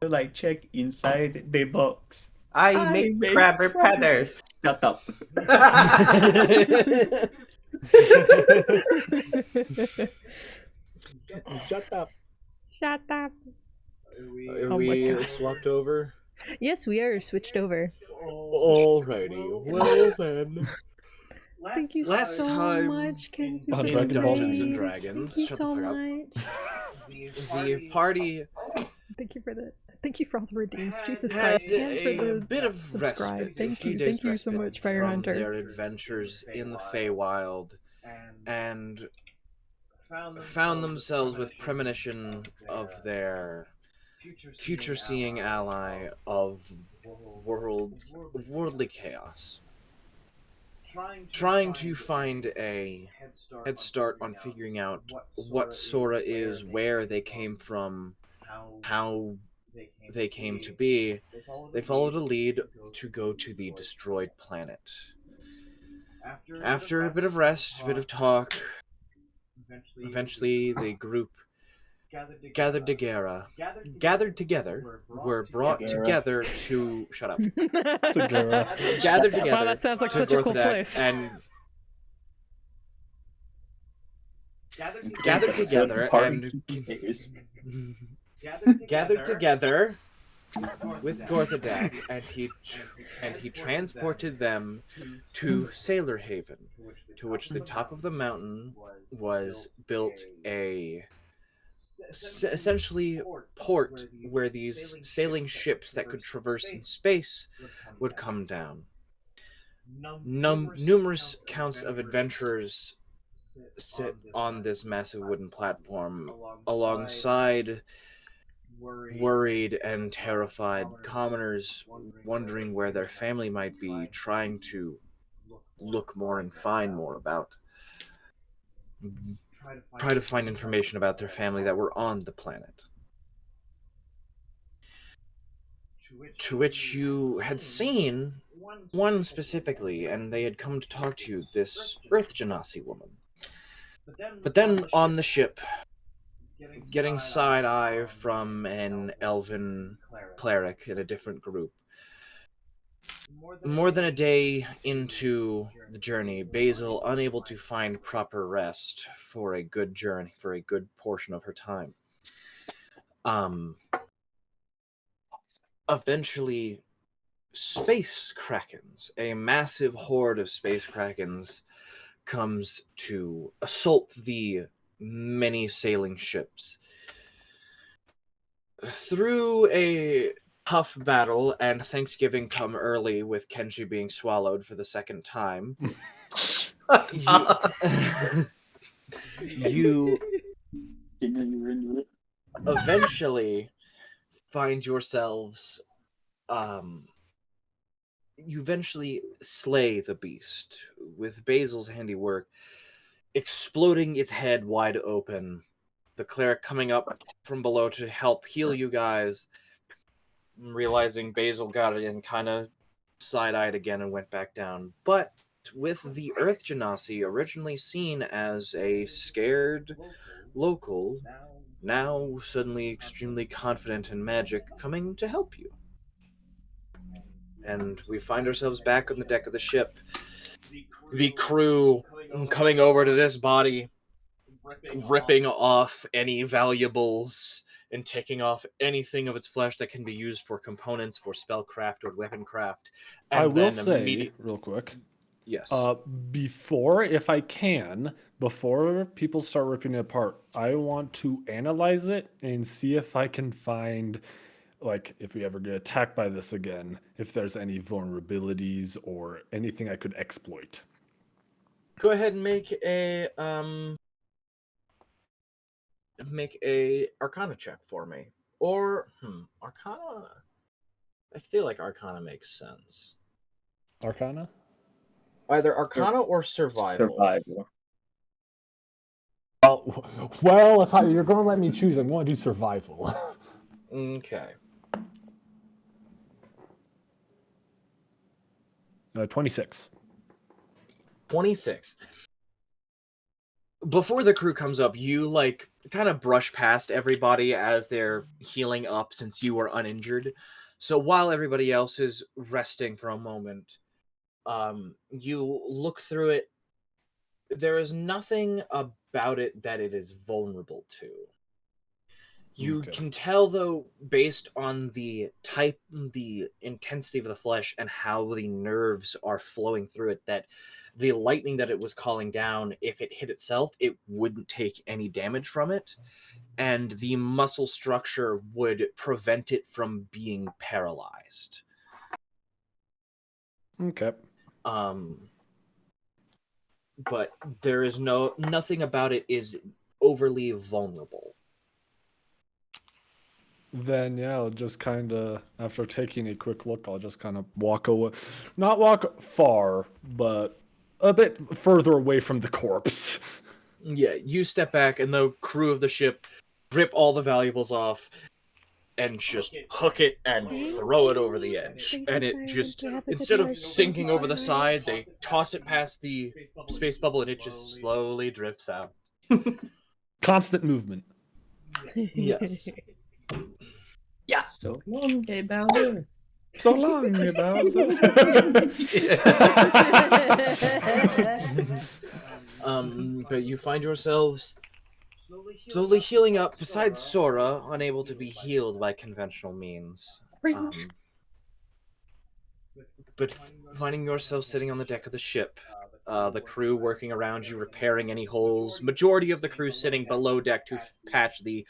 like check inside the box. I make crabber feathers. Shut up. Shut up. Shut up. Are Oh my we God. swapped over? Yes, we are switched over. Alrighty. Well then. Thank you Last so time much, Kenzie. in for Dragon the Ball raid. and Dragons. Thank you Shut the so fuck up. much. The party Thank you for the. Thank you for all the redeems. Jesus had Christ, and a for the bit of subscribe. respite. A Thank few you. days Thank you so respite much, Fire from Hunter. their adventures in the Feywild, and found themselves with premonition of their future-seeing ally of worldly chaos, trying to find a head start on figuring out what Sora is, where they came from, how they came to be. They followed a lead to go to the destroyed planet. After a bit of rest, a bit of talk, eventually the group gathered together, were brought together to shut up. Gathered together. Wow, that sounds like to such a cool Gorthadak place. and gathered together with Gorthadak, and he transported them to Sailor Haven, to which the top of the mountain was built a essentially port where these sailing ships that could traverse in space would come down. Numerous counts of adventurers sit on this massive wooden platform alongside worried and terrified commoners wondering where their family might be, trying to look more and find more about, try to find information about their family that were on the planet. To which you had seen one specifically, and they had come to talk to you, this Earth Genasi woman. But then on the ship, getting side-eye from an elven cleric in a different group, more than a day into the journey, Basil, unable to find proper rest for a good journey, for a good portion of her time, eventually space krakens, a massive horde of space krakens, comes to assault the many sailing ships. Through a tough battle and Thanksgiving come early with Kenji being swallowed for the second time, you eventually find yourselves you eventually slay the beast with Basil's handiwork, exploding its head wide open, the cleric coming up from below to help heal you guys, realizing Basil got it and kind of side-eyed again and went back down. But with the Earth Genasi, originally seen as a scared local, now suddenly extremely confident in magic, coming to help you. And we find ourselves back on the deck of the ship. The crew coming over to this body, ripping off any valuables and taking off anything of its flesh that can be used for components for spellcraft or weaponcraft. And I will then say, real quick, yes. before people start ripping it apart, I want to analyze it and see if I can find, like, if we ever get attacked by this again, if there's any vulnerabilities or anything I could exploit. Go ahead and make a Arcana check for me. Or Arcana. I feel like Arcana makes sense. Arcana? Either Arcana or Survival. Well, if you're going to let me choose, I'm going to do Survival. Okay. 26. 26. before the crew comes up, you like kind of brush past everybody as they're healing up since you were uninjured. So while everybody else is resting for a moment, you look through it. There is nothing about it that it is vulnerable to. You Okay. can tell, though, based on the type, the intensity of the flesh, and how the nerves are flowing through it, that the lightning that it was calling down, if it hit itself, it wouldn't take any damage from it, and the muscle structure would prevent it from being paralyzed. Okay. But there is nothing about it is overly vulnerable. Then yeah, I'll just kind of, after taking a quick look, I'll just kind of walk away, not walk far, but a bit further away from the corpse. Yeah, you step back, and the crew of the ship rip all the valuables off and just hook it and throw it over the edge. And it just, instead of sinking over the side, they toss it past the space bubble, and it just slowly drifts out. Constant movement. Yes. Yeah. So long, gay Bowser. So long, Bowser. But you find yourselves slowly healing up, besides Sora, unable to be healed by conventional means. But finding yourself sitting on the deck of the ship, the crew working around you, repairing any holes, majority of the crew sitting below deck to patch the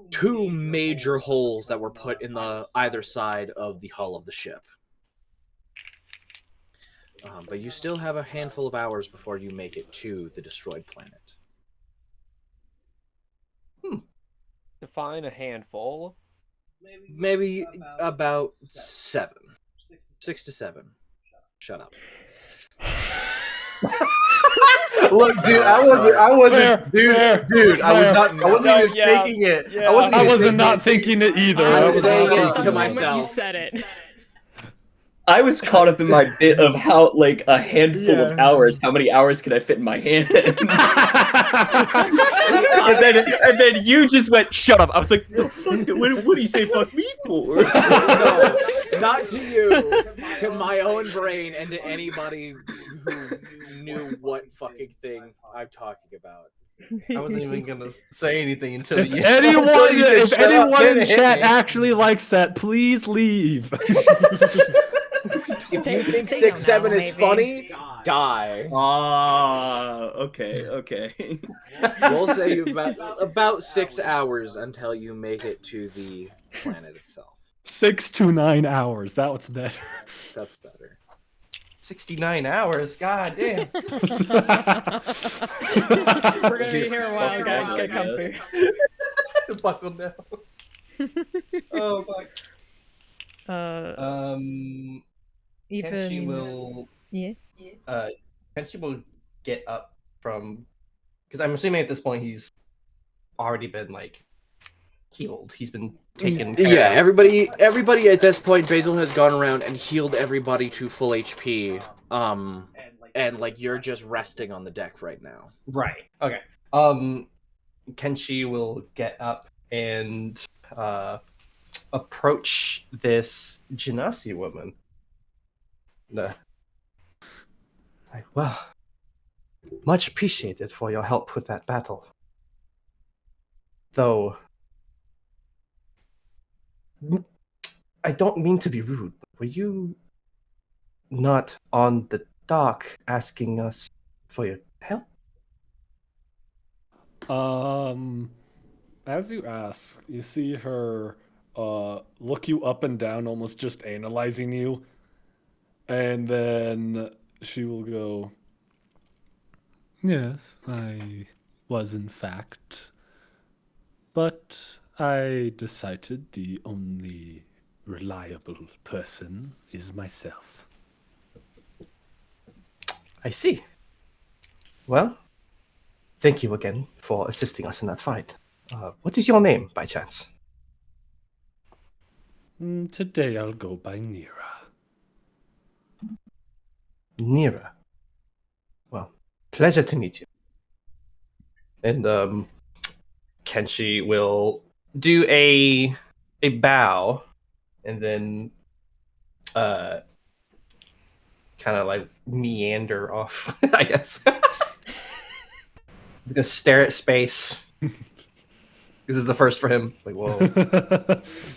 2 major holes that were put in the either side of the hull of the ship. But you still have a handful of hours before you make it to the destroyed planet. Define a handful. Maybe about 7. 6 to 7. Shut up. Look, dude, I wasn't, dude, I wasn't even Yeah. thinking it. Yeah. I wasn't not thinking it either. I was was saying not it thinking to The moment myself. you said it. I was caught up in my bit of how, like, a handful of hours. How many hours could I fit in my hand? and then you just went, "Shut up!" I was like, "The fuck? What do you say? Fuck me for?" No, not to you. To my own brain and to anybody who knew what fucking thing I'm talking about. I wasn't even gonna say anything until If you. anyone, until you said, if "Shut up, anyone in then it hit chat me." actually likes that, please leave. If you think They 6, don't know, 7 is maybe. funny, die. Ah, okay. We'll say about 6 hours until you make it to the planet itself. 6 to 9 hours. That was better. That's better. 69 hours. God damn. We're gonna be here a while, guys. Get comfy. Buckle down. Oh fuck. Even Kenshi will. yeah. Kenshi will get up from, because I'm assuming at this point he's already been like healed. He's been taken care Yeah, of. everybody at this point, Basil has gone around and healed everybody to full HP. And like you're just resting on the deck right now. Right. Okay. Kenshi will get up and approach this Genasi woman. Well, much appreciated for your help with that battle. Though, I don't mean to be rude, but were you not on the dock asking us for your help? As you ask, you see her look you up and down, almost just analyzing you. And then she will go, "Yes, I was in fact. But I decided the only reliable person is myself." I see. Well, thank you again for assisting us in that fight. What is your name, by chance? Today I'll go by Nira. Nira. Well, pleasure to meet you. And Kenshi will do a bow, and then kind of like meander off, I guess. He's gonna stare at space. This is the first for him. Like, whoa.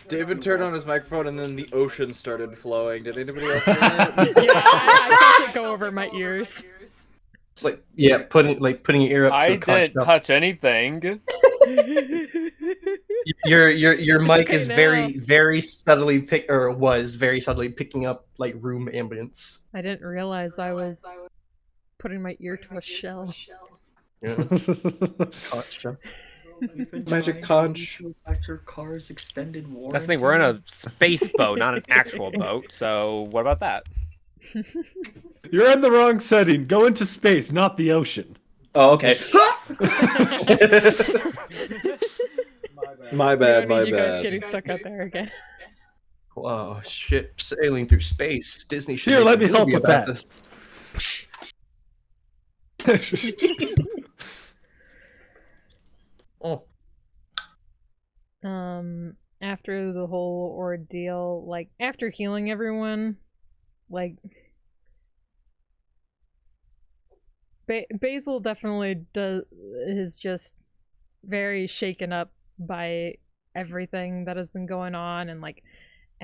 David turned on his microphone and then the ocean started flowing. Did anybody else hear it? Yeah, I felt it go over my ears. It's like, yeah, putting your ear up to I a conch didn't shell. touch anything. Your mic okay is now. very subtly was very subtly picking up like room ambience. I didn't realize I was putting my ear to a shell. Yeah. Conch shell. Magic conch. Your car's extended warranty. That's the thing, we're in a space boat, not an actual boat. So what about that? You're in the wrong setting. Go into space, not the ocean. Oh, okay. My We bad, don't my need you guys bad. getting stuck out there again. Wow, ship sailing through space. Disney should Here, make let a me help movie with about that. this. Oh, After the whole ordeal, like after healing everyone, like Basil definitely is just very shaken up by everything that has been going on, and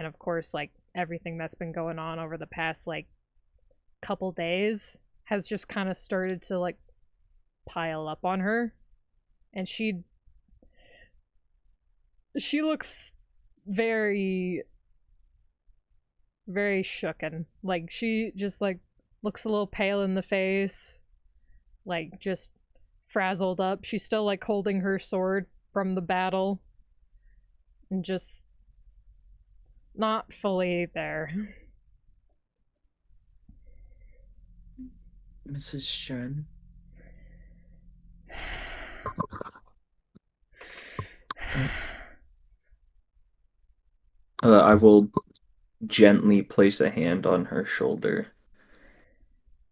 of course like everything that's been going on over the past like couple days has just kind of started to like pile up on her, and she looks very very shooken. Like she just like looks a little pale in the face, like just frazzled up. She's still like holding her sword from the battle and just not fully there. Mrs. Shen. I will gently place a hand on her shoulder.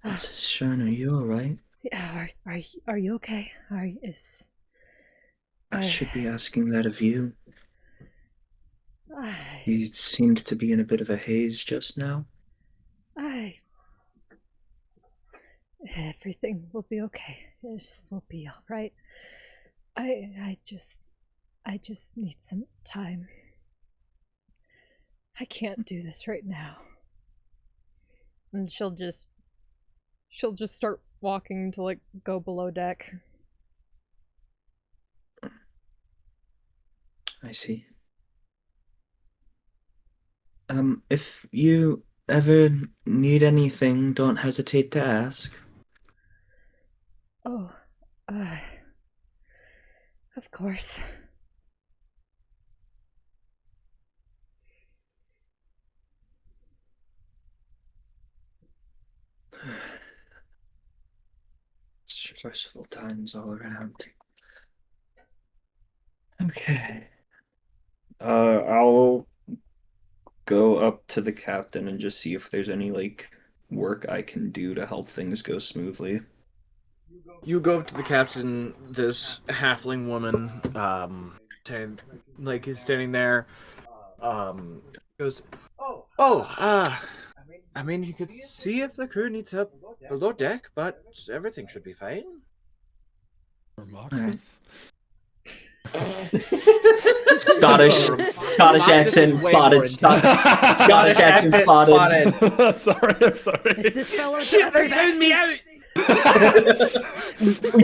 Mrs. Shen, are you alright? Yeah, are you okay? I should be asking that of you. I You seemed to be in a bit of a haze just now. everything will be okay. It will be all right. I just need some time. I can't do this right now. And she'll just start walking to like go below deck. I see. If you ever need anything, don't hesitate to ask. Oh, of course. Stressful times all around. Okay. I'll go up to the captain and just see if there's any like work I can do to help things go smoothly. You go up to the captain, this halfling woman, is standing there, goes, I mean, you could see if the crew needs help below deck, but everything should be fine. Moxes? Scottish accent spotted. Scottish accent spotted. I'm sorry. Is this fellow Shit, they found me out!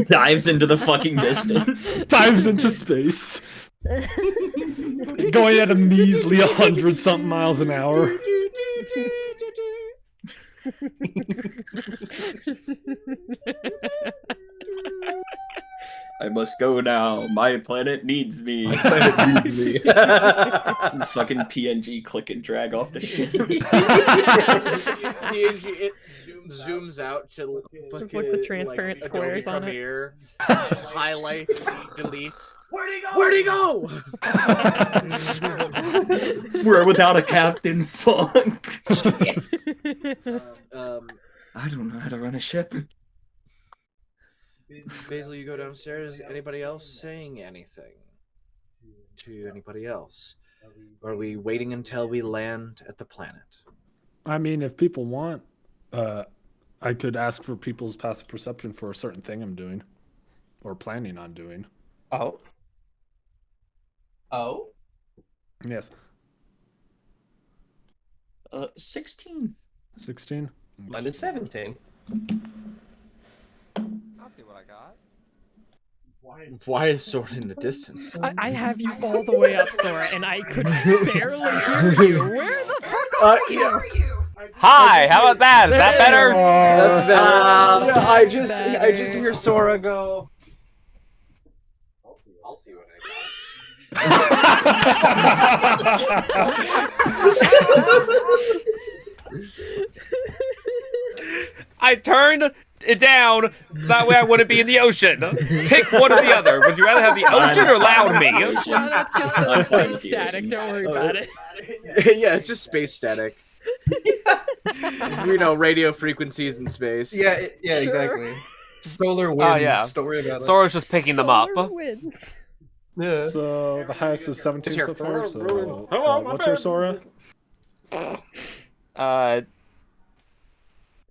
Dives into the fucking distance. Dives into space. Going at a measly 100-something miles an hour. I must go now. My planet needs me. This fucking PNG click and drag off the ship. PNG, it zooms out to It's like the transparent squares on it. Premiere, highlights, delete. Where'd he go? We're without a captain. Fuck. I don't know how to run a ship. Basil, you go downstairs. Anybody else saying anything to anybody else? Or are we waiting until we land at the planet? I mean, if people want, I could ask for people's passive perception for a certain thing I'm doing or planning on doing. Oh. Oh. Yes. 16. 16. Mine is 17. I'll see what I got. Why is Sword in the distance? I have you all the way up, Sora, and I could barely hear you. Where the fuck are you? Hi, how about that? Is that better? That's better. Yeah, I just better. hear Sora go. I'll see what I turned it down so that way I wouldn't be in the ocean. Pick one or the other. Would you rather have the ocean or loud me? No, that's just the I'm fine with space the static. ocean. Don't worry about it. Yeah, it's just space static. Radio frequencies in space. Yeah, Sure. exactly. Solar winds. Oh, yeah. Don't worry about it. Sora's just picking them up. Solar winds. Yeah. So the highest is 17 Here. so far. So Hello, my what's your bad. Sora?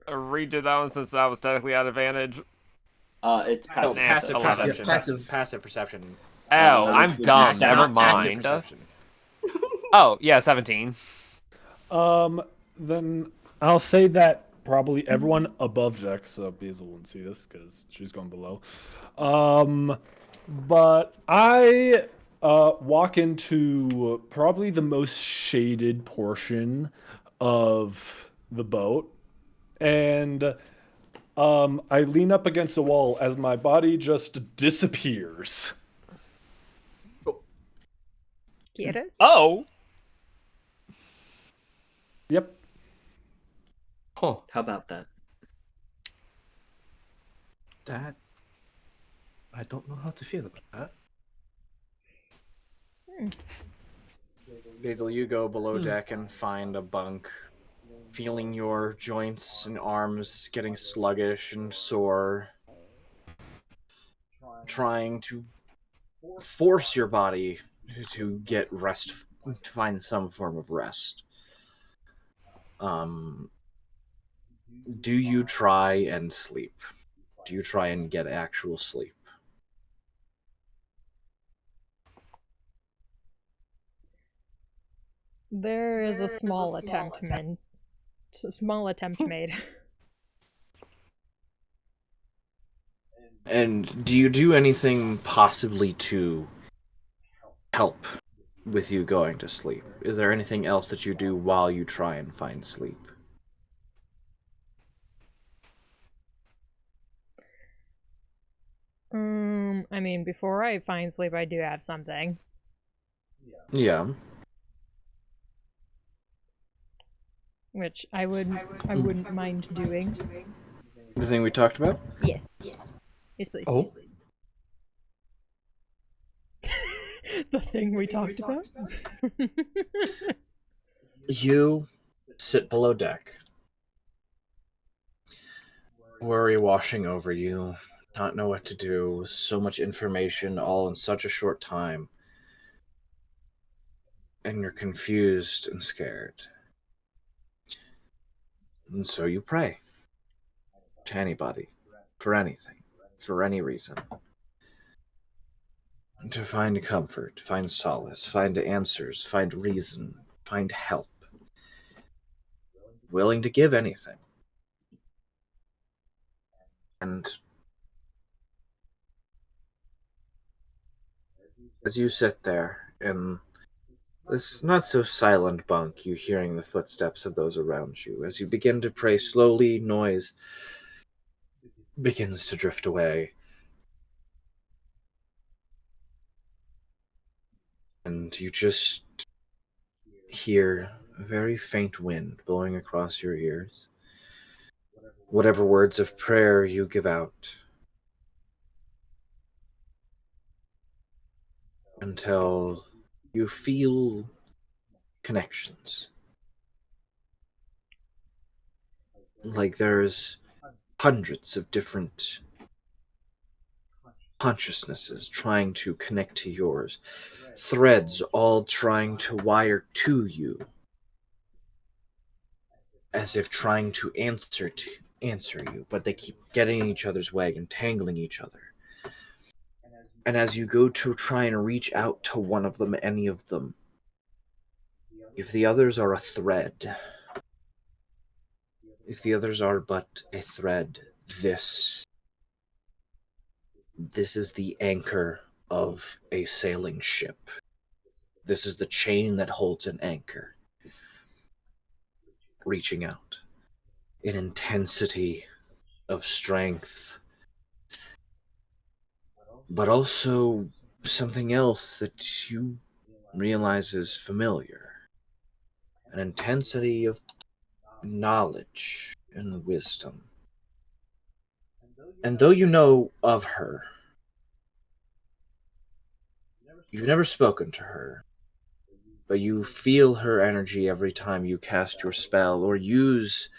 Redo that one since that was technically at advantage. It's Oh, passive. passive perception. Oh, I'm which would be dumb. seven. Never Not active mind. perception. Oh, yeah, 17. Then I'll say that probably everyone above deck, so Basil won't see this because she's going below. But I walk into probably the most shaded portion of the boat, and I lean up against the wall as my body just disappears. ¿Quieres? Oh! Yep. Huh. How about that? That. I don't know how to feel about that. Basil, you go below deck and find a bunk, feeling your joints and arms getting sluggish and sore, trying to force your body to get rest, to find some form of rest. Do you try and sleep? Do you try and get actual sleep? There is a small attempt made. And do you do anything possibly to help with you going to sleep? Is there anything else that you do while you try and find sleep? I mean, before I find sleep, I do have something. Yeah. Which I wouldn't mind doing. The thing we talked about? Yes. Yes, please. Oh. The thing we talked about? You sit below deck. Worry washing over you. Not know what to do. So much information all in such a short time. And you're confused and scared. And so you pray. To anybody. For anything. For any reason. To find comfort, find solace, find answers, find reason, find help. Willing to give anything. And as you sit there in this not so silent bunk, you hearing the footsteps of those around you. As you begin to pray slowly, noise begins to drift away. And you just hear a very faint wind blowing across your ears. Whatever words of prayer you give out. Until you feel connections. Like there's hundreds of different consciousnesses trying to connect to yours, threads all trying to wire to you, as if trying to answer you, but they keep getting in each other's way, entangling each other. And as you go to try and reach out to one of them, any of them, if the others are a thread, if the others are but a thread, this is the anchor of a sailing ship. This is the chain that holds an anchor. Reaching out. An intensity of strength. But also something else that you realize is familiar. An intensity of knowledge and wisdom. And though you know of her, you've never spoken to her, but you feel her energy every time you cast your spell or use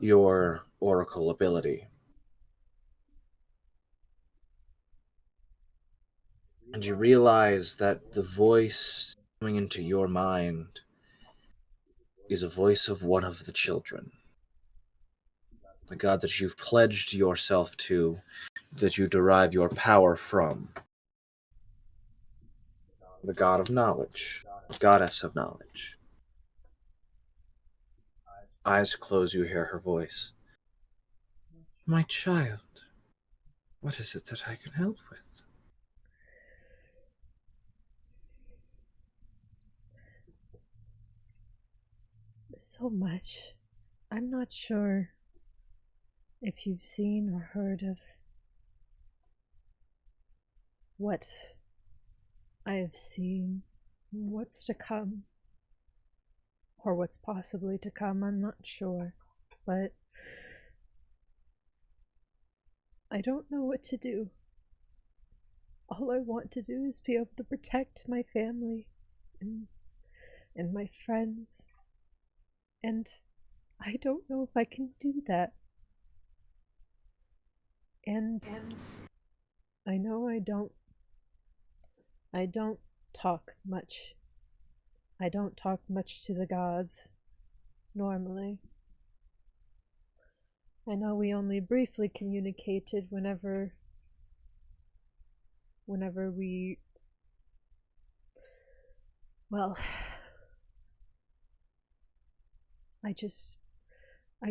your oracle ability. And you realize that the voice coming into your mind is a voice of one of the children. The god that you've pledged yourself to, that you derive your power from. The god of knowledge, goddess of knowledge. Eyes closed, you hear her voice. My child, what is it that I can help with? So much. I'm not sure if you've seen or heard of what I have seen, what's to come, or what's possibly to come. I'm not sure, but I don't know what to do. All I want to do is be able to protect my family and my friends. And I don't know if I can do that. And I know I don't talk much. I don't talk much to the gods, normally. I know we only briefly communicated whenever we... Well... I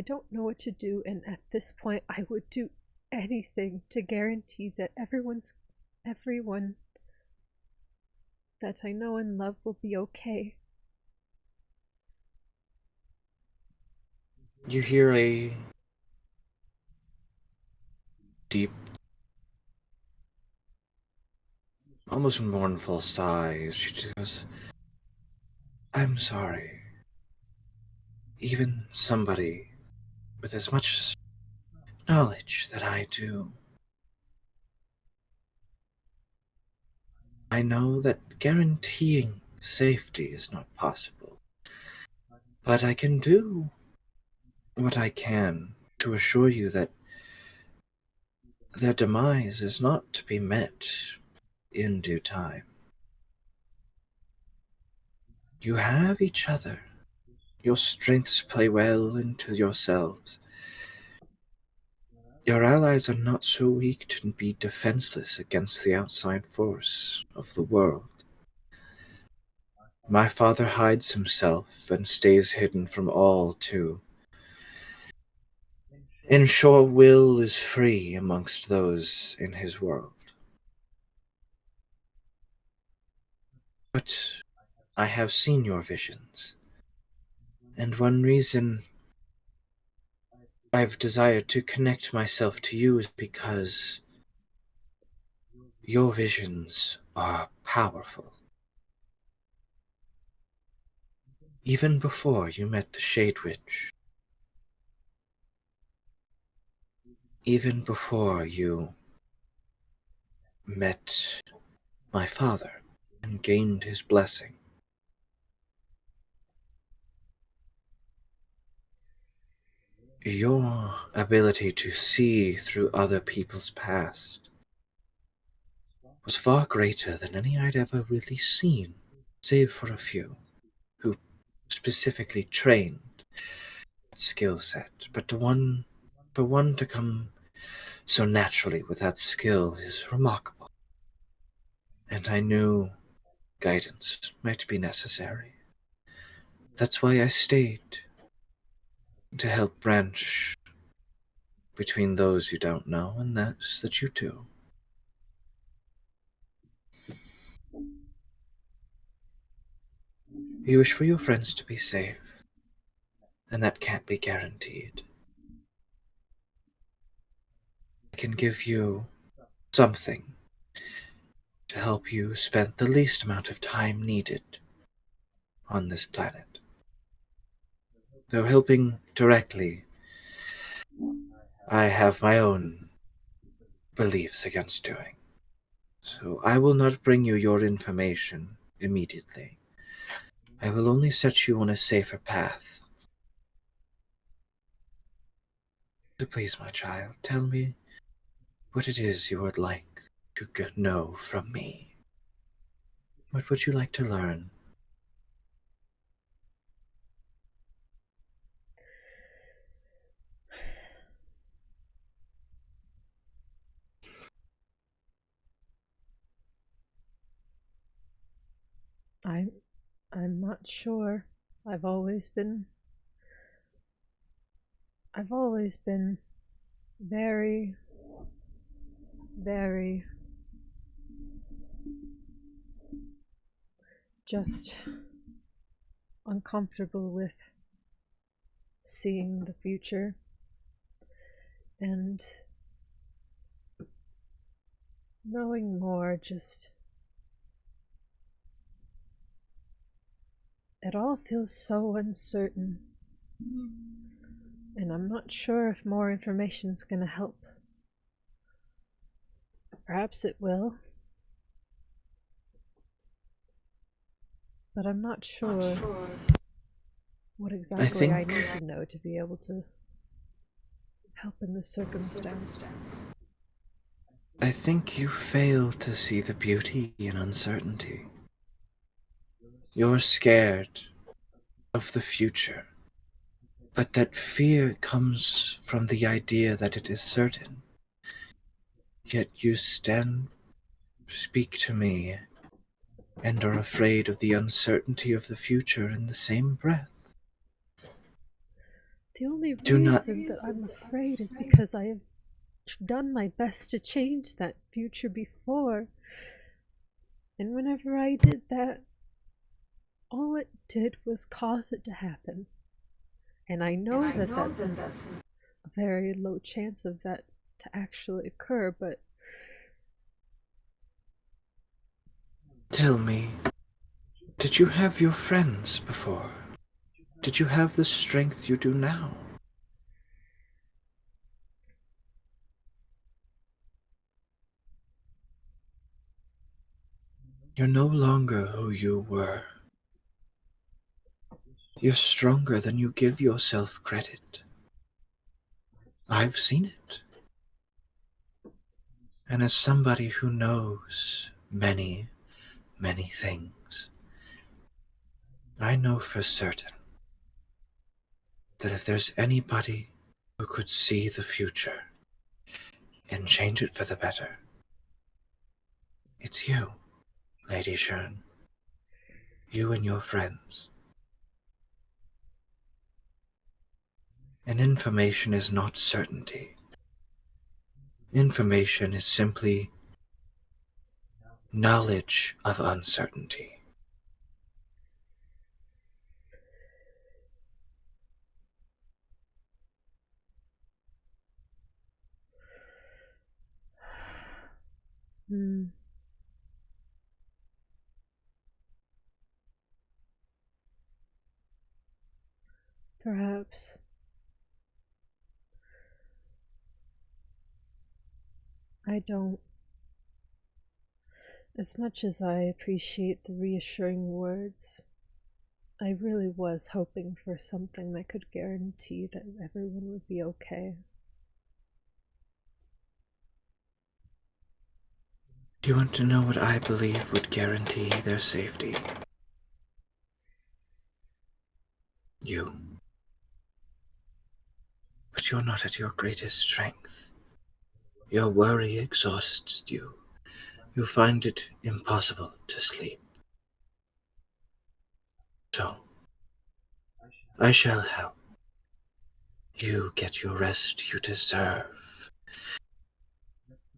don't know what to do, and at this point I would do anything to guarantee that everyone that I know and love will be okay. You hear a deep, almost mournful sigh as she goes, I'm sorry. Even somebody with as much knowledge that I do. I know that guaranteeing safety is not possible, but I can do what I can to assure you that their demise is not to be met in due time. You have each other. Your strengths play well into yourselves. Your allies are not so weak to be defenseless against the outside force of the world. My father hides himself and stays hidden from all to ensure will is free amongst those in his world. But I have seen your visions, and one reason I've desired to connect myself to you is because your visions are powerful. Even before you met the Shade Witch, even before you met my father and gained his blessing, your ability to see through other people's past was far greater than any I'd ever really seen, save for a few who specifically trained that skill set. But for one to come so naturally with that skill is remarkable. And I knew guidance might be necessary. That's why I stayed, to help branch between those you don't know and those that you do. You wish for your friends to be safe, and that can't be guaranteed. I can give you something to help you spend the least amount of time needed on this planet. Though helping directly, I have my own beliefs against doing. So I will not bring you your information immediately. I will only set you on a safer path. So please, my child, tell me what it is you would like to know from me. What would you like to learn? I'm not sure. I've always been very, very just uncomfortable with seeing the future and knowing more. Just it all feels so uncertain, and I'm not sure if more information is going to help. Perhaps it will, but I'm not sure what exactly I need to know to be able to help in this circumstance. I think you fail to see the beauty in uncertainty. You're scared of the future, but that fear comes from the idea that it is certain. Yet you speak to me, and are afraid of the uncertainty of the future in the same breath. The only Do not. reason that I'm afraid is because I have done my best to change that future before. And whenever I did that, all it did was cause it to happen. And I know that that's a very low chance of that to actually occur, but Tell me, did you have your friends before? Did you have the strength you do now? You're no longer who you were. You're stronger than you give yourself credit. I've seen it. And as somebody who knows many, many things, I know for certain that if there's anybody who could see the future and change it for the better, it's you, Lady Shern. You and your friends. And information is not certainty. Information is simply knowledge of uncertainty. perhaps. I don't. As much as I appreciate the reassuring words, I really was hoping for something that could guarantee that everyone would be okay. Do you want to know what I believe would guarantee their safety? You. But you're not at your greatest strength. Your worry exhausts you. You find it impossible to sleep. So, I shall help. You get your rest you deserve.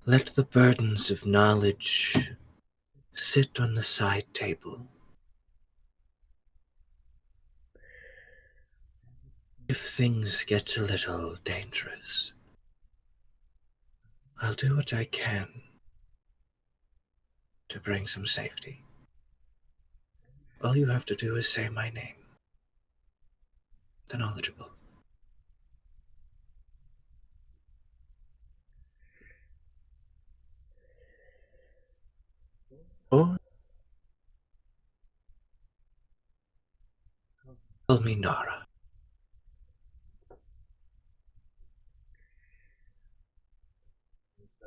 Let the burdens of knowledge sit on the side table. If things get a little dangerous, I'll do what I can to bring some safety. All you have to do is say my name. The knowledgeable. Or call me Nara.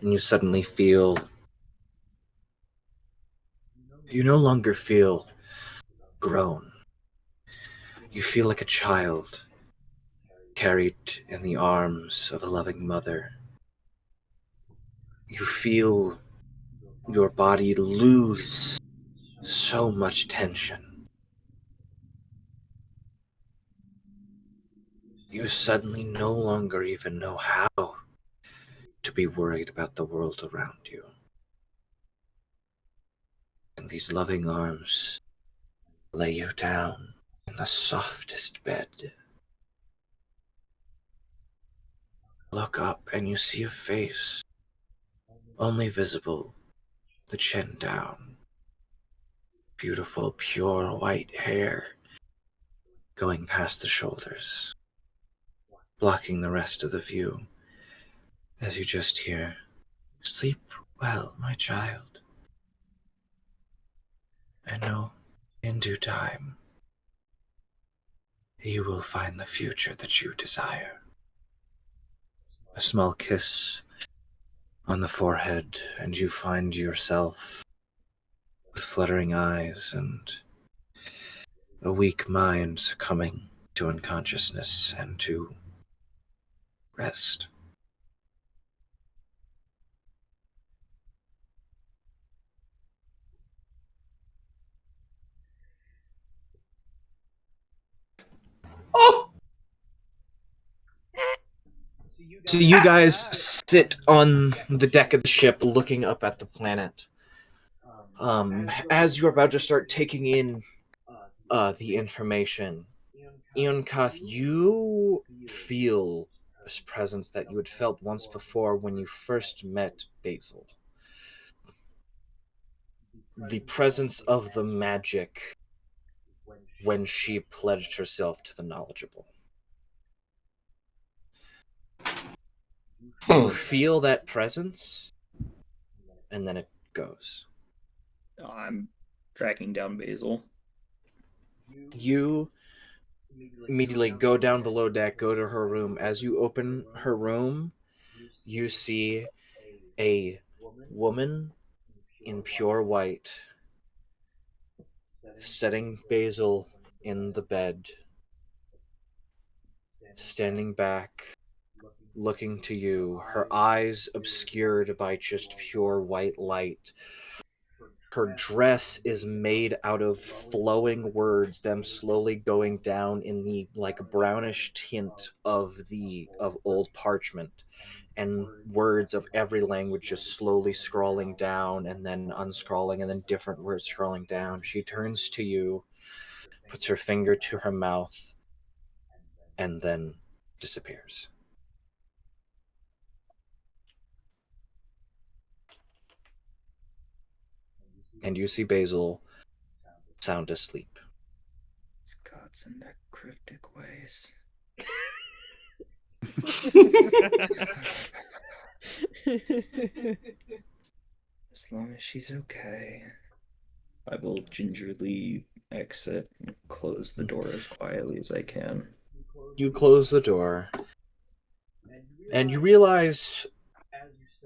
And you suddenly feel... You no longer feel grown. You feel like a child, carried in the arms of a loving mother. You feel your body lose so much tension. You suddenly no longer even know how to be worried about the world around you. And these loving arms lay you down in the softest bed. Look up and you see a face, only visible the chin down. Beautiful, pure white hair going past the shoulders, blocking the rest of the view as you just hear, "Sleep well, my child. I know in due time you will find the future that you desire." A small kiss on the forehead, and you find yourself with fluttering eyes and a weak mind succumbing to unconsciousness and to rest. Oh! So you guys sit on the deck of the ship looking up at the planet. As you're about to start taking in the information, Eonkath, you feel this presence that you had felt once before when you first met Basil. The presence of the magic when she pledged herself to the knowledgeable. You feel that presence, and then it goes. I'm tracking down Basil. You immediately go down below deck, go to her room. As you open her room, you see a woman in pure white setting Basil in the bed, standing back, looking to you, her eyes obscured by just pure white light. Her dress is made out of flowing words, them slowly going down in the like brownish tint of old parchment, and words of every language just slowly scrolling down and then unscrolling and then different words scrolling down. She turns to you, puts her finger to her mouth, and then disappears. And you see Basil sound asleep. These gods and their cryptic ways. As long as she's okay. I will gingerly exit and close the door as quietly as I can. You close the door, and you realize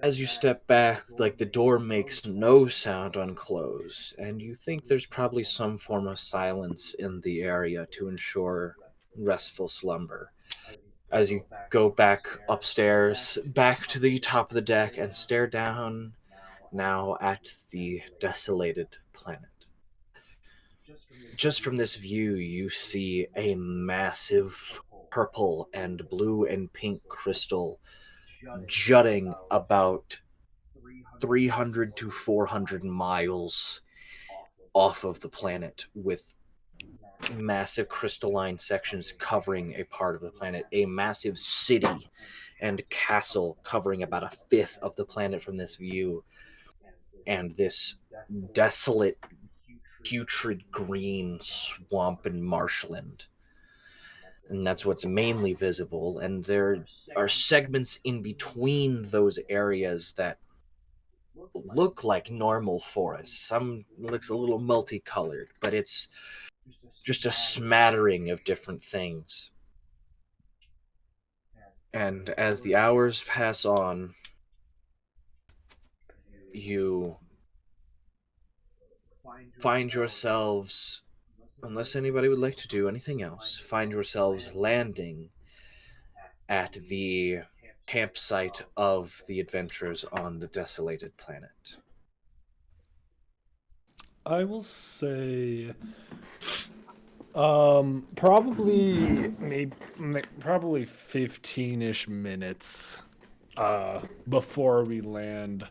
As you step back, like the door makes no sound on close, and you think there's probably some form of silence in the area to ensure restful slumber. As you go back upstairs, back to the top of the deck, and stare down now at the desolated planet. Just from this view, you see a massive purple and blue and pink crystal jutting about 300 to 400 miles off of the planet, with massive crystalline sections covering a part of the planet, a massive city and castle covering about a fifth of the planet from this view, and this desolate, putrid green swamp and marshland. And that's what's mainly visible, and there are segments in between those areas that look like normal forests. Some looks a little multicolored, but it's just a smattering of different things. And as the hours pass on, you find yourselves, unless anybody would like to do anything else, find yourselves landing at the campsite of the adventurers on the desolated planet. I will say, probably probably 15-ish minutes before we land.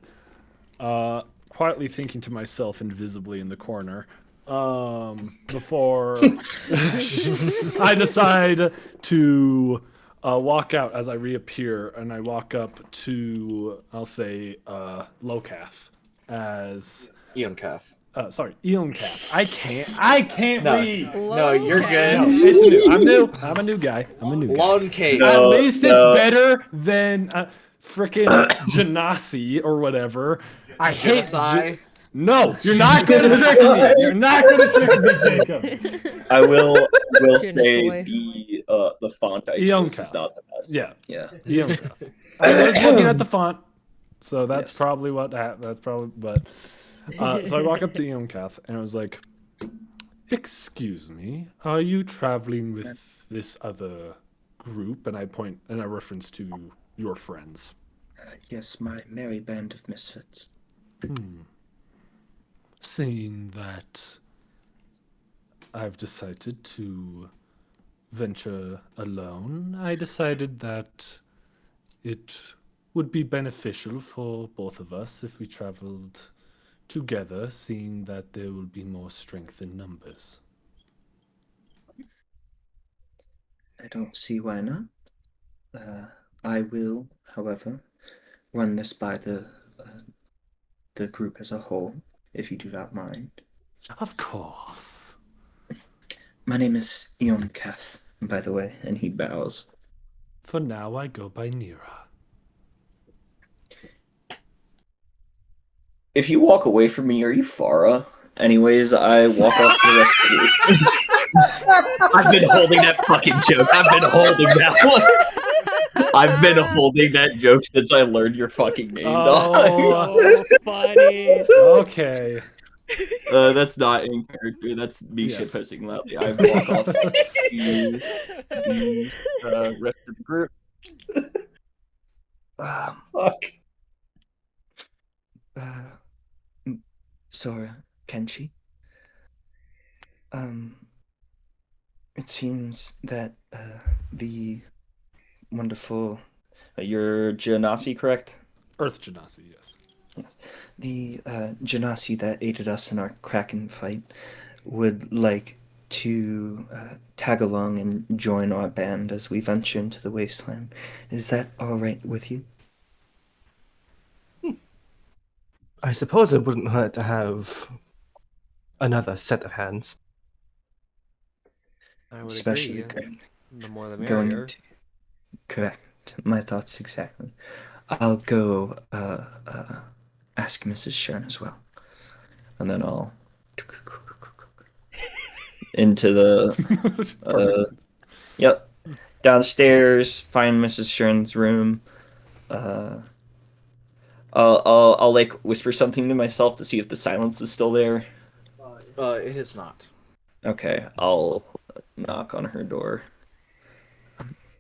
Quietly thinking to myself invisibly in the corner, before I decide to walk out as I reappear, and I walk up to, I'll say, Locath as Eoncath. sorry, Eoncath. I can't No. read. No, you're No, good. it's new. I'm new. I'm a new guy. Long case. At No, least no. it's better than frickin' Genasi or whatever. I hate Genocide. No, you're not gonna trick me. You're not gonna trick me, Jacob. I will say Goodness, the font I chose is not the best. Yeah, Yeah. Eoncath. I was looking at the font, so that's Yes. probably what. That's probably. But so I walk up to Eoncath and I was like, "Excuse me, are you traveling with this other group?" And I point and I reference to your friends. Yes, my merry band of misfits. Seeing that I've decided to venture alone, I decided that it would be beneficial for both of us if we traveled together, seeing that there will be more strength in numbers. I don't see why not. I will, however, run this by the group as a whole, if you do not mind. Of course. My name is Eoncath, by the way, and he bows. For now, I go by Nira. If you walk away from me, are you Farah? Anyways, I walk off to the rest of you. I've been holding that fucking joke. I've been holding that one. I've been holding that joke since I learned your fucking name, dog. Oh, So funny. okay. That's not in character. That's me Yes. shitposting loudly. I walk off to the rest of the group. Fuck. Sora, Kenshi. It seems that the wonderful. You're Genasi, correct? Earth Genasi, yes. Yes. The Genasi that aided us in our Kraken fight would like to tag along and join our band as we venture into the wasteland. Is that all right with you? I suppose it wouldn't hurt to have another set of hands. I would Especially agree. The more the going merrier. to correct my thoughts exactly. I'll go ask Mrs. Shern as well, and then I'll into the yep, downstairs, find Mrs. Shern's room. I'll like whisper something to myself to see if the silence is still there. It is not. Okay, I'll knock on her door.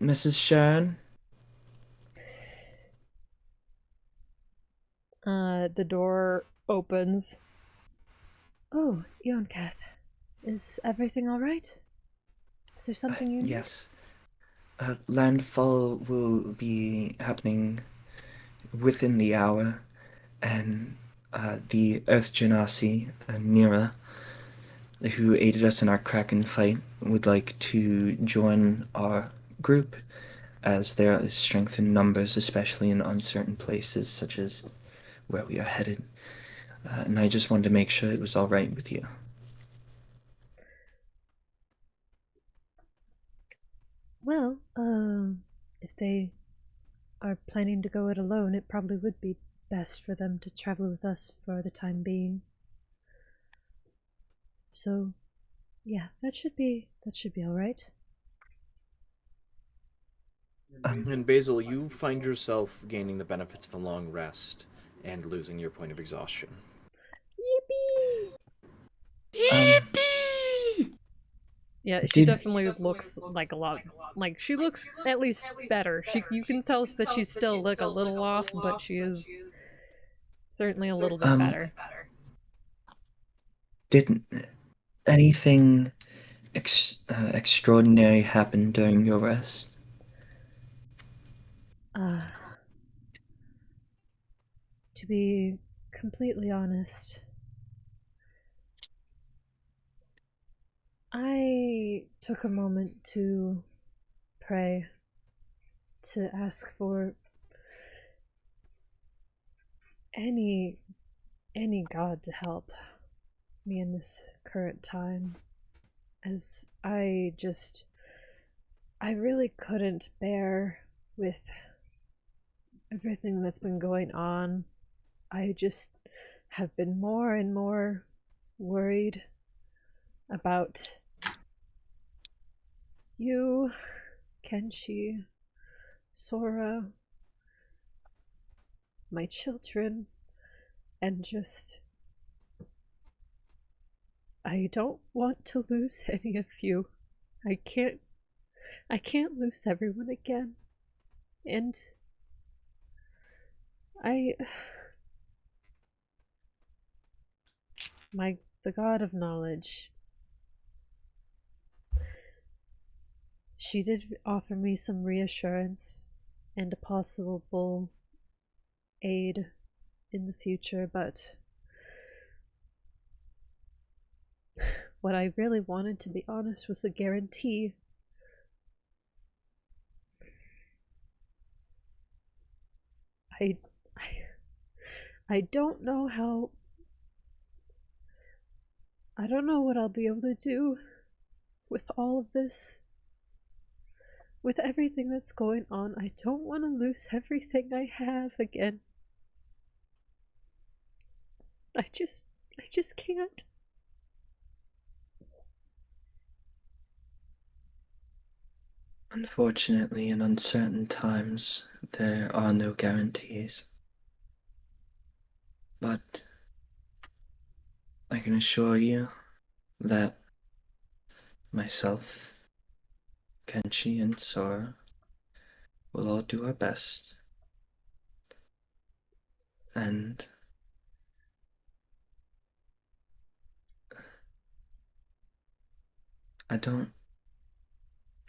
Mrs. Shan? The door opens. Oh, Kath, is everything all right? Is there something you need? Yes. Landfall will be happening within the hour, and the Earth Genasi, Nira, who aided us in our Kraken fight, would like to join our group, as there is strength in numbers, especially in uncertain places such as where we are headed. And I just wanted to make sure it was all right with you. Well, if they are planning to go it alone, it probably would be best for them to travel with us for the time being. So, yeah, that should be all right. And Basil, you find yourself gaining the benefits of a long rest and losing your point of exhaustion. Um, Yeah, she Did- definitely looks like a lot. Like she looks at least better. You can tell that she's still like a little off, but she is certainly a little bit better. did anything extraordinary happen during your rest? To be completely honest, I took a moment to pray, to ask for any god to help me in this current time, as I really couldn't bear with everything that's been going on. I just have been more and more worried about you, Kenshi, Sora, my children, and just I don't want to lose any of you. I can't lose everyone again. And the god of knowledge, she did offer me some reassurance and a possible aid in the future, but what I really wanted, to be honest, was a guarantee. I don't know how. I don't know what I'll be able to do with all of this. With everything that's going on, I don't want to lose everything I have again. I just can't. Unfortunately, in uncertain times, there are no guarantees. But I can assure you that myself, Kenshi, and Sora will all do our best. And I don't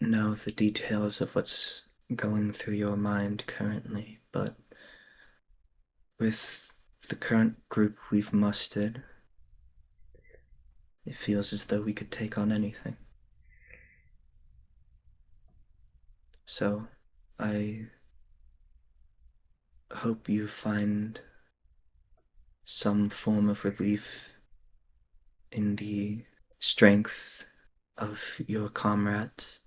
know the details of what's going through your mind currently, but with the current group we've mustered, it feels as though we could take on anything. So, I hope you find some form of relief in the strength of your comrades,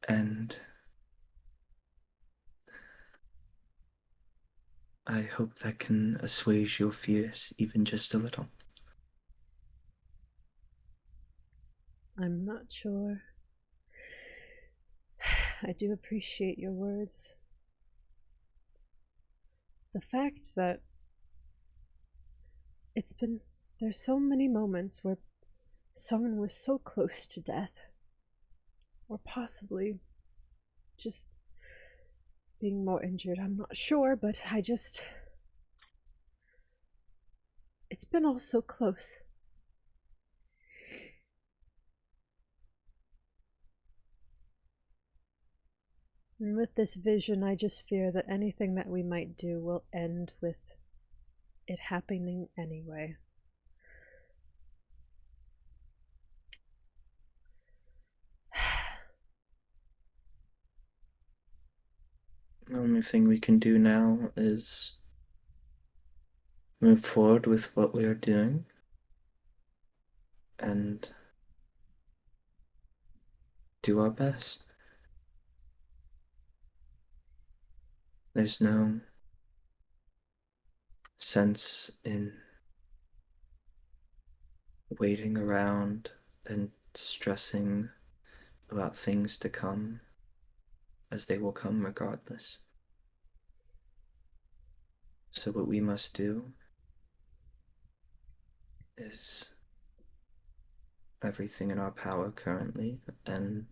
and I hope that can assuage your fears even just a little. I'm not sure. I do appreciate your words. the fact that there's so many moments where someone was so close to death, or possibly just being more injured. I'm not sure, but it's been all so close. And with this vision, I just fear that anything that we might do will end with it happening anyway. The only thing we can do now is move forward with what we are doing and do our best. There's no sense in waiting around and stressing about things to come, as they will come regardless. So what we must do is everything in our power currently, and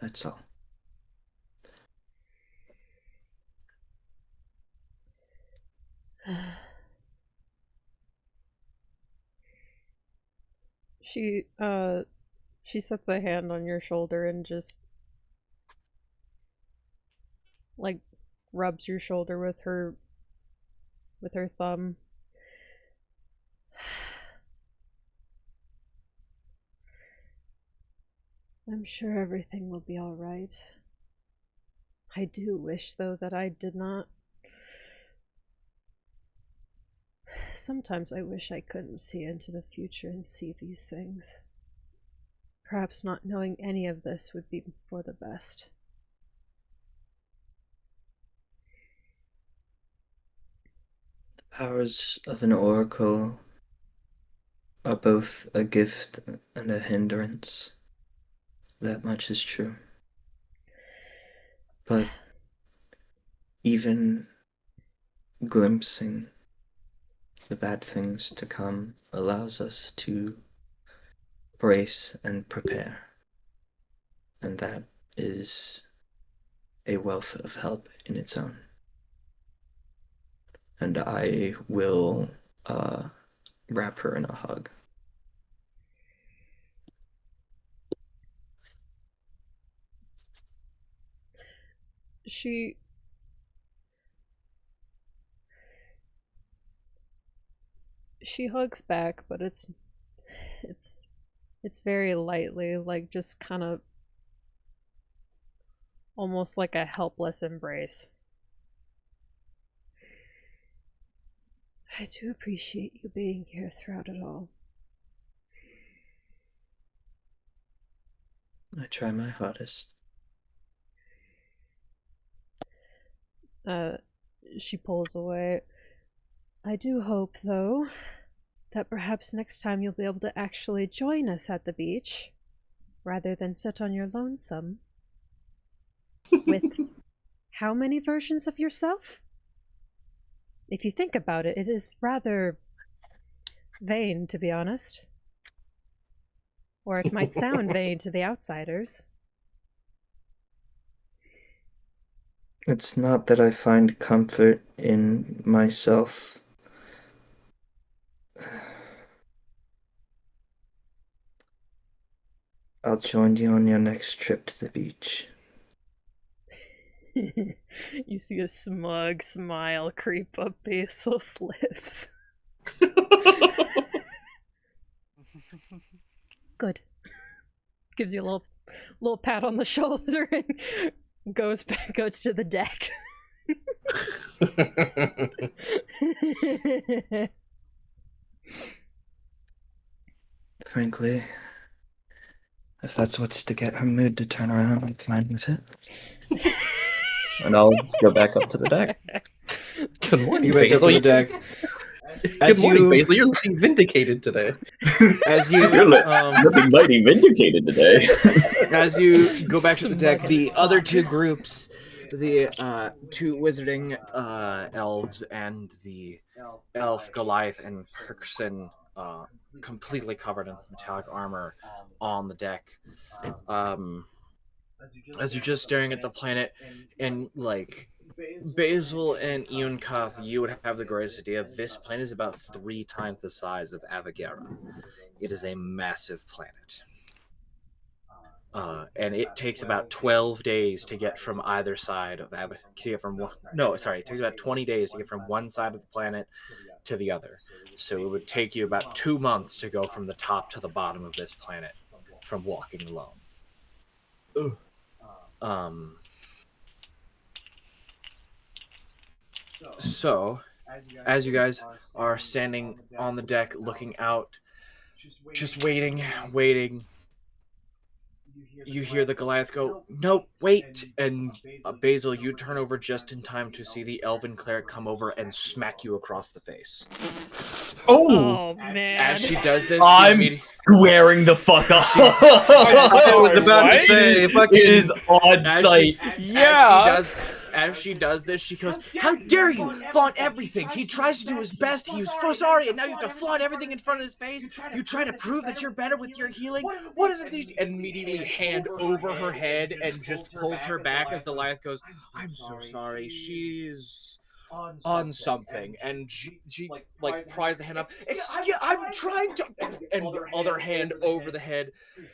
that's all. She sets a hand on your shoulder and just like rubs your shoulder with her thumb. I'm sure everything will be all right. I do wish, though, that I did not. Sometimes I wish I couldn't see into the future and see these things. Perhaps not knowing any of this would be for the best. The powers of an oracle are both a gift and a hindrance. That much is true. But even glimpsing the bad things to come allows us to brace and prepare. And that is a wealth of help in its own. And I will wrap her in a hug. She hugs back, but it's very lightly, like just kind of almost like a helpless embrace. I do appreciate you being here throughout it all. I try my hardest. She pulls away. I do hope, though, that perhaps next time you'll be able to actually join us at the beach, rather than sit on your lonesome. With how many versions of yourself? If you think about it, it is rather vain, to be honest. Or it might sound vain to the outsiders. It's not that I find comfort in myself. I'll join you on your next trip to the beach. You see a smug smile creep up Basil's lips. Good. Gives you a little pat on the shoulder and goes to the deck. Frankly, if that's what's to get her mood to turn around, I'm fine with it. And I'll go back up to the deck. Good morning, You wake up Basil. to the deck. Good morning, Basil. You're looking vindicated today. As you You're looking mighty vindicated today. as you go back to the deck, Smug the as other fuck. two groups, the two wizarding elves and the elf Goliath and Perkson, completely covered in metallic armor on the deck. As you're just staring at the planet, and like Basil and Ian Koth, you would have the greatest idea. This planet is about 3 times the size of Avagera. It is a massive planet. And it takes about 12 days to get from either side of it takes about 20 days to get from one side of the planet to the other. So it would take you about 2 months to go from the top to the bottom of this planet from walking alone. So, as you guys are standing on the deck looking out, just waiting, you hear the Goliath go, "No, wait!" And Basil, you turn over just in time to see the elven cleric come over and smack you across the face. Oh man. As she does this, I'm swearing the fuck up. I was about to say, It is on site. As she does this, she goes, "How dare you flaunt everything? He tries to do his best. He was so sorry, and now you have to flaunt everything in front of his face. You try to prove that you're better with your healing. What is it?" And immediately hand over her head and just pulls her back as the Goliath goes, "I'm so sorry. She's on something," and she like pries the hand up. "Excuse, I'm trying to," and the other hand over the head.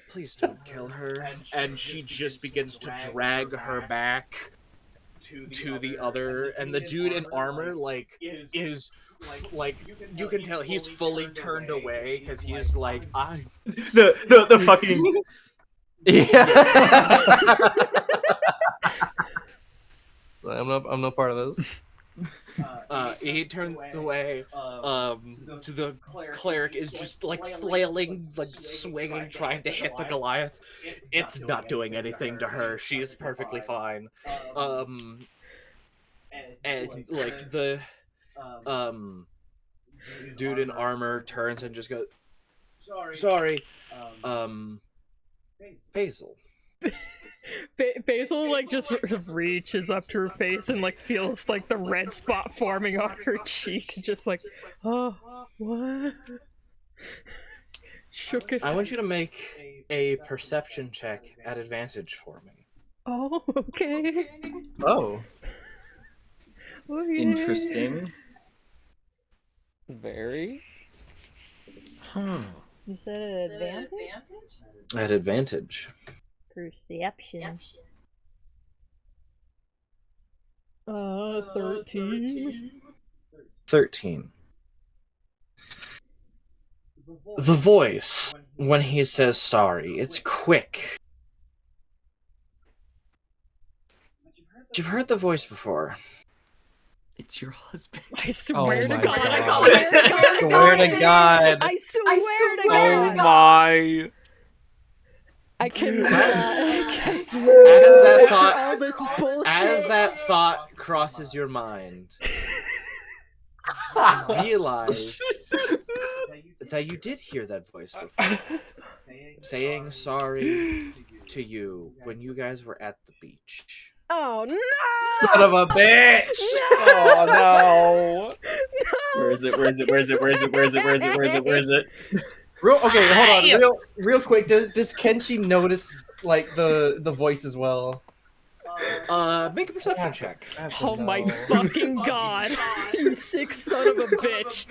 "Please don't kill her." And she just begins to drag her back to the other, and the dude in armor is like, you can tell he's fully turned away because he's like, The fucking I'm no part of this. he turns away to the cleric is just like flailing, like swinging, trying to hit the Goliath. It's not doing anything to her. She is perfectly fine. And like the dude in armor turns and just goes, "Sorry, Basil." Basil like just reaches up to her face and like feels like the red spot forming on her cheek, just like, oh, what? Shook it. I want you to make a perception check at advantage for me. Oh, okay. Oh. Okay. Interesting. Very. You said an advantage? At advantage. Perception. 13. 13. The voice, when he says sorry, it's quick. You've heard the voice before. It's your husband. I swear to my God, I God. swear to God, Swear to God. I swear to Oh God. my. I can't swear. As that thought, all this bullshit. as that thought crosses your mind, realize that you did hear that voice before, saying sorry to you when you guys were at the beach. Oh no! Son of a bitch! Oh no. Where is it? Where is it? Where is it? Where is it? Where is it? Where is it? Where is it? Where is it? Okay, hold on. Real quick. Does Kenshi notice like the voice as well? Make a perception check. Oh my fucking God! You sick son of a bitch!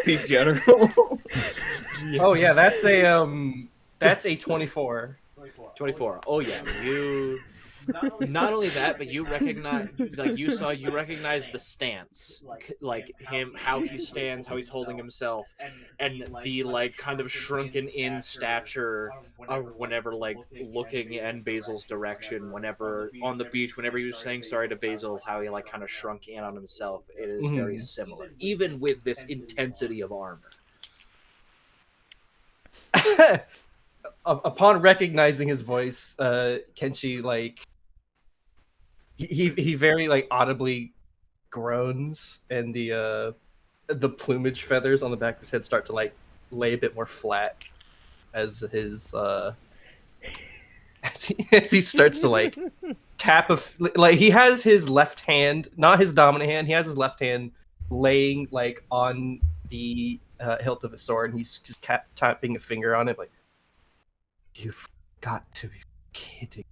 Be general. Oh yeah, that's a 24. 24. Oh yeah, you. Not only that, but you recognize the stance, like him, how he stands, how he's holding himself, and the like kind of shrunken in stature whenever like looking in Basil's direction, whenever on the beach, whenever he was saying sorry to Basil, how he like kind of shrunk in on himself. It is very similar, even with this intensity of armor. Upon recognizing his voice, Kenshi like he very like audibly groans, and the plumage feathers on the back of his head start to like lay a bit more flat as his as he starts to like tap like he has his left hand, not his dominant hand, he has his left hand laying like on the hilt of his sword, and he's just tapping a finger on it like, you've got to be kidding.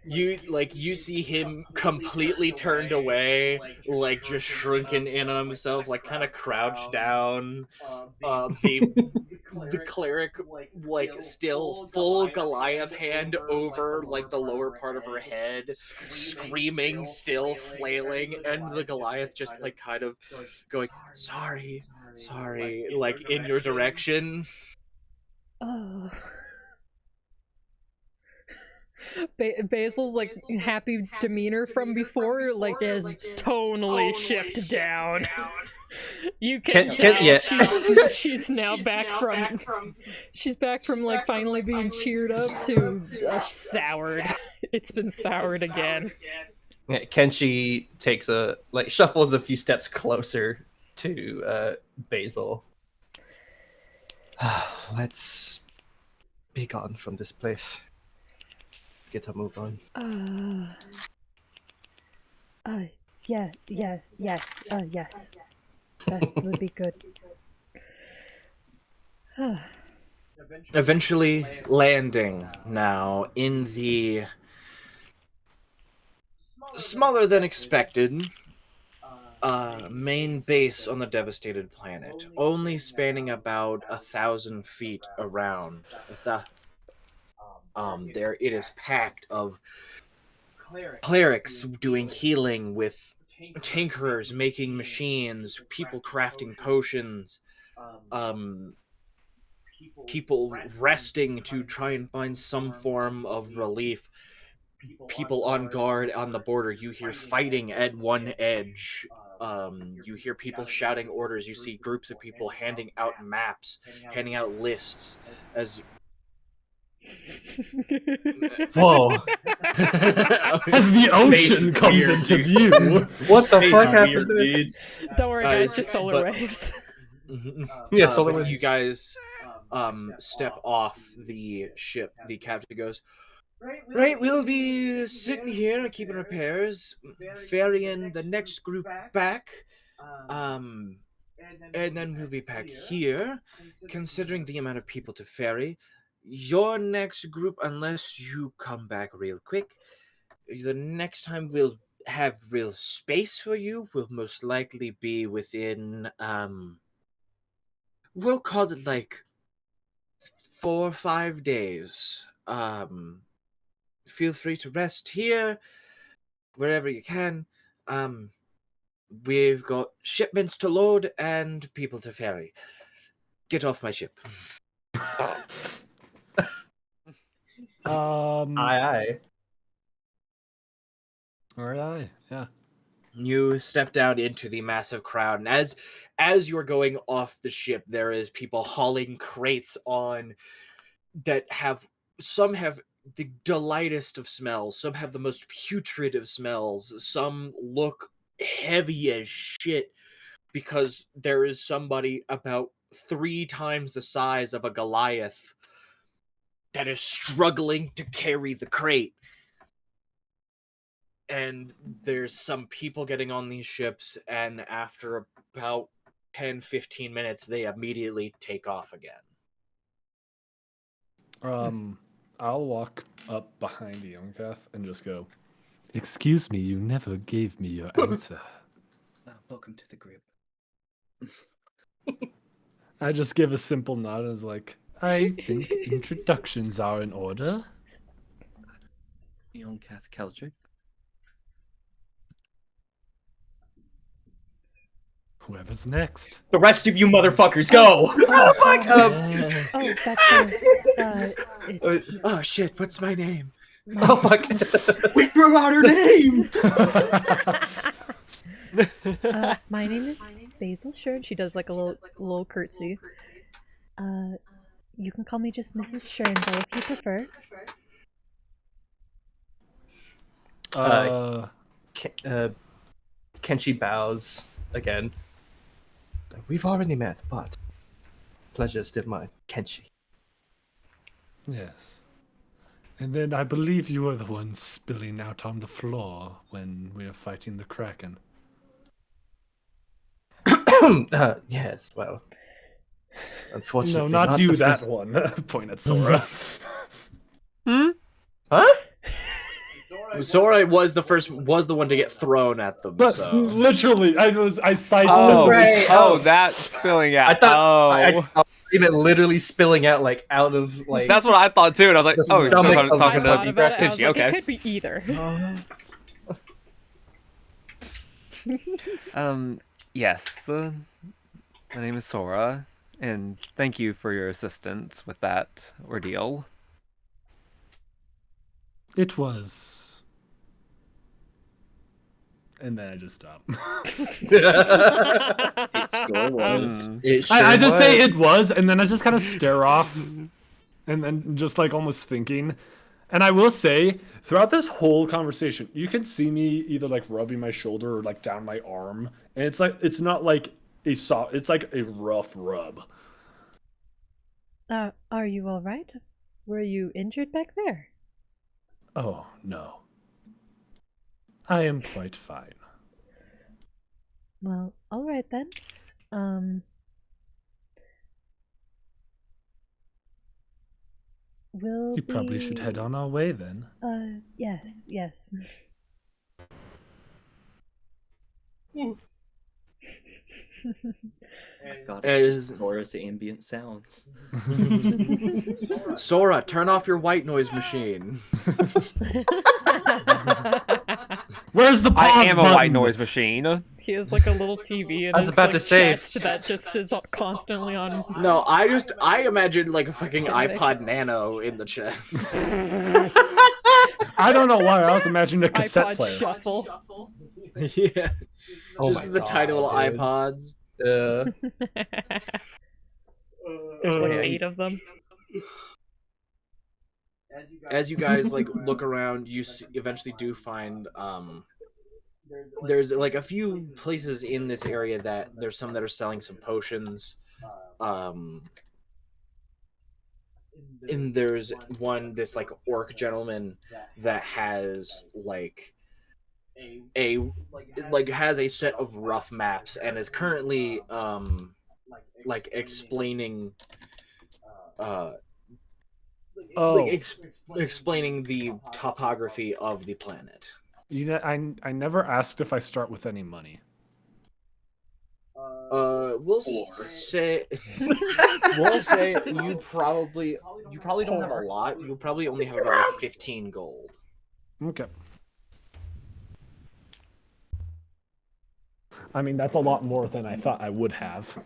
You see him completely turned away, like just shrunken in on himself, like kind of crouched down. The cleric, like still full Goliath hand over like the lower part of her head, screaming, still flailing, and the Goliath just like kind of going, sorry, like in your direction. Oh. Basil's like happy demeanor from before, like, is tonally shifted down. You can tell yeah. she's now back from she's back from like finally being cheered up to soured. It's been soured again. Yeah, Kenshi takes shuffles a few steps closer to Basil. Let's be gone from this place. Get a move on. Yes. That would be good. Eventually landing now in the smaller than expected main base on the devastated planet, only spanning about 1,000 feet around. There it is packed of clerics doing healing, with tinkerers making machines, people crafting potions, people resting to try and find some form of relief, people on guard on the border. You hear fighting at one edge. You hear people shouting orders. You see groups of people handing out maps, handing out lists as Whoa. As the ocean comes weird, into dude. view. What the Space fuck is happened? weird, dude. Don't worry, guys, just solar but- waves. Yeah, solar when waves. you guys step off the ship, the captain goes, right, we'll be sitting here keeping repairs, ferrying the next group back, and then we'll be back here. Considering the amount of people to ferry, your next group, unless you come back real quick, the next time we'll have real space for you will most likely be within we'll call it like 4 or 5 days. Feel free to rest here wherever you can. We've got shipments to load and people to ferry. Get off my ship. Aye. Alright, yeah. You step down into the massive crowd, and as you're going off the ship, there is people hauling crates on that some have the delightest of smells, some have the most putrid of smells, some look heavy as shit because there is somebody about 3 times the size of a Goliath that is struggling to carry the crate. And there's some people getting on these ships, and after about 10-15 minutes, they immediately take off again. I'll walk up behind Yonkath and just go, excuse me, you never gave me your answer. Welcome to the group. I just give a simple nod and is like, I think introductions are in order. Yonkath Keldrick. Whoever's next. The rest of you motherfuckers, go! Oh, that's it's Oh shit, what's my name? Oh fuck! We threw out her name! my name is Basil Shern. She does like a little curtsy. You can call me just Mrs. Shern, though, if you prefer. Kenshi bows again. We've already met, but pleasure is still mine, Kenshi. Yes. And then I believe you were the one spilling out on the floor when we were fighting the Kraken. Yes, well, No, unfortunately, not you, the that first... one. Point at Sora. Huh? Sora was the one to get thrown at them. But So. literally, I sidestepped Oh, him. right. oh, that spilling out. I thought oh, I it literally spilling out like out of like. that's what I thought too. And I was like, The oh, he's still stomach of talking I the thought to about it. I was Kenshi. like, Okay. it could be either. Yes. My name is Sora, and thank you for your assistance with that ordeal. It was. And then I just stop. It sure was. It sure I just say was. it was, and then I just kind of stare off, and then just like almost thinking. And I will say, throughout this whole conversation, you can see me either like rubbing my shoulder or like down my arm, and it's like it's not like a soft, it's like a rough rub. Are you all right? Were you injured back there? Oh no, I am quite fine. Well, all right then. We'll We probably should head on our way then. Yes. God, it's just Sora's ambient sounds. Sora, turn off your white noise machine. Where's the pause I am a button? white noise machine. He has like a little TV in I was his about like, to say- chest that just is constantly on. No, I imagine like a fucking Static. iPod Nano in the chest. I don't know why. I was imagining a cassette iPod player. Shuffle. Yeah, Oh just my the tiny little God, dude. iPods. There's like Yeah. 8 of them. As you guys like look around, you eventually do find there's like a few places in this area that there's some that are selling some potions. And there's this like orc gentleman that has has a set of rough maps and is currently like explaining explaining the topography of the planet. You know, I never asked if I start with any money. We'll say you probably don't have a lot. You'll probably only have about like 15 gold. Okay. I mean, that's a lot more than I thought I would have.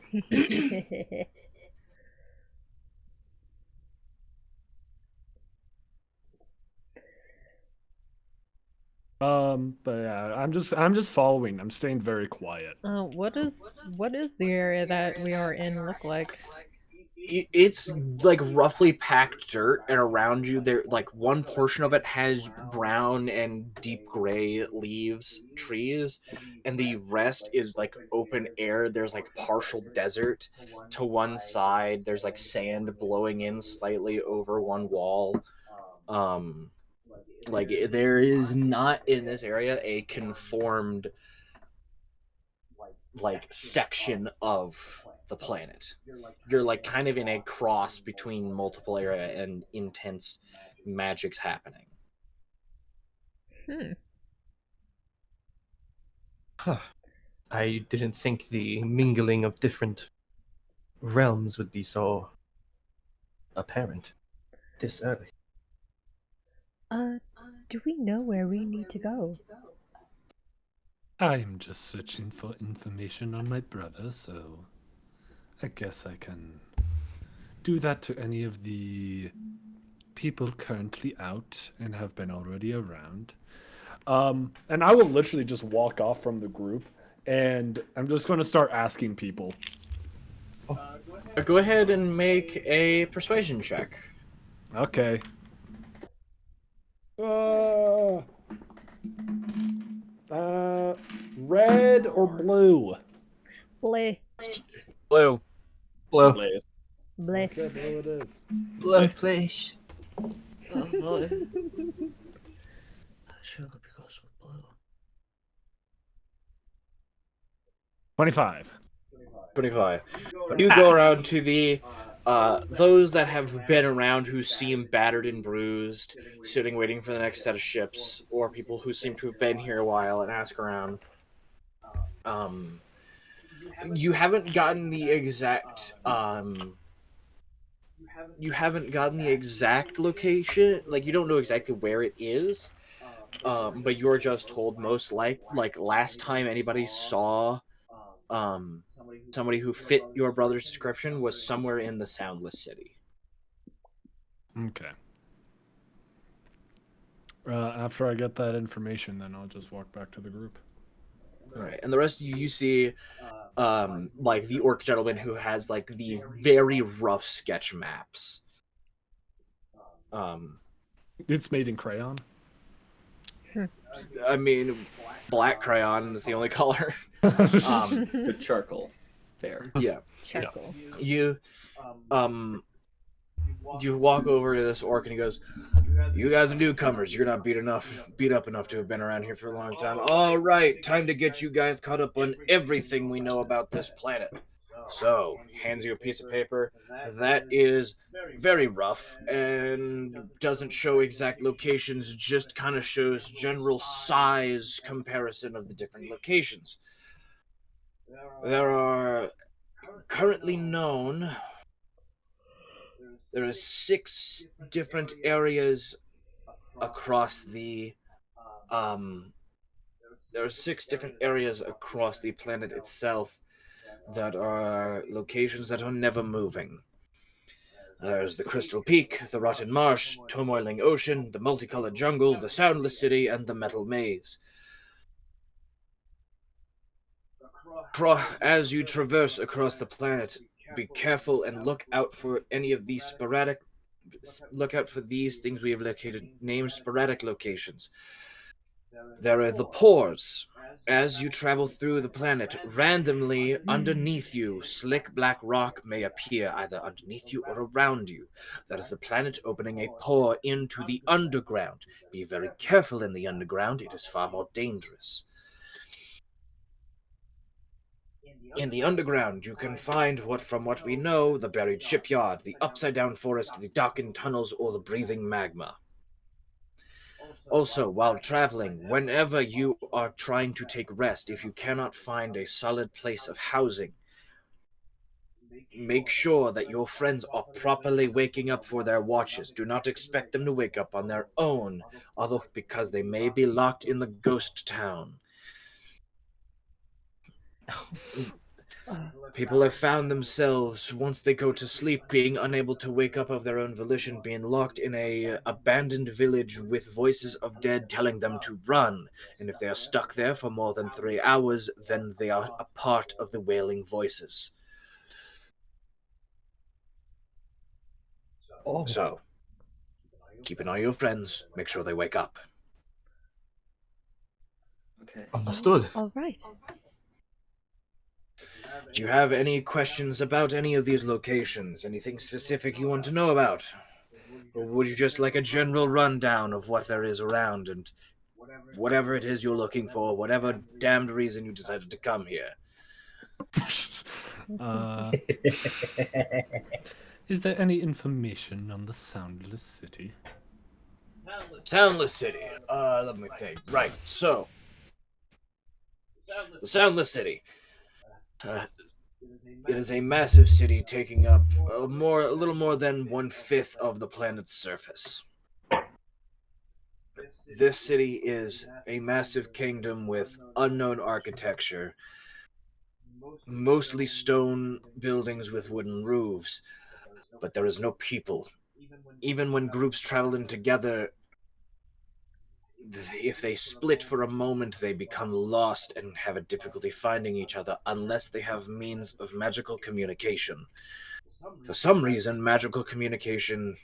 But yeah, I'm just following. I'm staying very quiet. What is the area that we are in look like? It's like roughly packed dirt, and around you there like one portion of it has brown and deep gray leaves, trees, and the rest is like open air. There's like partial desert to one side. There's like sand blowing in slightly over one wall. Like there is not in this area a conformed like section of the planet. You're like kind of in a cross between multiple area and intense magic's happening. Huh. I didn't think the mingling of different realms would be so apparent this early. Do we know where we need to go? I'm just searching for information on my brother, so I guess I can do that to any of the people currently out and have been already around. And I will literally just walk off from the group, and I'm just going to start asking people. Go ahead and make a persuasion check. Okay. Red or blue? Bleh. Blue. Blue. Bleh. Okay, blue it is. Blue, please. Sure, because with blue. 25. 25. You go around to the those that have been around who seem battered and bruised, sitting waiting for the next set of ships, or people who seem to have been here a while and ask around. You haven't gotten the exact location. Like, you don't know exactly where it is. But you're just told most like last time anybody saw somebody who fit your brother's description was somewhere in the Soundless City. Okay. After I get that information, then I'll just walk back to the group. All right, and the rest of you see like the orc gentleman who has like these very rough sketch maps. It's made in crayon. I mean, black crayon is the only color. Good charcoal. Fair. Yeah. Charcoal. You walk over to this orc and he goes, "You guys are newcomers. You're not beat up enough to have been around here for a long time. All right, time to get you guys caught up on everything we know about this planet." So, hands you a piece of paper that is very rough and doesn't show exact locations, just kind of shows general size comparison of the different locations. There are currently known, there are 6 different areas across the there are 6 different areas across the planet itself that are locations that are never moving. There's the Crystal Peak, the Rotten Marsh, Turmoiling Ocean, the Multicolored Jungle, the Soundless City, and the Metal Maze. As you traverse across the planet, be careful and look out for any of these look out for these things we have named sporadic locations. There are the pores. As you travel through the planet, randomly underneath you, slick black rock may appear either underneath you or around you. That is the planet opening a pore into the underground. Be very careful in the underground, it is far more dangerous. In the underground, you can find from what we know, the buried shipyard, the upside-down forest, the darkened tunnels, or the breathing magma. Also, while traveling, whenever you are trying to take rest, if you cannot find a solid place of housing, make sure that your friends are properly waking up for their watches. Do not expect them to wake up on their own, although because they may be locked in the ghost town. People have found themselves, once they go to sleep, being unable to wake up of their own volition, being locked in a abandoned village with voices of dead telling them to run. And if they are stuck there for more than 3 hours, then they are a part of the wailing voices. So, keep an eye on your friends, make sure they wake up. Okay. Understood. All right. Do you have any questions about any of these locations? Anything specific you want to know about? Or would you just like a general rundown of what there is around and whatever it is you're looking for, whatever damned reason you decided to come here? Is there any information on the Soundless City? Soundless City. Let me think. Right, so the Soundless City. It is a massive city taking up a little more than 1/5 of the planet's surface. This city is a massive kingdom with unknown architecture, mostly stone buildings with wooden roofs, but there is no people. Even when groups travel in together, if they split for a moment, they become lost and have a difficulty finding each other unless they have means of magical communication. For some reason, magical communication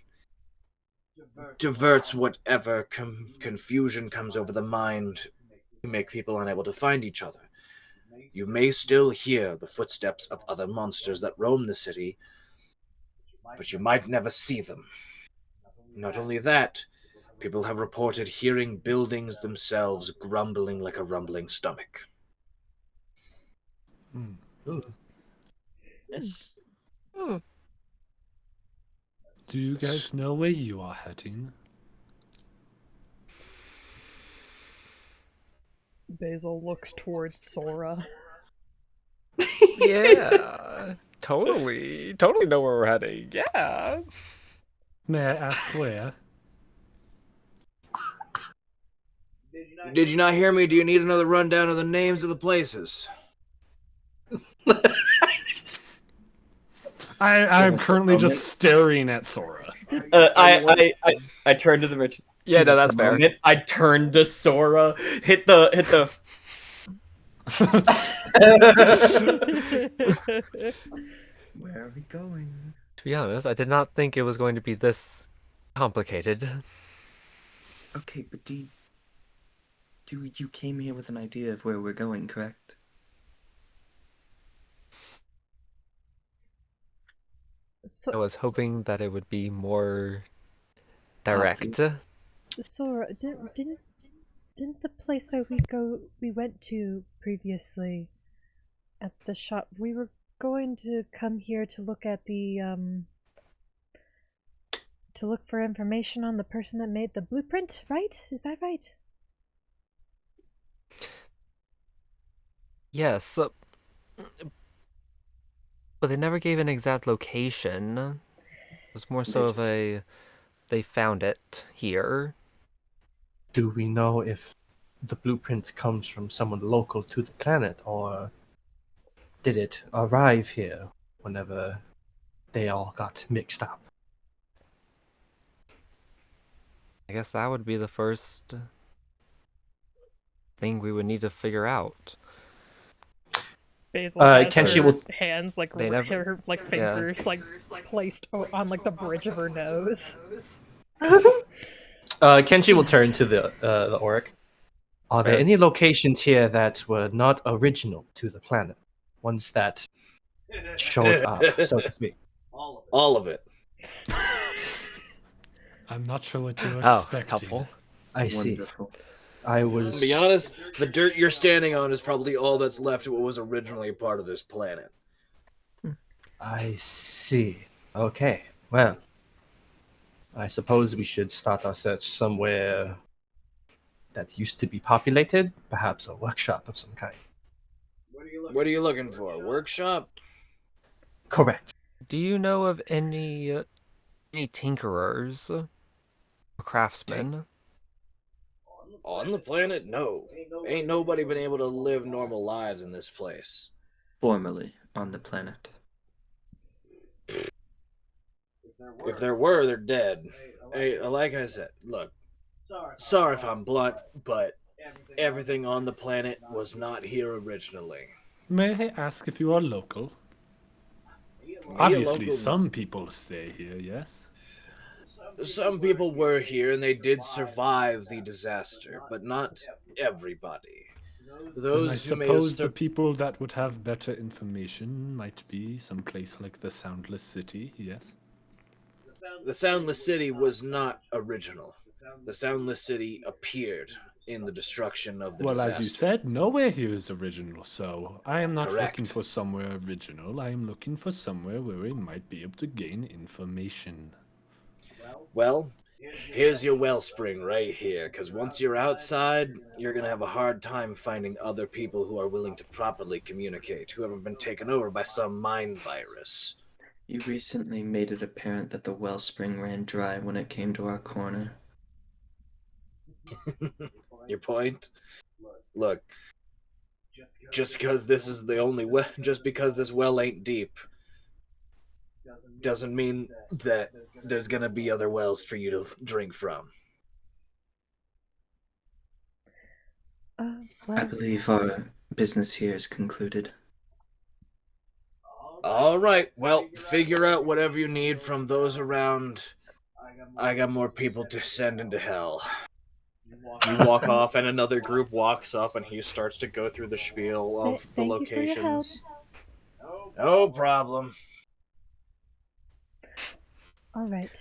diverts whatever confusion comes over the mind to make people unable to find each other. You may still hear the footsteps of other monsters that roam the city, but you might never see them. Not only that, people have reported hearing buildings themselves grumbling like a rumbling stomach. Yes. Do you guys know where you are heading? Basil looks towards Sora. Yeah, totally know where we're heading. Yeah. May I ask where? Did you not hear me? Do you need another rundown of the names of the places? I'm currently just staring at Sora. I turned to the merchant. Yeah, Give no, us that's a fair. moment. I turned to Sora, hit the. Where are we going? To be honest, I did not think it was going to be this complicated. Okay, but you came here with an idea of where we're going, correct? So, I was hoping that it would be more direct. Obvious. Sora, didn't the place that we went to previously at the shop, we were going to come here to look at the to look for information on the person that made the blueprint, right? Is that right? Yes, but they never gave an exact location. It was more so of a, they found it here. Do we know if the blueprint comes from someone local to the planet, or did it arrive here whenever they all got mixed up? I guess that would be the first thing we would need to figure out. Basil has Kenshi her will- hands like They never- her like fingers like placed on like the bridge of her nose. Kenshi will turn to the orc. Are there any locations here that were not original to the planet? Ones that showed up, so to speak. All of it. I'm not sure what you were Oh, expecting. helpful. I see. Wonderful. I To was. be honest, the dirt you're standing on is probably all that's left of what was originally a part of this planet. I see. Okay. Well, I suppose we should start our search somewhere that used to be populated, perhaps a workshop of some kind. What are you looking for? A workshop? Correct. Do you know of any tinkerers or craftsmen? On the planet? No. Ain't nobody been able to live normal lives in this place. Formerly on the planet. If there were, they're dead. Hey, like I said, look, sorry if I'm blunt, but everything on the planet was not here originally. May I ask if you are local? Me, a Obviously, local- some people stay here, yes? Some people were here and they did survive the disaster, but not everybody. Then I Those who may have suppose the sur- people that would have better information might be someplace like the Soundless City, yes? The Soundless City was not original. The Soundless City appeared in the destruction of the Well, disaster. as you said, nowhere here is original, so I am not looking Correct. for somewhere original. I am looking for somewhere where we might be able to gain information. Well, here's your wellspring right here, because once you're outside, you're going to have a hard time finding other people who are willing to properly communicate, who haven't been taken over by some mind virus. You recently made it apparent that the wellspring ran dry when it came to our corner. Your point? Look, just because this is the only well, just because this well ain't deep, doesn't mean that there's gonna be other wells for you to drink from. I Well, believe our business here is concluded. All right, well, figure out whatever you need from those around. I got more people to send into hell. You walk off, and another group walks up, and he starts to go through the spiel of the Thank you for your help. locations. No problem. All right.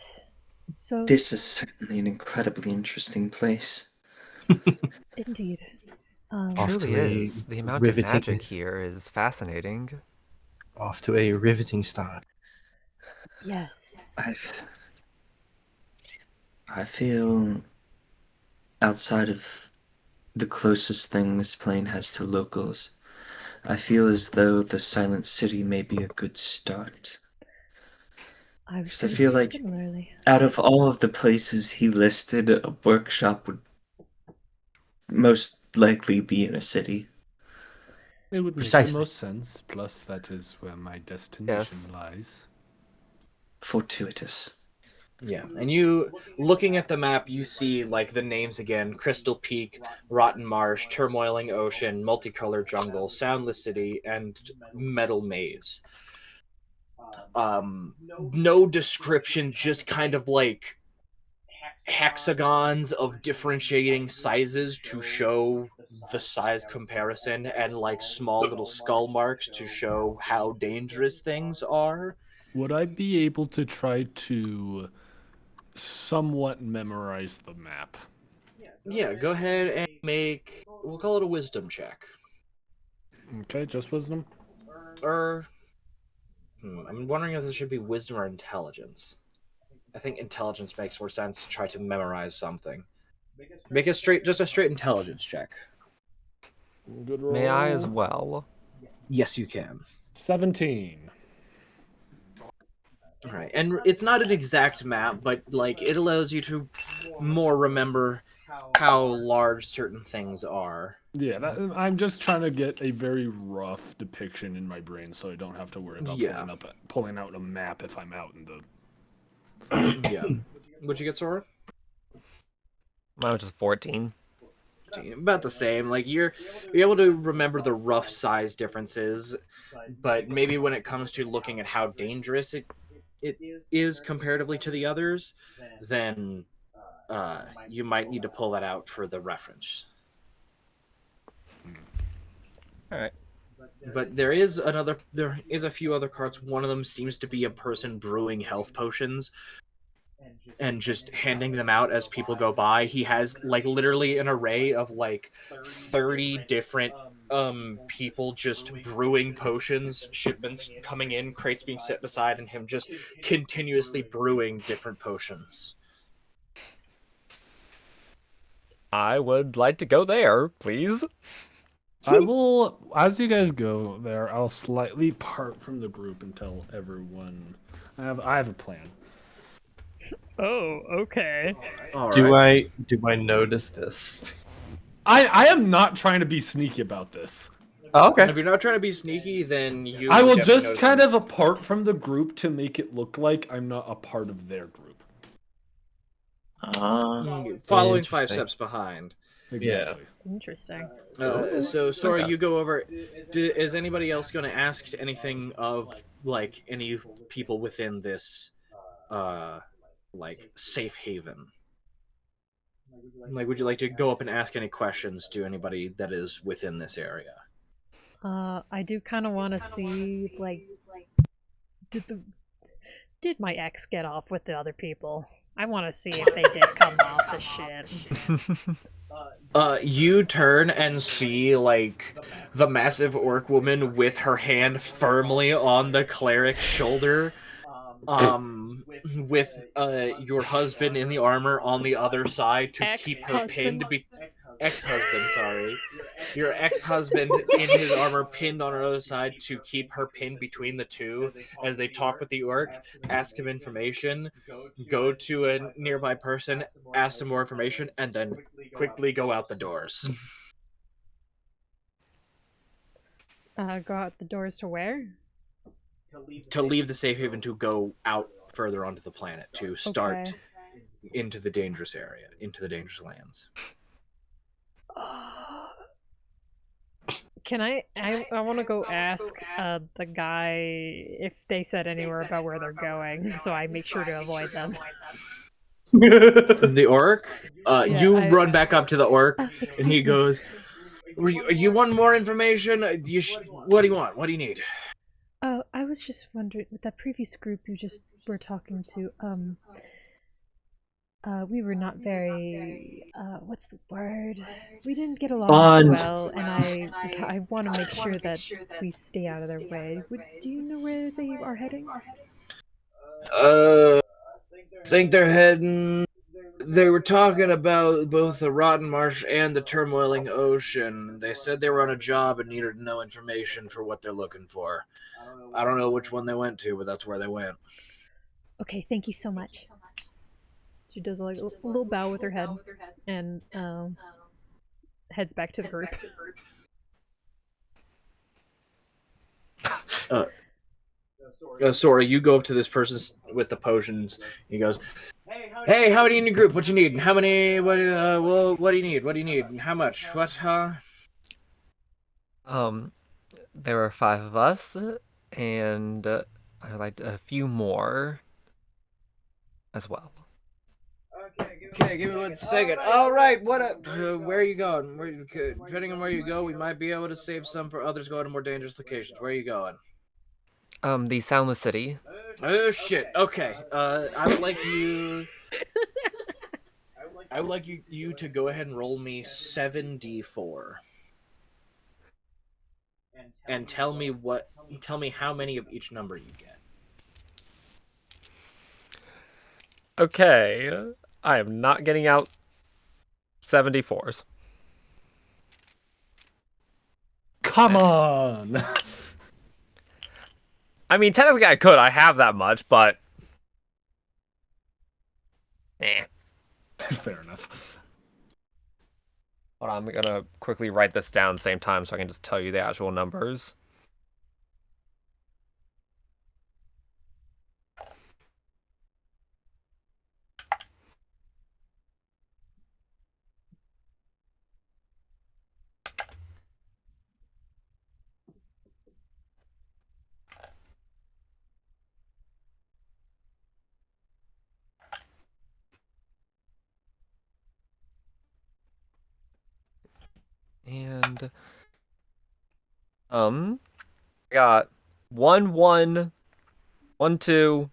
So This is certainly an incredibly interesting place. indeed. Off Truly to a is. The amount riveting- of magic here is fascinating. Off to a riveting start. Yes. I feel outside of the closest thing this plane has to locals, I feel as though the Silent City may be a good start. I was I going to feel say like similarly. out of all of the places he listed, a workshop would most likely be in a city. It would make Precisely. the most sense. Plus, that is where my destination Yes. lies. Fortuitous. Yeah, and you, looking at the map, you see, like, the names again: Crystal Peak, Rotten Marsh, Turmoiling Ocean, Multicolored Jungle, Soundless City, and Metal Maze. No description, just kind of like hexagons of differentiating sizes to show the size comparison, and like small little skull marks to show how dangerous things are. Would I be able to try to somewhat memorize the map? Yeah, go ahead and make, we'll call it a wisdom check. Okay, just wisdom. Or I'm wondering if this should be wisdom or intelligence. I think intelligence makes more sense to try to memorize something. Make a straight intelligence check. Good roll. May I as well? Yes, you can. 17. Right, and it's not an exact map, but like it allows you to more remember how large certain things are. Yeah, I'm just trying to get a very rough depiction in my brain, so I don't have to worry about Yeah. pulling out a map if I'm out in the. Yeah. What'd you get, Sora? Mine was just 14. About the same. Like you're able to remember the rough size differences, but maybe when it comes to looking at how dangerous it is comparatively to the others, then you might need to pull that out for the reference. All right. But there is a few other carts. One of them seems to be a person brewing health potions and just handing them out as people go by. He has like literally an array of like 30 different people just brewing potions, shipments coming in, crates being set beside, and him just continuously brewing different potions. I would like to go there, please. I will, as you guys go there, I'll slightly part from the group and tell everyone. I have a plan. Oh, okay. All Do right. I notice this? I am not trying to be sneaky about this. Oh, okay. If you're not trying to be sneaky, then you. I will definitely just notice kind them. of apart from the group to make it look like I'm not a part of their group. Following 5 Interesting. steps behind. Exactly. Interesting. So, Sora, Okay. you go over. Is anybody else going to ask anything of like any people within this, like safe haven? Like, would you like to go up and ask any questions to anybody that is within this area? I do kind of want to see, like, did my ex get off with the other people? I want to see if they did come off the shit. You turn and see like the massive orc woman with her hand firmly on the cleric's shoulder, with your husband in the armor on the other side to keep her pinned. Ex-husband, sorry. Your ex-husband in his armor pinned on her other side to keep her pinned between the two as they talk with the orc, ask him information, go to a nearby person, ask them more information, and then quickly go out the doors. Go out the doors to where? To leave the safe haven to go out further onto the planet, to start Okay. into the dangerous area, into the dangerous lands. Can I want to go ask the guy if they said anywhere about where they're going, so I make sure to avoid them. The orc. You I- run back up to the orc, and excuse he me. goes, "You want more information? What do you want? What do you need?" Oh, I was just wondering, with that previous group you just were talking to, we were not very, what's the word? We didn't get along too Bond. well, and I want to make sure that we stay out of their way. Do you know where they are heading? Think they're heading. They were talking about both the rotten marsh and the turmoiling ocean. They said they were on a job and needed to know information for what they're looking for. I don't know which one they went to, but that's where they went. Okay, thank you so much. She does like a little bow with her head and heads back to the group. Sora, you go up to this person with the potions. He goes, "Hey, how many in your group? What you need? How many? What do you need? What do you need? And how much? What? Huh?" There are 5 of us, and I'd like a few more as well. Okay, give me 1 second. All right, where are you going? Depending on where you go, we might be able to save some for others going to more dangerous locations. Where are you going? The Soundless City. Oh shit. Okay. I would like you. I would like you to go ahead and roll me 7d4, and tell me how many of each number you get. Okay, I am not getting out 74s. Come on. I mean, technically I could. I have that much, but Fair enough. hold on, I'm gonna quickly write this down at the same time so I can just tell you the actual numbers. And I got 1 1, 1 2,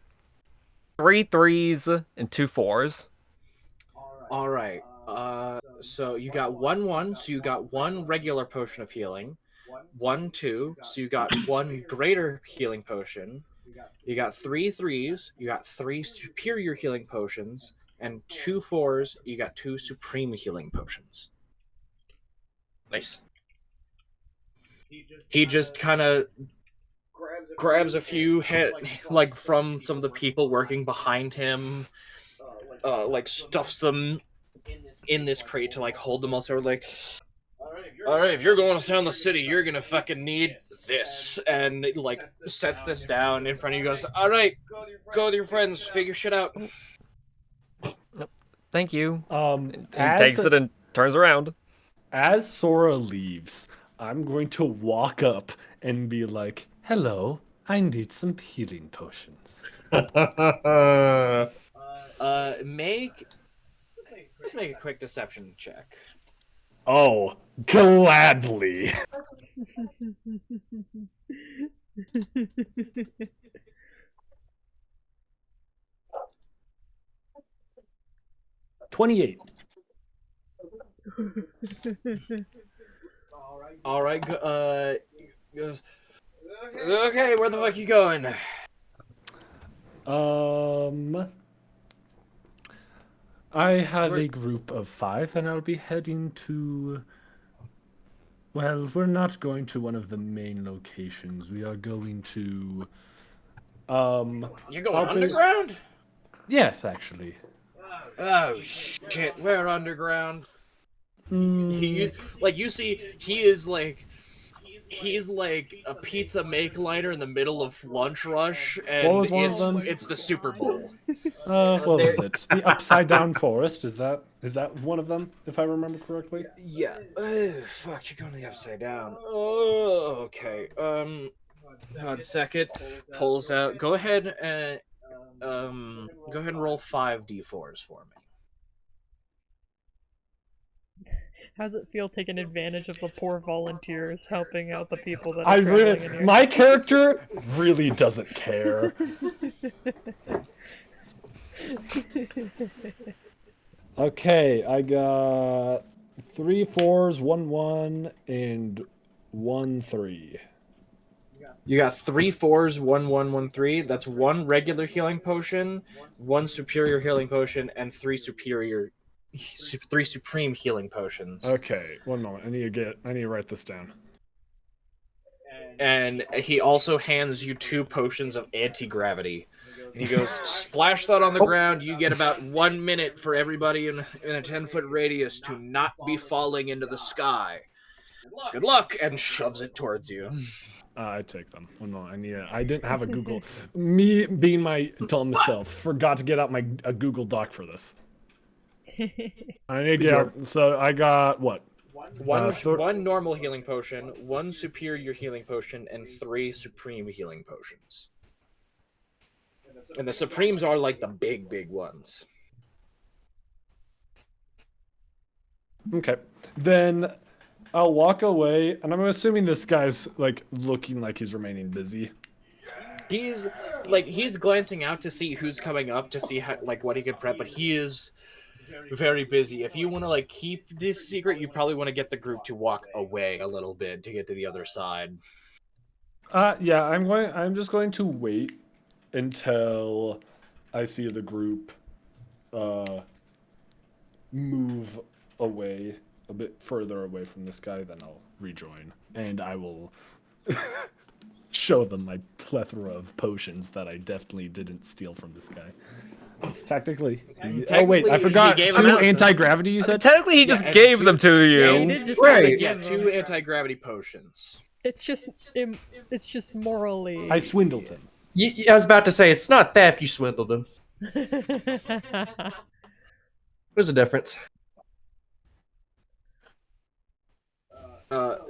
3 3s, and 2 4s. All right. So you got 1 1. So you got 1 regular potion of healing. 1 2. So you got 1 greater healing potion. You got 3 3s. You got 3 superior healing potions, and 2 4s. You got 2 supreme healing potions. Nice. He just kind of grabs a few like from some of the people working behind him, like stuffs them in this crate to like hold them all. So like, all right, if you're going to Soundless City, you're gonna fucking need this, and like sets this down in front of you. Goes, all right, go with your friends, figure shit out. Thank you. He As takes it and turns around. as Sora leaves, I'm going to walk up and be like, "Hello, I need some healing potions." Just make a quick deception check. Oh, gladly. 28. All right, goes, okay, where the fuck you going? I have a group of 5, and I'll be heading to. Well, we're not going to one of the main locations. We are going to. You're going underground? Yes, actually. Oh shit, we're underground. Mm, You see, he's like a pizza make liner in the middle of lunch rush, and What was one of them? it's the Super Bowl. what was it? The Upside Down Forest. Is that one of them? If I remember correctly. Yeah. Fuck, you're going to the Upside Down. Oh, okay. 1 second. Pulls out. Go ahead and Go ahead and roll 5d4s for me. How's it feel taking advantage of the poor volunteers helping out the people that are I traveling in really, here? my character really doesn't care. Okay, I got 3 4s, 1 1, and 1 3. You got 3 4s, 1 1 1 3. That's 1 regular healing potion, 1 superior healing potion, and 3 supreme healing potions. Okay, 1 moment. I need to write this down. And he also hands you 2 potions of anti-gravity. And he goes, splash that on the ground. You get about 1 minute for everybody in a 10-foot radius to not be falling into the sky. Good luck, and shoves it towards you. I take them. Oh no, I didn't have a Google. Me being my dumb self, forgot to get out a Google Doc for this. I need to get out, so I got what? One normal healing potion, 1 superior healing potion, and 3 supreme healing potions. And the supremes are like the big ones. Okay, then I'll walk away, and I'm assuming this guy's like looking like he's remaining busy. He's glancing out to see who's coming up to see how, what he can prep, but he is very busy. If you want to keep this secret, you probably want to get the group to walk away a little bit to get to the other side. Yeah, I'm just going to wait until I see the group move away a bit further away from this guy, then I'll rejoin, and I will show them my plethora of potions that I definitely didn't steal from this guy. Technically. Oh wait, I forgot. 2 anti-gravity, you said? Technically, he just gave them to you. Yeah, he did just Right, give them. 2 anti-gravity potions. It's just morally. I swindled him. I was about to say, it's not theft, you swindled him. There's a difference. But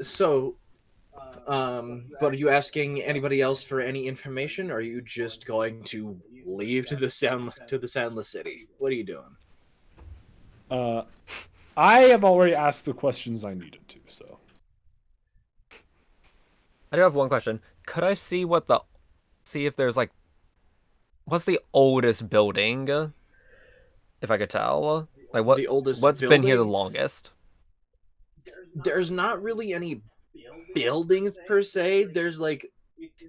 are you asking anybody else for any information, or are you just going to leave to the Soundless City? What are you doing? I have already asked the questions I needed to, so. I do have one question. Could I see if there's what's the oldest building? If I could tell. The oldest what's been here the building? longest? There's not really any buildings per se. There's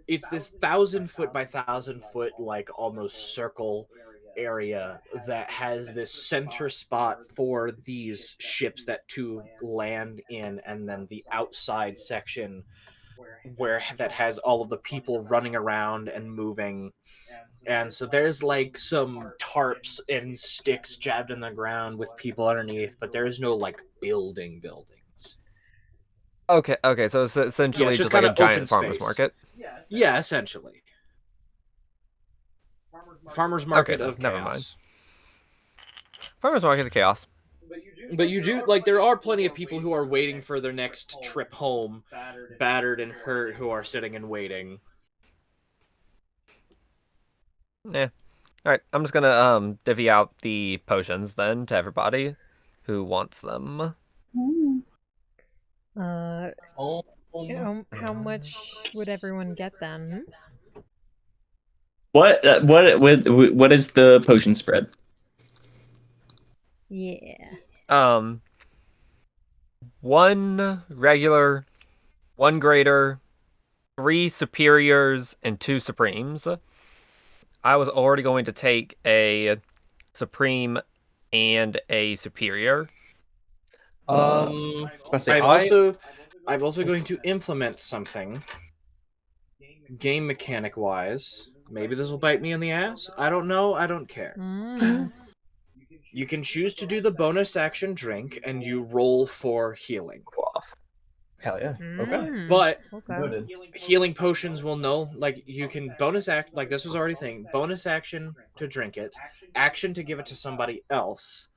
it's this 1,000-foot by 1,000-foot almost circle area that has this center spot for these ships to land in, and then the outside section that has all of the people running around and moving. And so there's some tarps and sticks jabbed in the ground with people underneath, but there's no buildings. Okay, so it's essentially it's just just like a kinda giant open farmer's space. market. Yeah, essentially. Farmer's market Okay, of never chaos. mind. Farmer's market of chaos. But you do there are plenty of people who are waiting for their next trip home, battered and hurt, who are sitting and waiting. Yeah. Alright, I'm just gonna divvy out the potions then to everybody who wants them. How much would everyone get then? What is the potion spread? Yeah. 1 regular, 1 greater, 3 superiors, and 2 supremes. I was already going to take a supreme and a superior. I'm also going to implement something game mechanic wise. Maybe this will bite me in the ass. I don't know. I don't care. You can choose to do the bonus action drink, and you roll for healing. Hell yeah. Okay. But Noted. healing potions will know, you can bonus act, this was already a thing. Bonus action to drink it, action to give it to somebody else.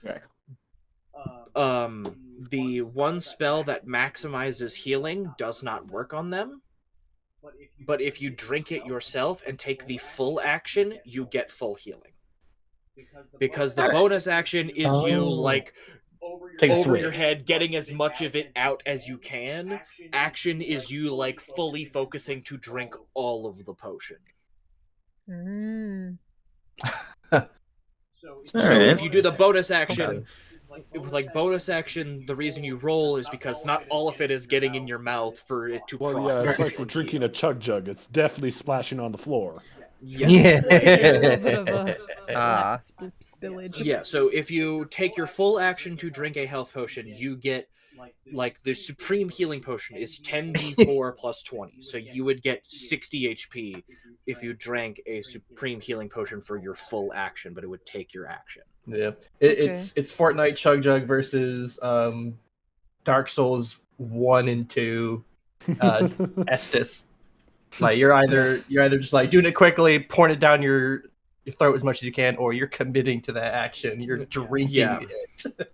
Right. The one spell that maximizes healing does not work on them. But if you drink it yourself and take the full action, you get full healing. Because the bonus action is you like Take a over swig. your head, getting as much of it out as you can. Action is you like fully focusing to drink all of the potion. Mm. So Alright. if you do the bonus action, like bonus action, the reason you roll is because not all of it is getting in your mouth for it to Well, process. yeah, it's like we're and drinking heal. a chug jug. It's definitely splashing on the floor. Yes. There's a little bit of a Ah. spillage. Yeah, so if you take your full action to drink a health potion, you get, like, the supreme healing potion is 10d4 plus 20. So you would get 60 HP if you drank a supreme healing potion for your full action, but it would take your action. Yeah, it's Fortnite Chug Jug versus Dark Souls 1 and 2 Estus. Like you're either just like doing it quickly, pouring it down your throat as much as you can, or you're committing to that action. You're drinking it.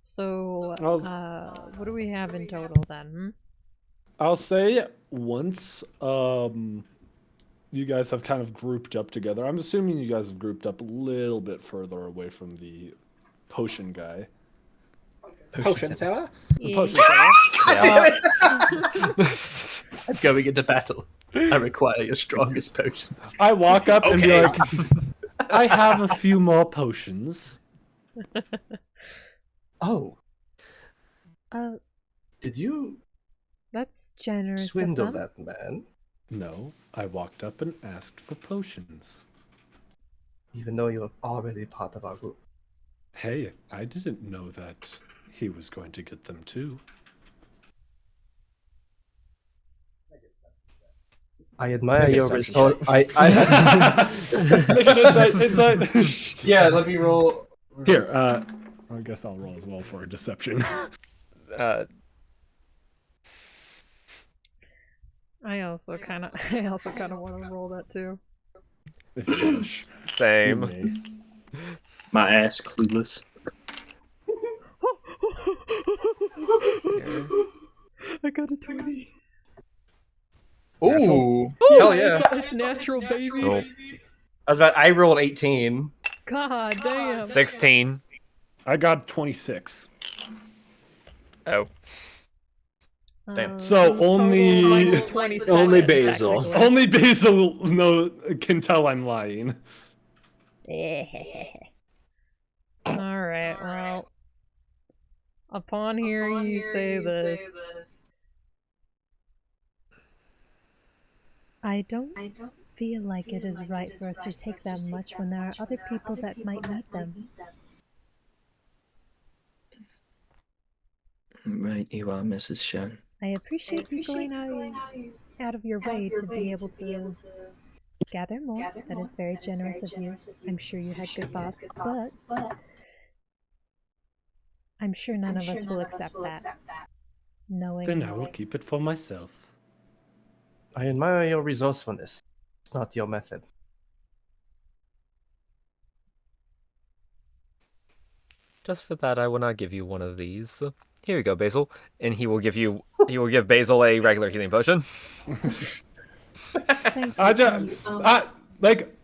So, what do we have in total then? I'll say once you guys have kind of grouped up together. I'm assuming you guys have grouped up a little bit further away from the potion guy. Potion seller? The Yeah. potion seller. I'm going into battle. I require your strongest potions. I walk up and be Okay. like, I have a few more potions. Oh, Did you that's generous of swindle them. that man? No, I walked up and asked for potions. Even though you're already part of our group. Hey, I didn't know that he was going to get them too. I admire Make an your exception resource. check. Make an insight. Yeah, let me roll. Here, I guess I'll roll as well for a deception. I also kind of want to roll that too. If you wish. You Same. may. My ass clueless. I got a 20. Ooh, hell yeah! It's natural, baby. Nope. I rolled 18. God damn. 16. I got 26. Oh. Damn. So in total, only- mine's a 27, Only Basil. technically. Only Basil can tell I'm lying. Alright, well. Upon hearing you say this, I don't feel like it is right for us to take that much when there are other people that might need them. Right, you are, Mrs. Shen. I appreciate you going out of your way to be able to gather more. That is very generous of you. I'm sure you had good thoughts, but I'm sure none of us will accept that. Knowing Then I will keep it for myself. I admire your resourcefulness. It's not your method. Just for that, I will not give you one of these. Here you go, Basil. And he will give Basil a regular healing potion. Thank I you. just, like,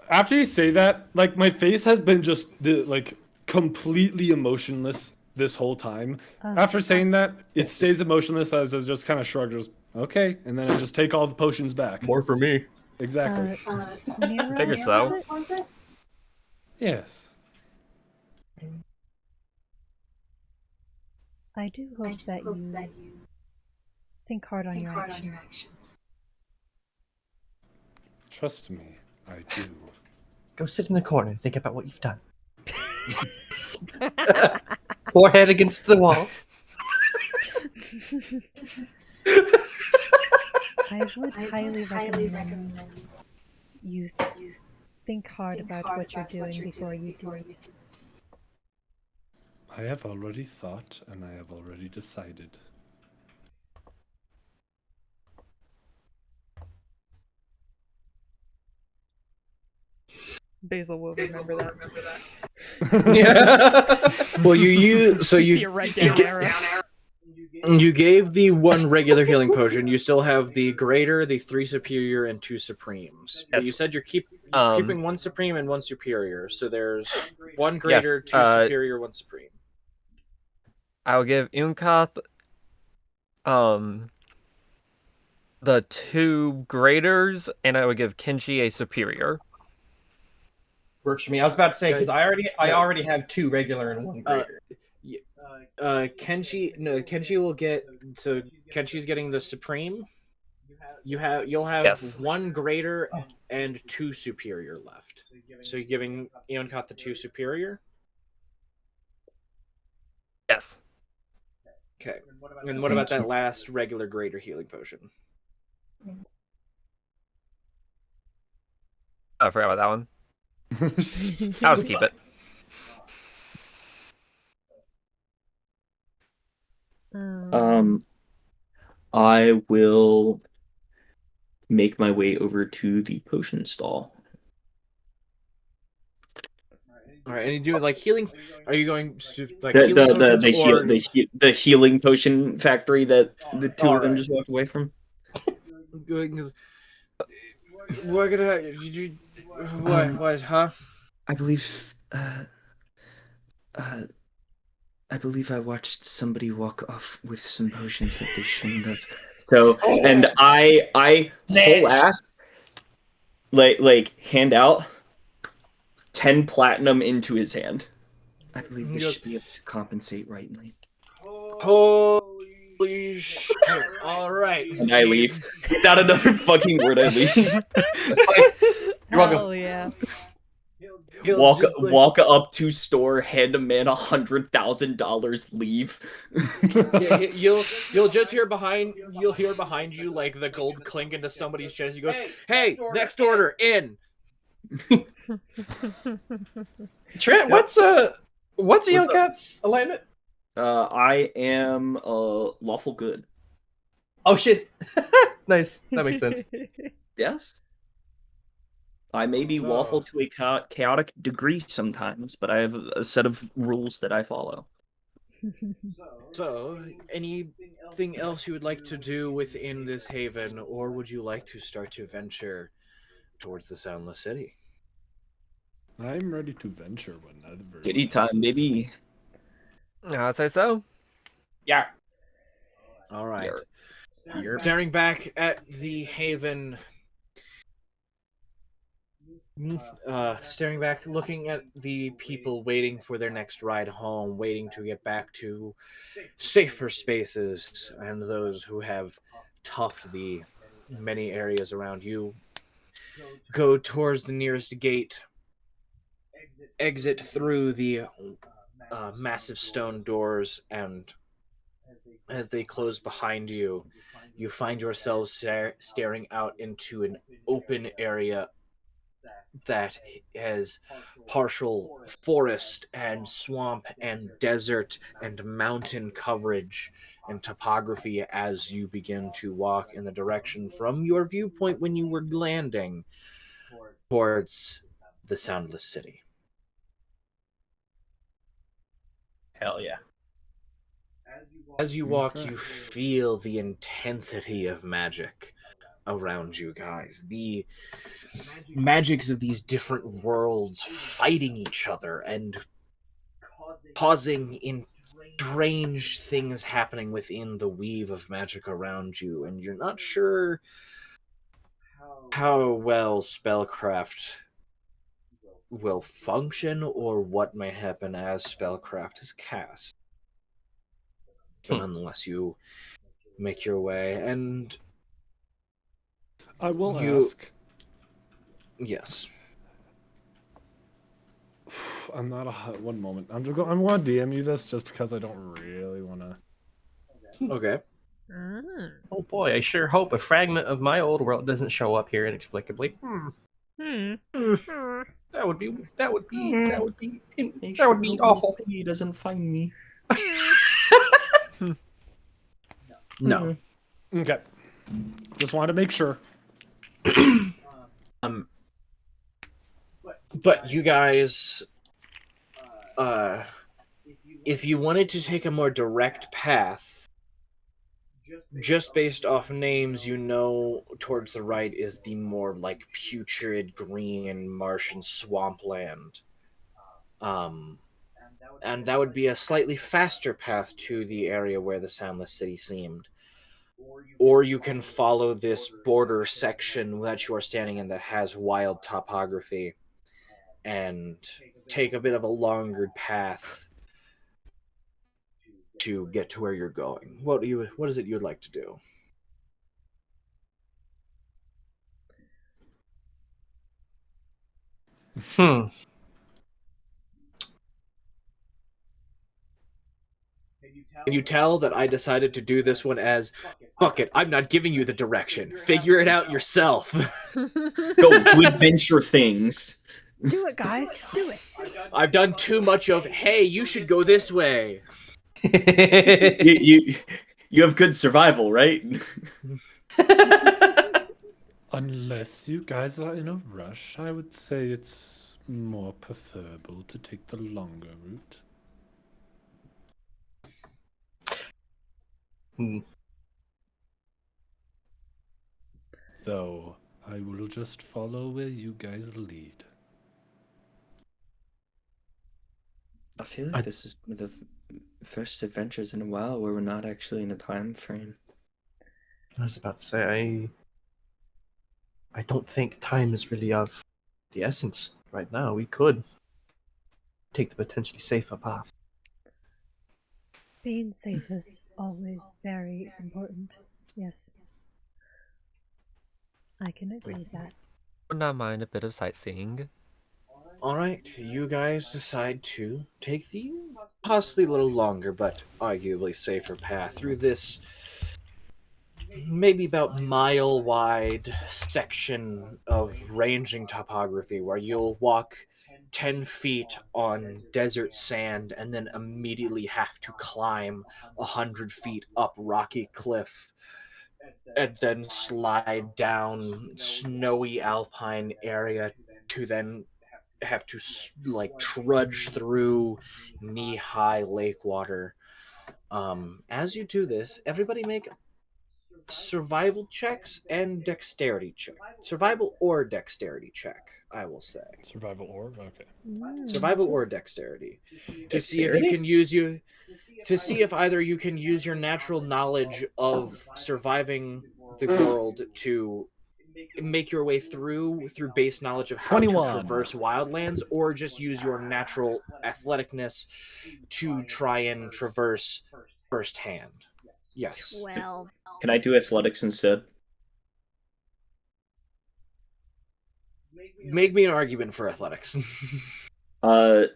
after you say that, like, my face has been just, like, completely emotionless this whole time. After saying that, it stays emotionless as I just kind of shrug, just, okay, and then I just take all the potions back. More for me. Exactly. Mira, Figured so. was it? Yes. I do hope that you think hard on your actions. Trust me, I do. Go sit in the corner and think about what you've done. Forehead against the wall. I would highly recommend you think hard about what you're doing before you do it. I have already thought, and I have already decided. Basil will remember that. Yeah. Well, you You see a red down arrow. You gave the 1 regular healing potion. You still have the greater, the 3 superior, and 2 supremes. But you Yes. said you're keeping 1 supreme and 1 superior. So there's 1 Yes, greater, 2 superior, 1 supreme. I will give Unkath the 2 graders, and I would give Kenshi a superior. Works for me. I was about to say because I already have 2 regular and 1 greater. Kenshi will get, so Kenshi's getting the supreme. You'll have Yes. 1 greater and 2 superior left. So you're giving Eoncott the 2 superior? Yes. Okay. And what about that last regular greater healing potion? I forgot about that one. I'll just keep it. I will make my way over to the potion stall. All right, and you do like healing. Are you going to like The healing the healing potion factory that the 2 of them just walked away from. Good. We're gonna. Did you? What? Huh? I believe. I believe I watched somebody walk off with some potions that they shouldn't have. So, and I whole ass like hand out 10 platinum into his hand. I believe this should be able to compensate rightly. Holy shit! All right, And I leave. Without another fucking word, I leave. You're welcome. Hell yeah. Walk up to store, hand a man $100,000, leave. Yeah, you'll just hear behind you like the gold clink into somebody's chest. You go, hey, next order in. Trent, what's Eoncat's alignment? I am lawful good. Oh shit! Nice. That makes sense. Yes. I may be lawful to a chaotic degree sometimes, but I have a set of rules that I follow. So, anything else you would like to do within this haven, or would you like to start to venture towards the Soundless City? I'm ready to venture whenever. Anytime, baby. I'd say so. Yeah. All right. Staring back at the haven. Staring back, looking at the people waiting for their next ride home, waiting to get back to safer spaces, and those who have toughed the many areas around you, go towards the nearest gate, exit through the massive stone doors, and as they close behind you, you find yourselves staring out into an open area that has partial forest and swamp and desert and mountain coverage and topography as you begin to walk in the direction from your viewpoint when you were landing towards the Soundless City. Hell yeah. As you walk, you feel the intensity of magic around you guys. The magics of these different worlds fighting each other and causing strange things happening within the weave of magic around you, and you're not sure how well spellcraft will function or what may happen as spellcraft is cast. But nonetheless, you make your way, and I will ask. Yes. I'm not one moment. I'm going to DM you this just because I don't really want to. Okay. Oh boy, I sure hope a fragment of my old world doesn't show up here inexplicably. That would be awful. He doesn't find me. No. Okay. Just wanted to make sure. But you guys, if you wanted to take a more direct path, just based off names, you know towards the right is the more like putrid green Martian swampland. And that would be a slightly faster path to the area where the Soundless City seemed. Or you can follow this border section that you are standing in that has wild topography and take a bit of a longer path to get to where you're going. What is it you would like to do? Hmm. Can you tell that I decided to do this one as, fuck it, I'm not giving you the direction. Figure it out yourself. Go do adventure things. Do it, guys. Do it. I've done too much of, hey, you should go this way. You have good survival, right? Unless you guys are in a rush, I would say it's more preferable to take the longer route. Though, I will just follow where you guys lead. I feel like this is one of the first adventures in a while where we're not actually in a time frame. I was about to say, I don't think time is really of the essence right now. We could take the potentially safer path. Being safe is always very important. Yes. I can agree with that. Would not mind a bit of sightseeing. All right, you guys decide to take the possibly a little longer but arguably safer path through this maybe about mile wide section of ranging topography where you'll walk 10 feet on desert sand and then immediately have to climb 100 feet up rocky cliff and then slide down snowy alpine area to then have to like trudge through knee-high lake water. As you do this, everybody make survival checks and dexterity check. Survival or dexterity check, I will say. Survival orb? Okay. Survival or dexterity. To see if you can see if either you can use your natural knowledge of surviving the world to make your way through base knowledge of how 21. to traverse wildlands, or just use your natural athleticness to try and traverse firsthand. Yes. 12. Can I do athletics instead? Make me an argument for athletics. Or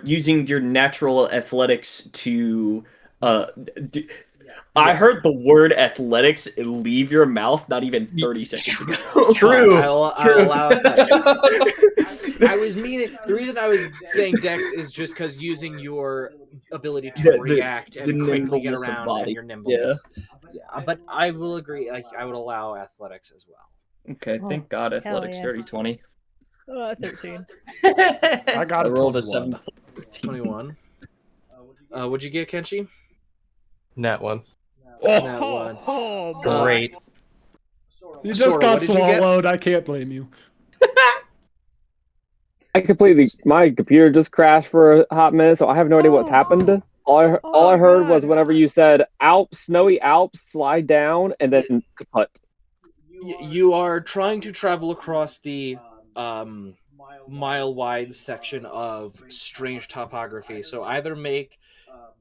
using your natural athletics to I heard the word athletics leave your mouth not even 30 seconds ago. True. I'll allow athletics. I was meaning the reason I was saying dex is just because using your ability to react and quickly get around and your nimbleness. Yeah, but I will agree. I would allow athletics as well. Okay, thank God athletics yeah. 30-20. 13. I got I a rolled a 21. 21. What'd you get, Kenshi? Nat one. Nat one. Oh, Great. You just Sora, got what did you get? swallowed. I can't blame you. My computer just crashed for a hot minute, so I have no idea what's happened. All I heard was whenever you said Alps, snowy Alps, slide down, and then kaput. You are trying to travel across the mile-wide section of strange topography. So either make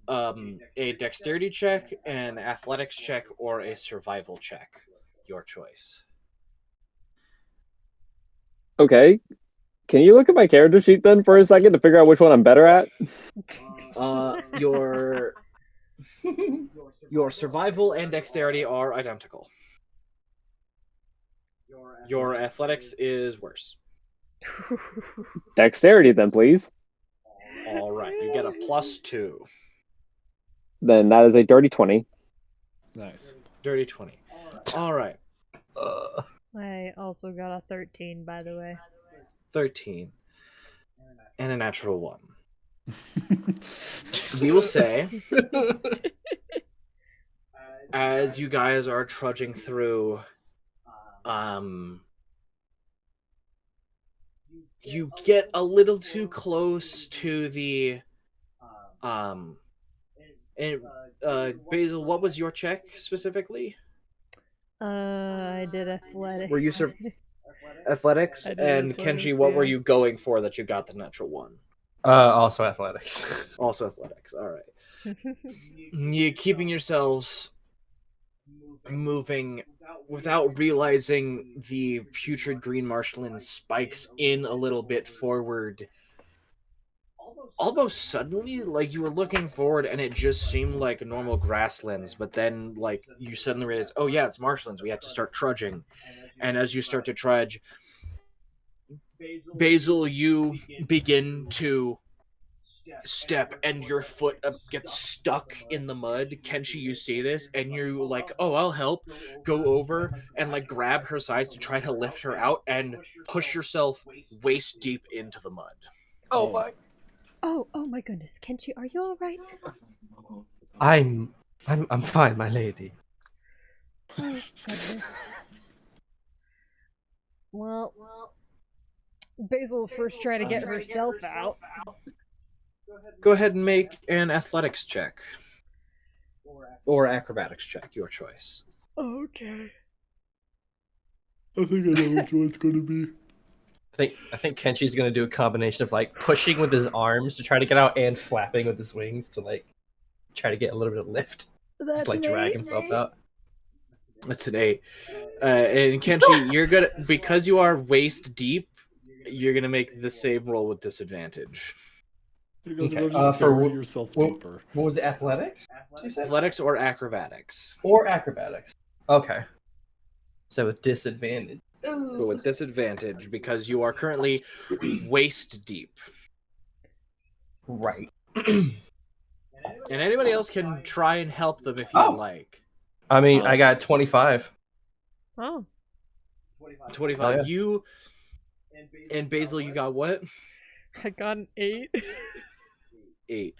a dexterity check, an athletics check, or a survival check. Your choice. Okay. Can you look at my character sheet then for a second to figure out which one I'm better at? Your survival and dexterity are identical. Your athletics is worse. Dexterity then, please. All right, you get a +2. Then that is a dirty 20. Nice. Dirty 20. All right. I also got a 13, by the way. 13. And a natural 1. We will say as you guys are trudging through, you get a little too close to the and Basil, what was your check specifically? I did athletic. Were you athletics? I did And athletics, Kenji, what were yeah. you going for that you got the natural one? Also athletics. Also athletics. All right. You keeping yourselves moving without realizing the putrid green marshland spikes in a little bit forward. Almost suddenly, like you were looking forward and it just seemed like normal grasslands, but then like you suddenly realize, oh yeah, it's marshlands, we have to start trudging. And as you start to trudge, Basil, you begin to step and your foot gets stuck in the mud. Kenshi, you see this and you're like, oh, I'll help. Go over and like grab her sides to try to lift her out and push yourself waist deep into the mud. Oh fuck. Oh my goodness, Kenshi, are you all right? I'm fine, my lady. Oh goodness. Well, Basil will first try to get herself out. Go ahead and make an athletics check. Or acrobatics check, your choice. Okay. I think I know which one it's going to be. I think Kenshi's gonna do a combination of like pushing with his arms to try to get out and flapping with his wings to like try to get a little bit of lift. That's Just like drag himself out. That's an 8. And Kenshi, you're gonna, because you are waist deep, you're gonna make the same roll with disadvantage. Because Okay, you'll just for bury yourself deeper. What was it, athletics? You said? Athletics or acrobatics. Or acrobatics. Okay. So with disadvantage. But with disadvantage because you are currently waist deep. Right. And anybody else can try and help them if you like. I mean, I got 25. Oh. 25. Oh, yeah. You and Basil, you got what? I got an 8. 8.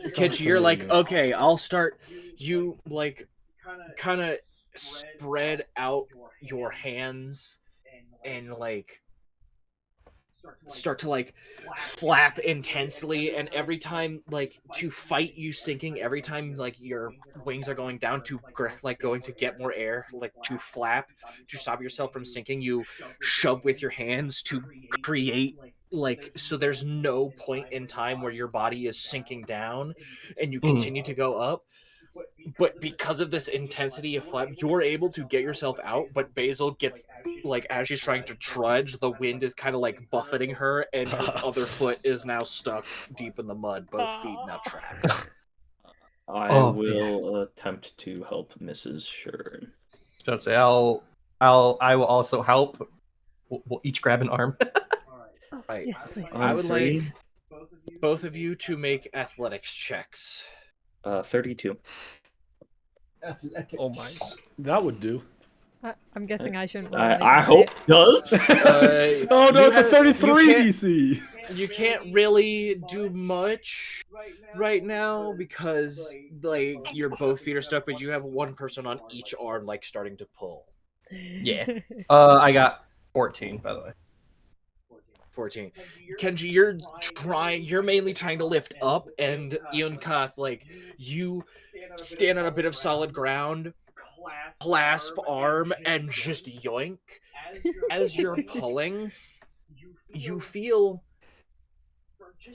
Kenshi, you're like, okay, I'll start. You like kind of spread out your hands and like start to like flap intensely, and every time like to fight you sinking, every time like your wings are going down to like going to get more air, like to flap to stop yourself from sinking, you shove with your hands to create like, so there's no point in time where your body is sinking down and you continue to go up. But because of this intensity of flap, you're able to get yourself out, but Basil gets, like, as she's trying to trudge, the wind is kind of, like, buffeting her, and her other foot is now stuck deep in the mud, both feet now trapped. I will attempt to help Mrs. Shern. Don't say I will also help. We'll each grab an arm. Right. Yes, please. I would like both of you to make athletics checks. 32. Oh my. That would do. I'm guessing I shouldn't roll I hope it does. Oh no, it's a 33 DC. You can't really do much right now because like your both feet are stuck, but you have one person on each arm like starting to pull. Yeah. I got 14, by the way. 14. Kenji, you're mainly trying to lift up, and Ionkath, like, you stand on a bit of solid ground, clasp arm, and just yoink. As you're pulling, you feel,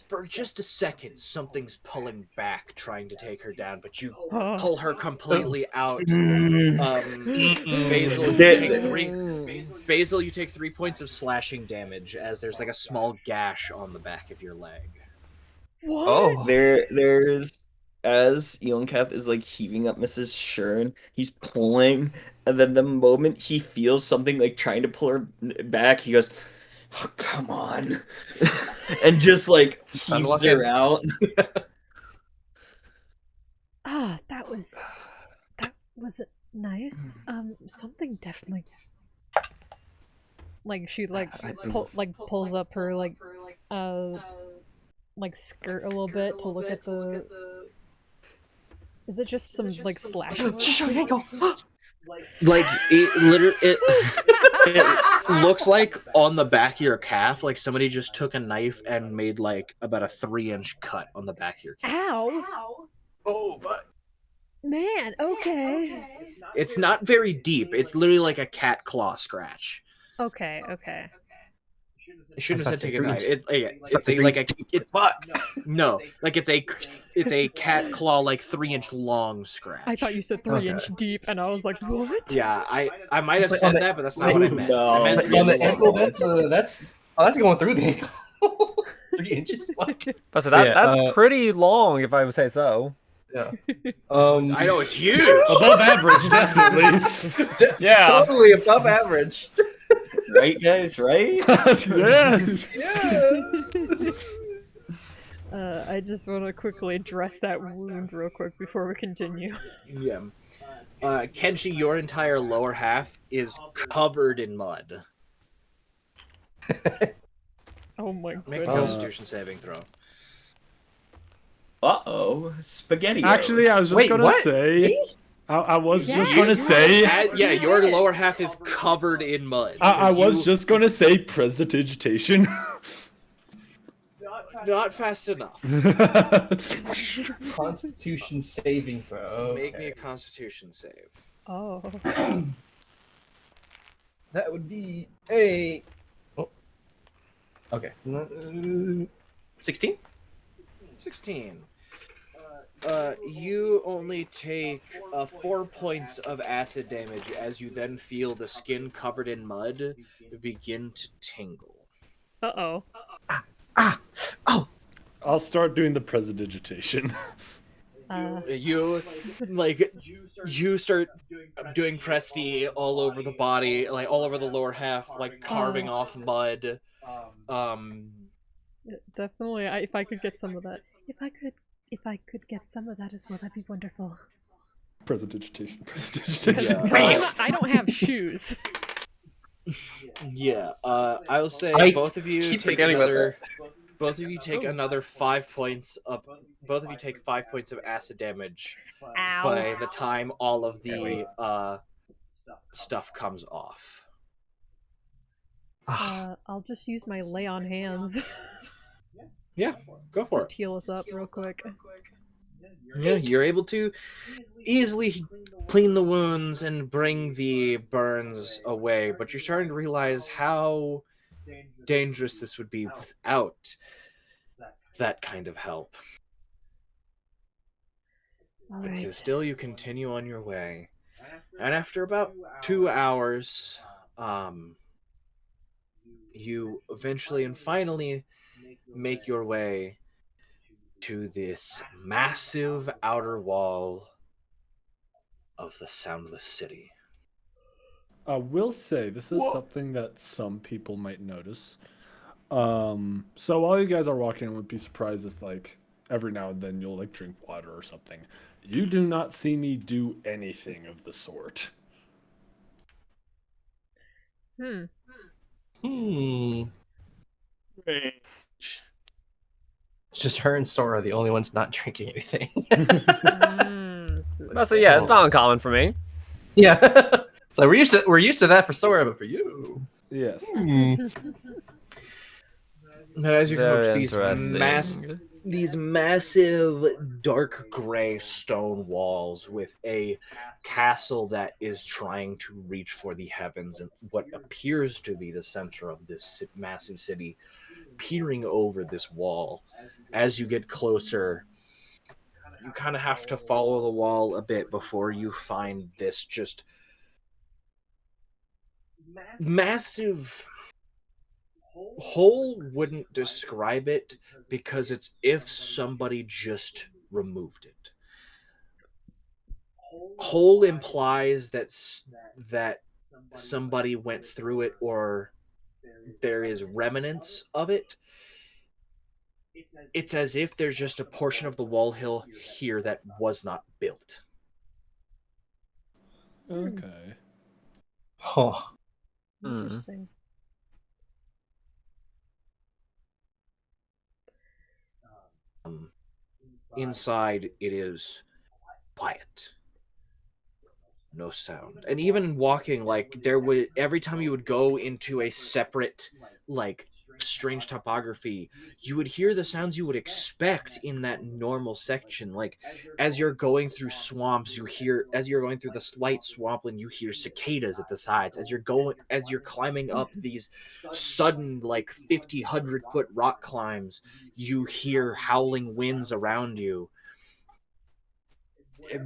for just a second, something's pulling back, trying to take her down, but you pull her completely out. Basil, you take 3 points of slashing damage as there's like a small gash on the back of your leg. What? Oh. There's as Yonkath is like heaving up Mrs. Shern, he's pulling, and then the moment he feels something like trying to pull her back, he goes, oh, come on. And just like heaves her out. That was nice. Something definitely like she like pulls up her like skirt a little bit to look at the Is it just some like slashing? Like it literally, it looks like on the back of your calf, like somebody just took a knife and made like about a 3-inch cut on the back of your calf. Ow! Oh, but Man, okay. it's not very deep. It's literally like a cat claw scratch. Okay, okay. I shouldn't have said take a 3 knife. inches. It's a like a it's no, like it's a cat claw like 3-inch long scratch. I thought you said 3-inch deep, and I was like, what? Yeah, I might have It's like said on the- that, but that's not what I meant. No. I meant It's like On the Yeah, ankle, yeah. that's going through the ankle. 3 inches. What? But so Yeah, that's pretty long, if I would say so. Yeah. I know it's huge. Above average, definitely. Yeah. Totally above average. Right, guys? Right? Yeah. I just want to quickly address that wound real quick before we continue. Yeah. Kenshi, your entire lower half is covered in mud. Oh my Make a goodness. Constitution saving throw. Uh-oh. Spaghetti. Actually, I was just Wait, gonna what? say. I was just Yeah, gonna say. Yeah, your lower half is covered in mud. I was You- just gonna say prestidigitation. not fast enough. Constitution saving throw. Make me a Constitution save. Oh. That would be a. Oh. Okay. 16. 16. You only take 4 points of acid damage as you then feel the skin covered in mud begin to tingle. Uh-oh. I'll start doing the prestidigitation. You start doing Presti all over the body, like all over the lower half, like carving off mud. Definitely, if I could get some of that. If I could get some of that as well, that'd be wonderful. Prestidigitation. Because Prestidigitation. I don't have shoes. Yeah. I will say I both of you keep take forgetting about another. Both of you take another 5 points of. Both of you take 5 points of acid damage Ow. by the time all of the stuff comes off. I'll just use my lay on hands. Yeah, go for Just it. heal us up real quick. Yeah, you're able to easily clean the wounds and bring the burns away, but you're starting to realize how dangerous this would be without that kind of help. But Alright. still, you continue on your way. And after about 2 hours, you eventually and finally make your way to this massive outer wall of the Soundless City. I will say this is something that some people might notice. So while you guys are walking, I wouldn't be surprised if like every now and then you'll like drink water or something. You do not see me do anything of the sort. Hmm. It's just her and Sora are the only ones not drinking anything. So yeah, it's not uncommon for me. Yeah. So we're used to that for Sora, but for you. Yes. But as you come up to Very these interesting. these massive dark gray stone walls with a castle that is trying to reach for the heavens and what appears to be the center of this massive city peering over this wall. As you get closer, you kind of have to follow the wall a bit before you find this just massive hole. Wouldn't describe it because it's if somebody just removed it. Hole implies that somebody went through it or there is remnants of it. It's as if there's just a portion of the wall hill here that was not built. Okay. Huh. Interesting. Inside, it is quiet. No sound. And even walking, like, every time you would go into a separate, like, strange topography, you would hear the sounds you would expect in that normal section. Like, as you're going through swamps, as you're going through the slight swampland, you hear cicadas at the sides. As you're climbing up these sudden, like, 50, 100-foot rock climbs, you hear howling winds around you.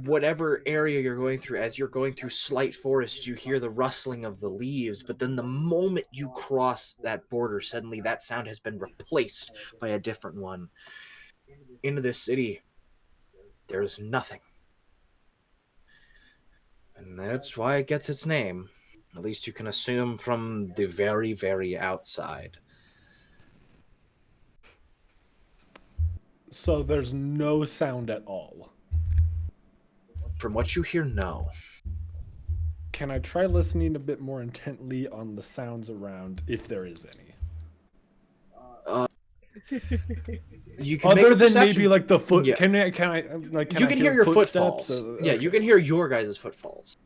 Whatever area you're going through, as you're going through slight forest, you hear the rustling of the leaves, but then the moment you cross that border, suddenly that sound has been replaced by a different one. Into this city, there's nothing. And that's why it gets its name. At least you can assume from the very, very outside. So there's no sound at all. From what you hear, no. Can I try listening a bit more intently on the sounds around, if there is any? You can Other make a than perception. maybe like the foot. Yeah. Can I like? Can You I can hear your footsteps? footfalls. Yeah, you can hear your guys' footfalls.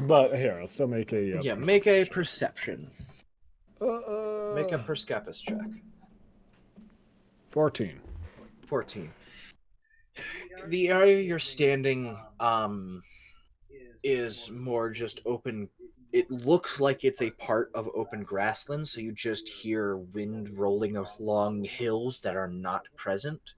But here, I'll still make a. Yeah, make a perception. Make a Perscapus check. 14. 14. The area you're standing is more just open. It looks like it's a part of open grassland, so you just hear wind rolling along hills that are not present.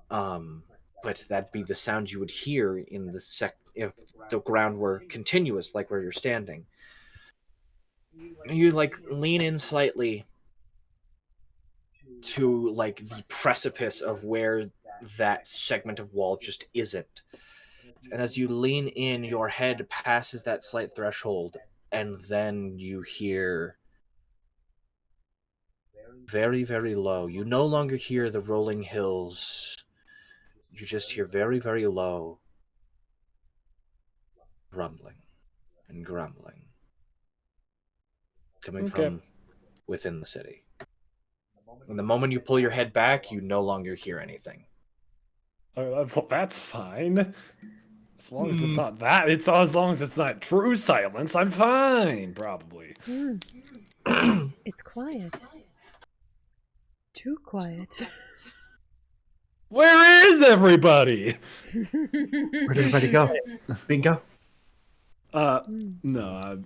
But that'd be the sound you would hear in the if the ground were continuous, like where you're standing. You like lean in slightly to like the precipice of where that segment of wall just isn't. And as you lean in, your head passes that slight threshold, and then you hear very, very low. You no longer hear the rolling hills. You just hear very, very low rumbling and grumbling coming from within the city. And the moment you pull your head back, you no longer hear anything. Well, that's fine. As long as it's not that, as long as it's not true silence, I'm fine, probably. It's quiet. Too quiet. Where is everybody? Where'd everybody go? Bingo. No.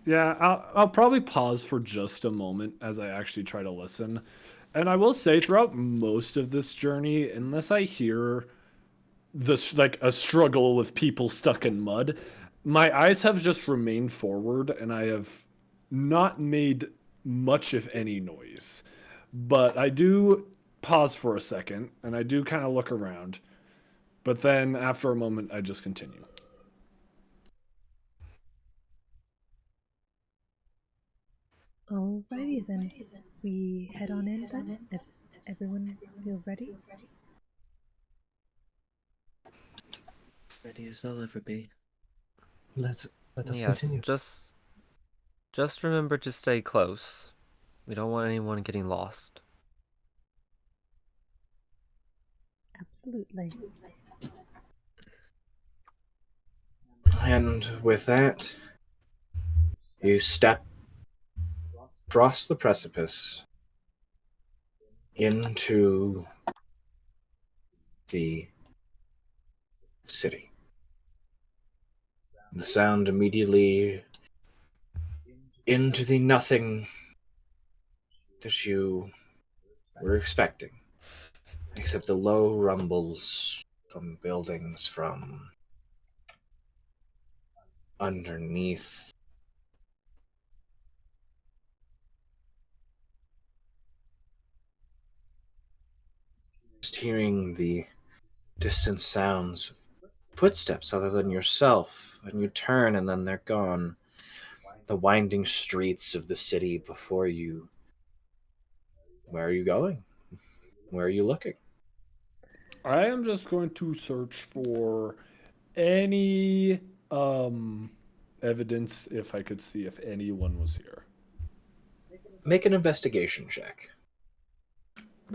Yeah, I'll probably pause for just a moment as I actually try to listen. And I will say, throughout most of this journey, unless I hear this like a struggle with people stuck in mud, my eyes have just remained forward, and I have not made much, if any, noise. But I do pause for a second, and I do kind of look around. But then, after a moment, I just continue. Alrighty then. We head on in then, if everyone feels ready. Ready as I'll ever be. Let us Yes, continue. just remember to stay close. We don't want anyone getting lost. Absolutely. And with that, you step across the precipice into the city. The sound immediately into the nothing that you were expecting, except the low rumbles from buildings from underneath. Just hearing the distant sounds of footsteps other than yourself, and you turn and then they're gone. The winding streets of the city before you. Where are you going? Where are you looking? I am just going to search for any evidence, if I could see if anyone was here. Make an investigation check.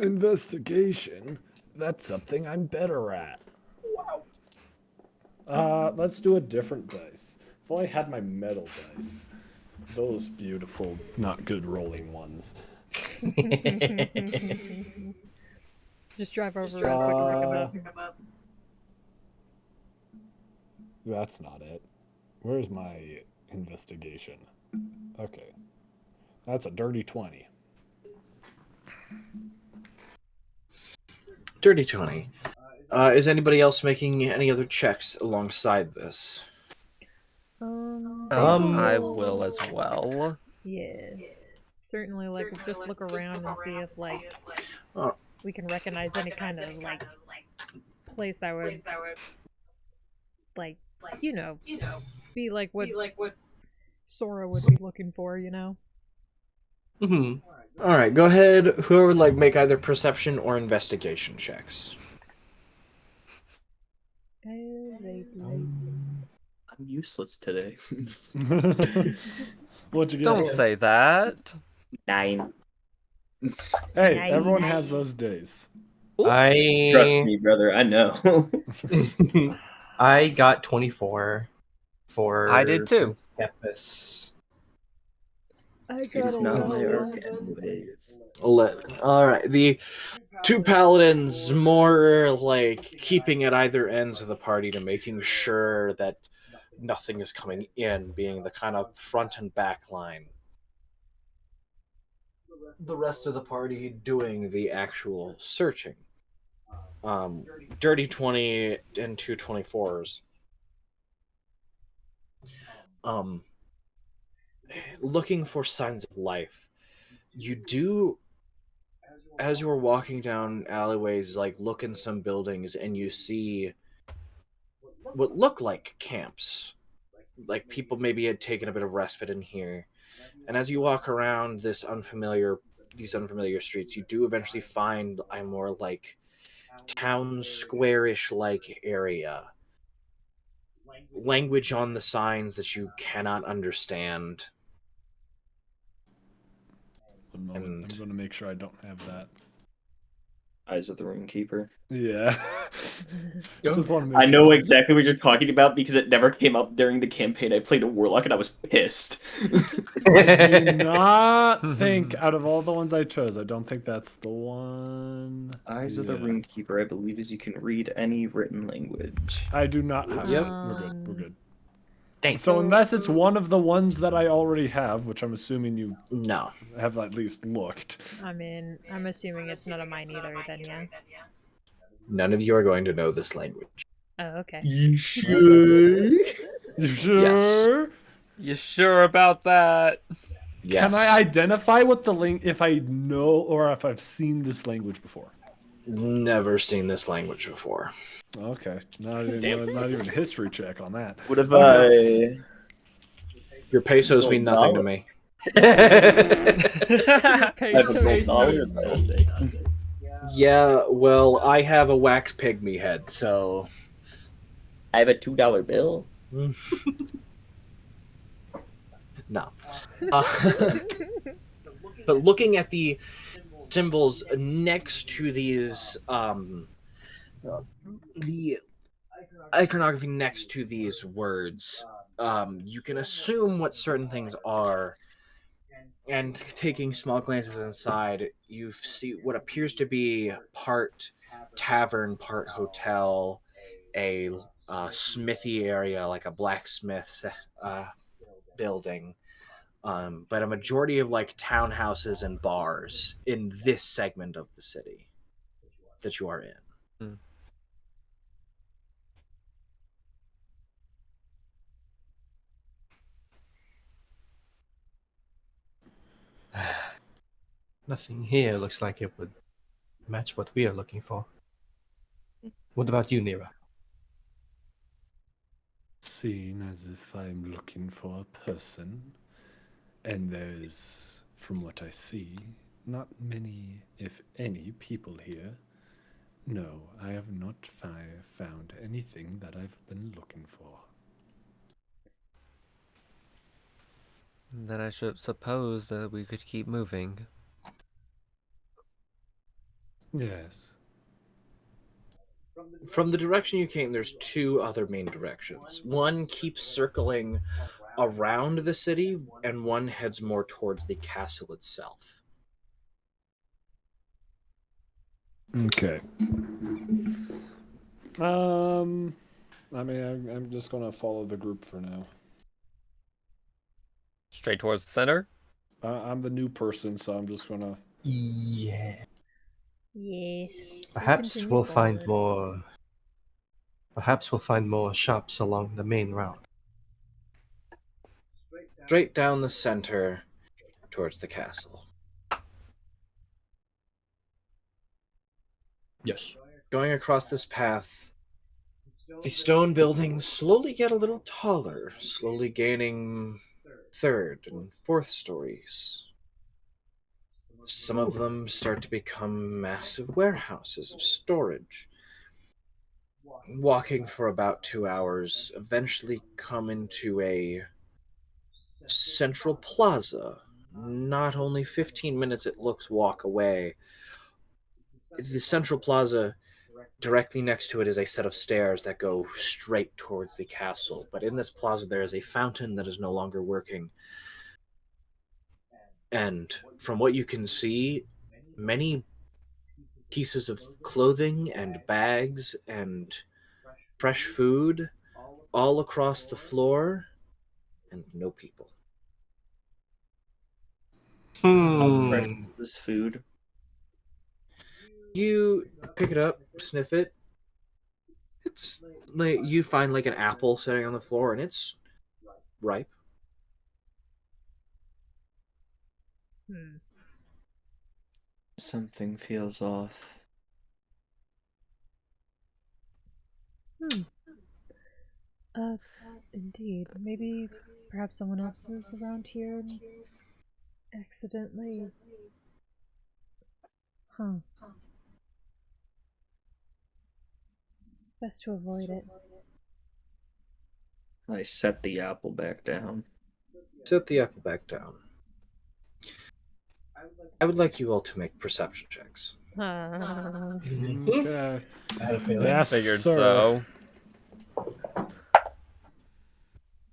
Investigation? That's something I'm better at. Let's do a different dice. If only I had my metal dice. Those beautiful, not good rolling ones. Just drive over real quick and pick them up. That's not it. Where's my investigation? Okay. That's a dirty 20. Dirty 20. Is anybody else making any other checks alongside this? I will as well. Yeah. Certainly, like, just look around and see if, like, we can recognize any kind of, like, place that would, like, be like what Sora would be looking for, Mm-hmm. All right, go ahead. Whoever would like make either perception or investigation checks. I'm useless today. What'd you get? Don't say that. 9. Hey, everyone has those days. Trust me, brother. I know. I got 24 for. I did too. Campus. I It is not my arc anyways. All right, the two paladins more like keeping at either ends of the party to making sure that nothing is coming in, being the kind of front and back line. The rest of the party doing the actual searching. Dirty 20 and 224s. Looking for signs of life. You do, as you were walking down alleyways, like look in some buildings and you see what look like camps. Like people maybe had taken a bit of respite in here. And as you walk around these unfamiliar streets, you do eventually find a more like town square-ish like area. Language on the signs that you cannot understand. One moment. I'm going to make sure I don't have that. Eyes of the Runekeeper. Yeah. Just want to make I know sure. exactly what you're talking about because it never came up during the campaign. I played a warlock and I was pissed. I do not think, out of all the ones I chose, I don't think that's the one. Eyes of the Runekeeper, I believe, is you can read any written language. I do not have Yep. it. We're good. We're good. Dang. So unless it's one of the ones that I already have, which I'm assuming you have at least looked. I mean, I'm assuming it's none of mine either, then yeah. None of you are going to know this language. Oh, okay. You sure? You sure? Yes. You sure about that? Yes. Can I identify what the if I know or if I've seen this language before? Never seen this language before. Okay, not even a history check on that. What if I... Your pesos mean nothing to me. Pesos. Yeah, well, I have a wax pygmy head, so... I have a $2 bill. No. But looking at the symbols next to these, the iconography next to these words, you can assume what certain things are. And taking small glances inside, you see what appears to be part tavern, part hotel, a smithy area, like a blacksmith's building. But a majority of like townhouses and bars in this segment of the city that you are in. Nothing here looks like it would match what we are looking for. What about you, Nira? Seen as if I'm looking for a person, and there's, from what I see, not many, if any, people here. No, I have not found anything that I've been looking for. Then I should suppose that we could keep moving. Yes. From the direction you came, there's two other main directions. One keeps circling around the city, and one heads more towards the castle itself. Okay. I mean, I'm just gonna follow the group for now. Straight towards the center. I'm the new person, so I'm just gonna. Yeah. Yes. Perhaps Continue we'll find forward. more. Perhaps we'll find more shops along the main route. Straight down the center towards the castle. Yes. Going across this path, the stone buildings slowly get a little taller, slowly gaining third and fourth stories. Some of them start to become massive warehouses of storage. Walking for about 2 hours, eventually come into a central plaza. Not only 15 minutes it looks walk away. The central plaza, directly next to it is a set of stairs that go straight towards the castle. But in this plaza there is a fountain that is no longer working. And from what you can see, many pieces of clothing and bags and fresh food all across the floor, and no people. How fresh is this food? You pick it up, sniff it. It's like you find like an apple sitting on the floor, and it's ripe. Hmm. Something feels off. Indeed. Maybe perhaps someone else is around here and accidentally. Huh. Best to avoid it. I set the apple back down. Set the apple back down. I would like you all to make perception checks. Okay. I had a feeling. Yes, Figured sir. so.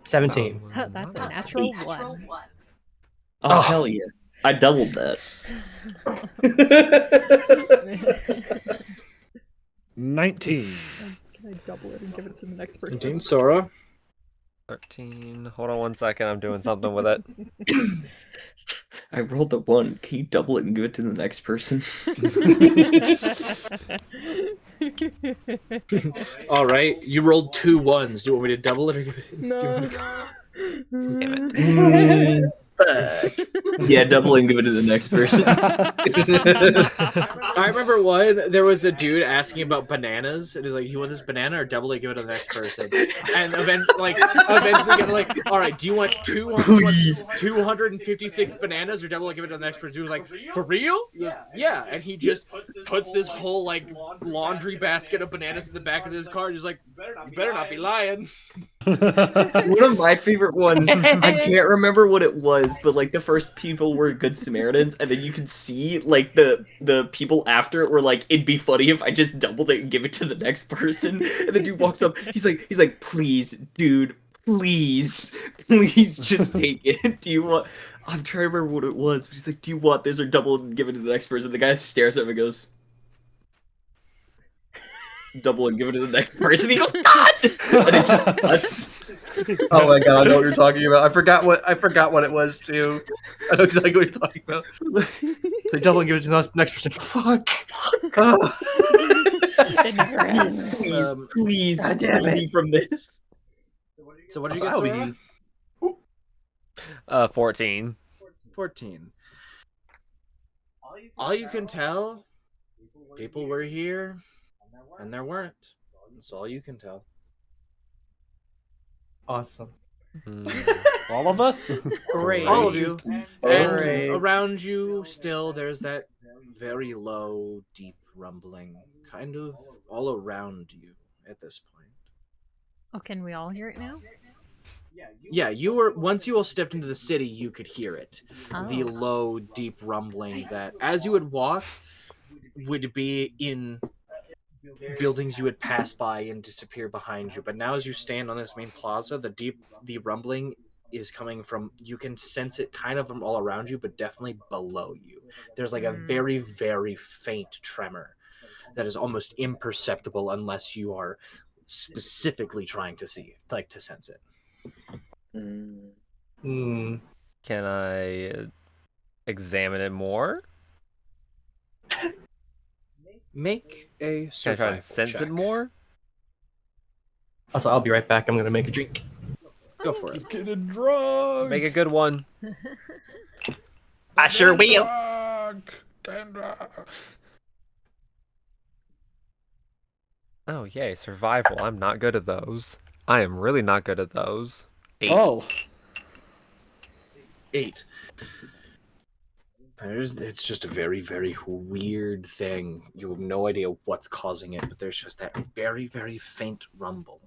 17. That's a natural one. Oh, hell yeah. I doubled that. 19. Can I double it and give it to the next person? 17, Sora. 13. Hold on one second. I'm doing something with it. I rolled a 1. Can you double it and give it to the next person? All right, you rolled 2 1s. Do you want me to double it or give it? No. Damn it. Yeah, double it and give it to the next person. I remember one. There was a dude asking about bananas, and he's like, "You want this banana or double it? Give it to the next person." And eventually, get like, "All right, do you want 256 bananas or double it? Give it to the next person?" He was like, "For real?" He goes, "Yeah." And he just puts this whole like laundry basket of bananas in the back of his car. And he's like, "You better not be lying." One of my favorite ones, I can't remember what it was, but like the first people were Good Samaritans, and then you could see like the people after it were like, it'd be funny if I just doubled it and give it to the next person. And the dude walks up, he's like, please, dude, please just take it. Do you want? I'm trying to remember what it was, but he's like, do you want this or double it and give it to the next person? The guy stares at him and goes, double and give it to the next person. He goes, God! And it just cuts. Oh my god, I know what you're talking about. I forgot what it was too. I know exactly what you're talking about. So double and give it to the next person. Fuck. Oh. It never ends. Please God damn free it. me from this. So what did you Also, get, I'll Sora? 14. 14. All you can tell, people were here, and there weren't. That's all you can tell. Awesome. All of us? Great. All of you. And Great. around you, still, there's that very low, deep rumbling, kind of all around you at this point. Oh, can we all hear it now? Yeah, you were. Once you all stepped into the city, you could hear it. The Oh. low, deep rumbling that, as you would walk, would be in buildings you would pass by and disappear behind you. But now, as you stand on this main plaza, the rumbling is coming from. You can sense it kind of from all around you, but definitely below you. There's like a very, very faint tremor that is almost imperceptible unless you are specifically trying to see, like to sense it. Can I examine it more? Make a Can I try and survival sense check. it more? Also, I'll be right back. I'm gonna make a drink. Go for it. Just get a drug. Make a good one. I sure will. Oh, yay, survival. I'm not good at those. I am really not good at those. 8. Oh. 8. It's just a very, very weird thing. You have no idea what's causing it, but there's just that very, very faint rumble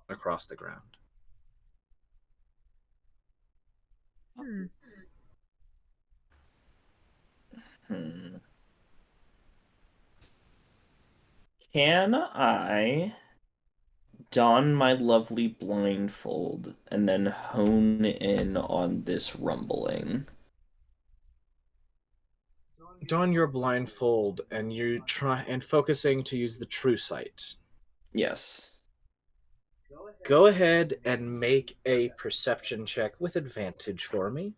across the ground. Can I don my lovely blindfold and then hone in on this rumbling? Don your blindfold and you try and focusing to use the true sight. Yes. Go ahead and make a perception check with advantage for me.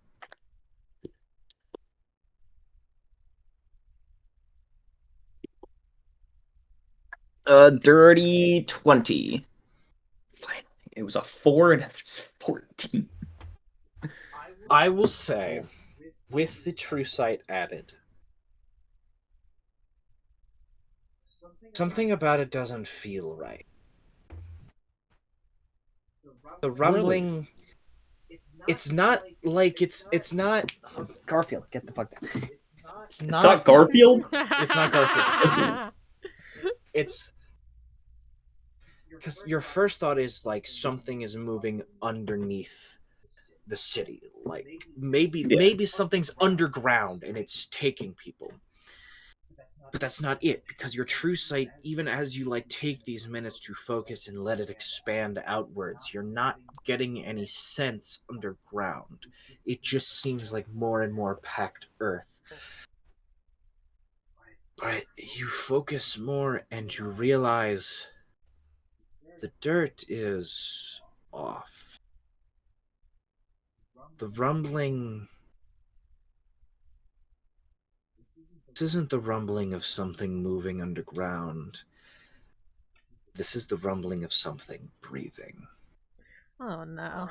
Dirty 20. Finally. It was a 4 and it was 14. I will say, with the true sight added, something about it doesn't feel right. The rumbling, it's not like it's not Garfield, get the fuck down. It's It's not Garfield? It's not Garfield. It's because your first thought is like something is moving underneath the city. Like maybe something's underground and it's taking people. But that's not it, because your true sight, even as you like take these minutes to focus and let it expand outwards, you're not getting any sense underground. It just seems like more and more packed earth. But you focus more and you realize the dirt is off. The rumbling... This isn't the rumbling of something moving underground. This is the rumbling of something breathing. Oh no.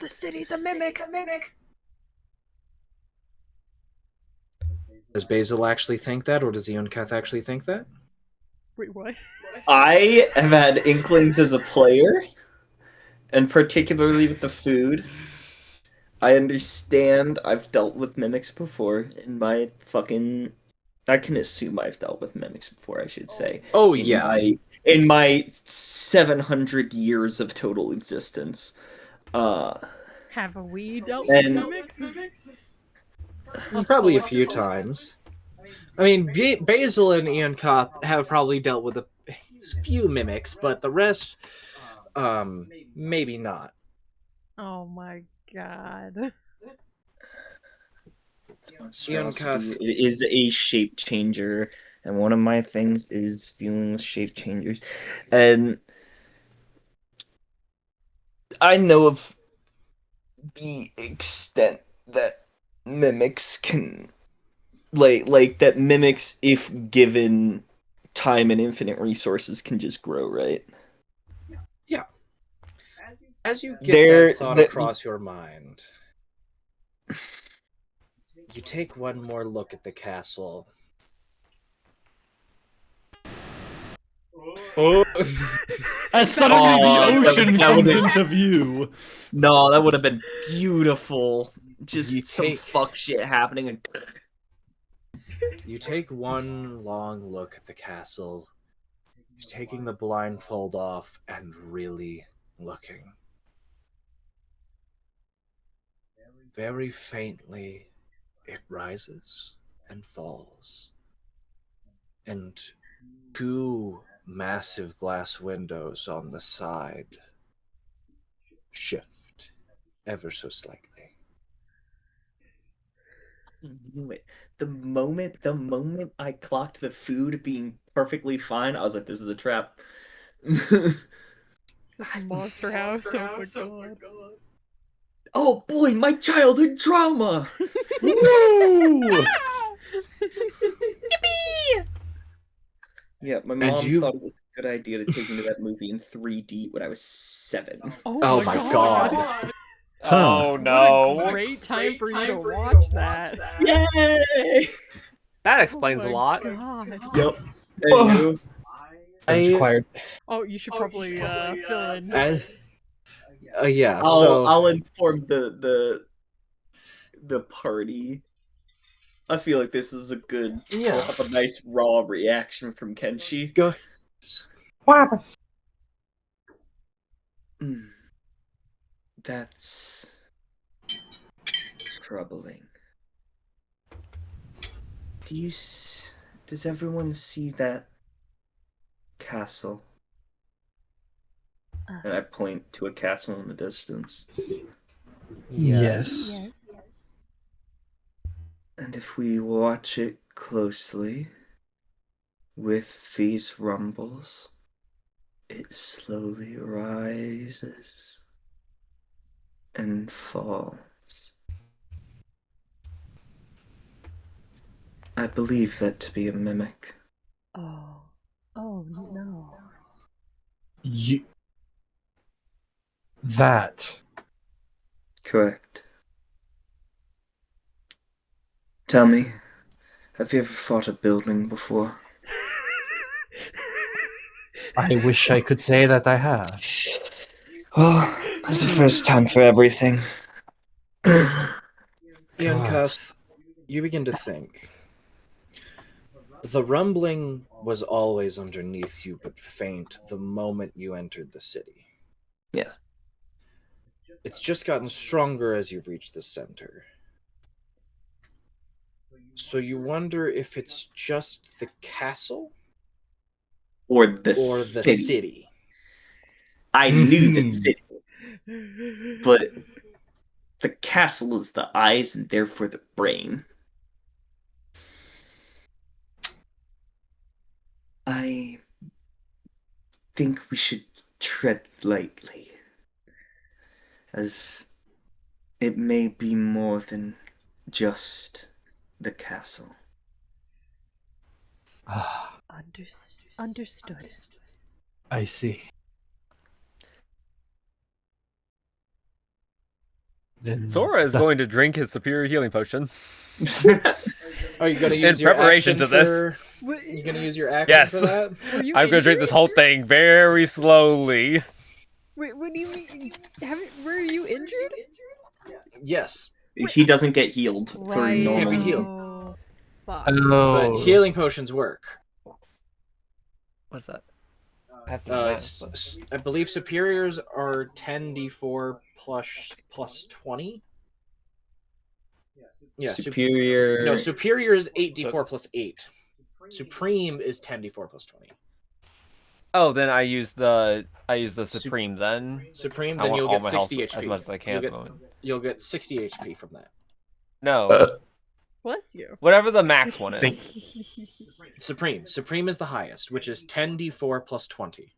The city's a mimic. Does Basil actually think that, or does the Uncath actually think that? Wait, what? I have had inklings as a player, and particularly with the food. I understand I've dealt with mimics before in my fucking... I can assume I've dealt with mimics before, I should say. Oh, yeah. In my 700 years of total existence. Have we dealt with mimics? Probably a few times. I mean, Basil and Ian Koth have probably dealt with a few mimics, but the rest, maybe not. Oh my god. Monstrosity is a shape changer, and one of my things is dealing with shape changers. And I know of the extent that mimics can like that mimics, if given time and infinite resources, can just grow, right? Yeah. As you get that thought across your mind, you take one more look at the castle. Oh. As suddenly the ocean comes into view. No, that would have been beautiful. Just some fuck shit happening. And... You take one long look at the castle, taking the blindfold off and really looking. Very faintly, it rises and falls. and two massive glass windows on the side shift ever so slightly. Knew it. The moment I clocked the food being perfectly fine, I was like, this is a trap. It's this monster house. Oh my god. Oh boy, my childhood trauma! No! Yeah, my mom thought it was a good idea to take me to that movie in 3D when I was 7. Oh my god. Oh What a no. great time for you to watch that. Yay! That explains Oh a my lot. God. Yep. Anywho, Required. Oh, you should probably fill in. Yeah, I'll so I'll inform the party. I feel like this is a good. Yeah. We'll have a nice raw reaction from Kenshi. go. Mm. That's troubling. Does everyone see that castle? And I point to a castle in the distance. Yes. Yes. And if we watch it closely, with these rumbles, it slowly rises and falls. I believe that to be a mimic. Oh. Oh no. You. That. Correct. Tell me, have you ever fought a building before? I wish I could say that I have. Well, it's the first time for everything. Yankuth, you begin to think. The rumbling was always underneath you, but faint the moment you entered the city. Yes. It's just gotten stronger as you've reached the center. So you wonder if it's just the castle Or the or the city. city. I knew the city, but the castle is the eyes and therefore the brain. I think we should tread lightly, as it may be more than just the castle. Understood. I see. Then Sora is going to drink his superior healing potion. Are you going to In use your preparation action to this. for... What- You going to use your action Yes. for that? Were you I'm going to drink injured? this whole thing very slowly. Wait, what do you mean? Were you injured? Yes, He doesn't get healed for Right. Can't be normal. healed. Oh, fuck. but Oh. healing potions work. What's that? I believe superiors are 10d4 plus 20. Yeah, Superior. no, superior is 8d4 plus 8. Supreme is 10d4 plus 20. Oh, then I use the supreme then. Supreme, I then want you'll all get my 60 health HP. as much as I can at the moment. You'll get 60 HP from that. No, Bless you. whatever the max one is. Supreme is the highest, which is 10d4 plus 20.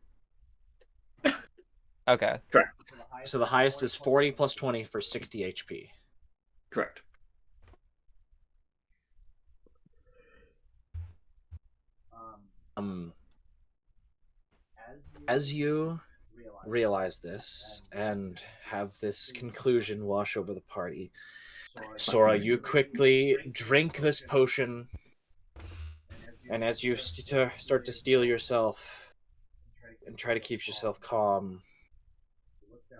Okay. So the highest is 40 plus 20 for 60 HP. Correct. As you realize this and have this conclusion wash over the party, Sora, you quickly drink this potion, and as you start to steel yourself and try to keep yourself calm,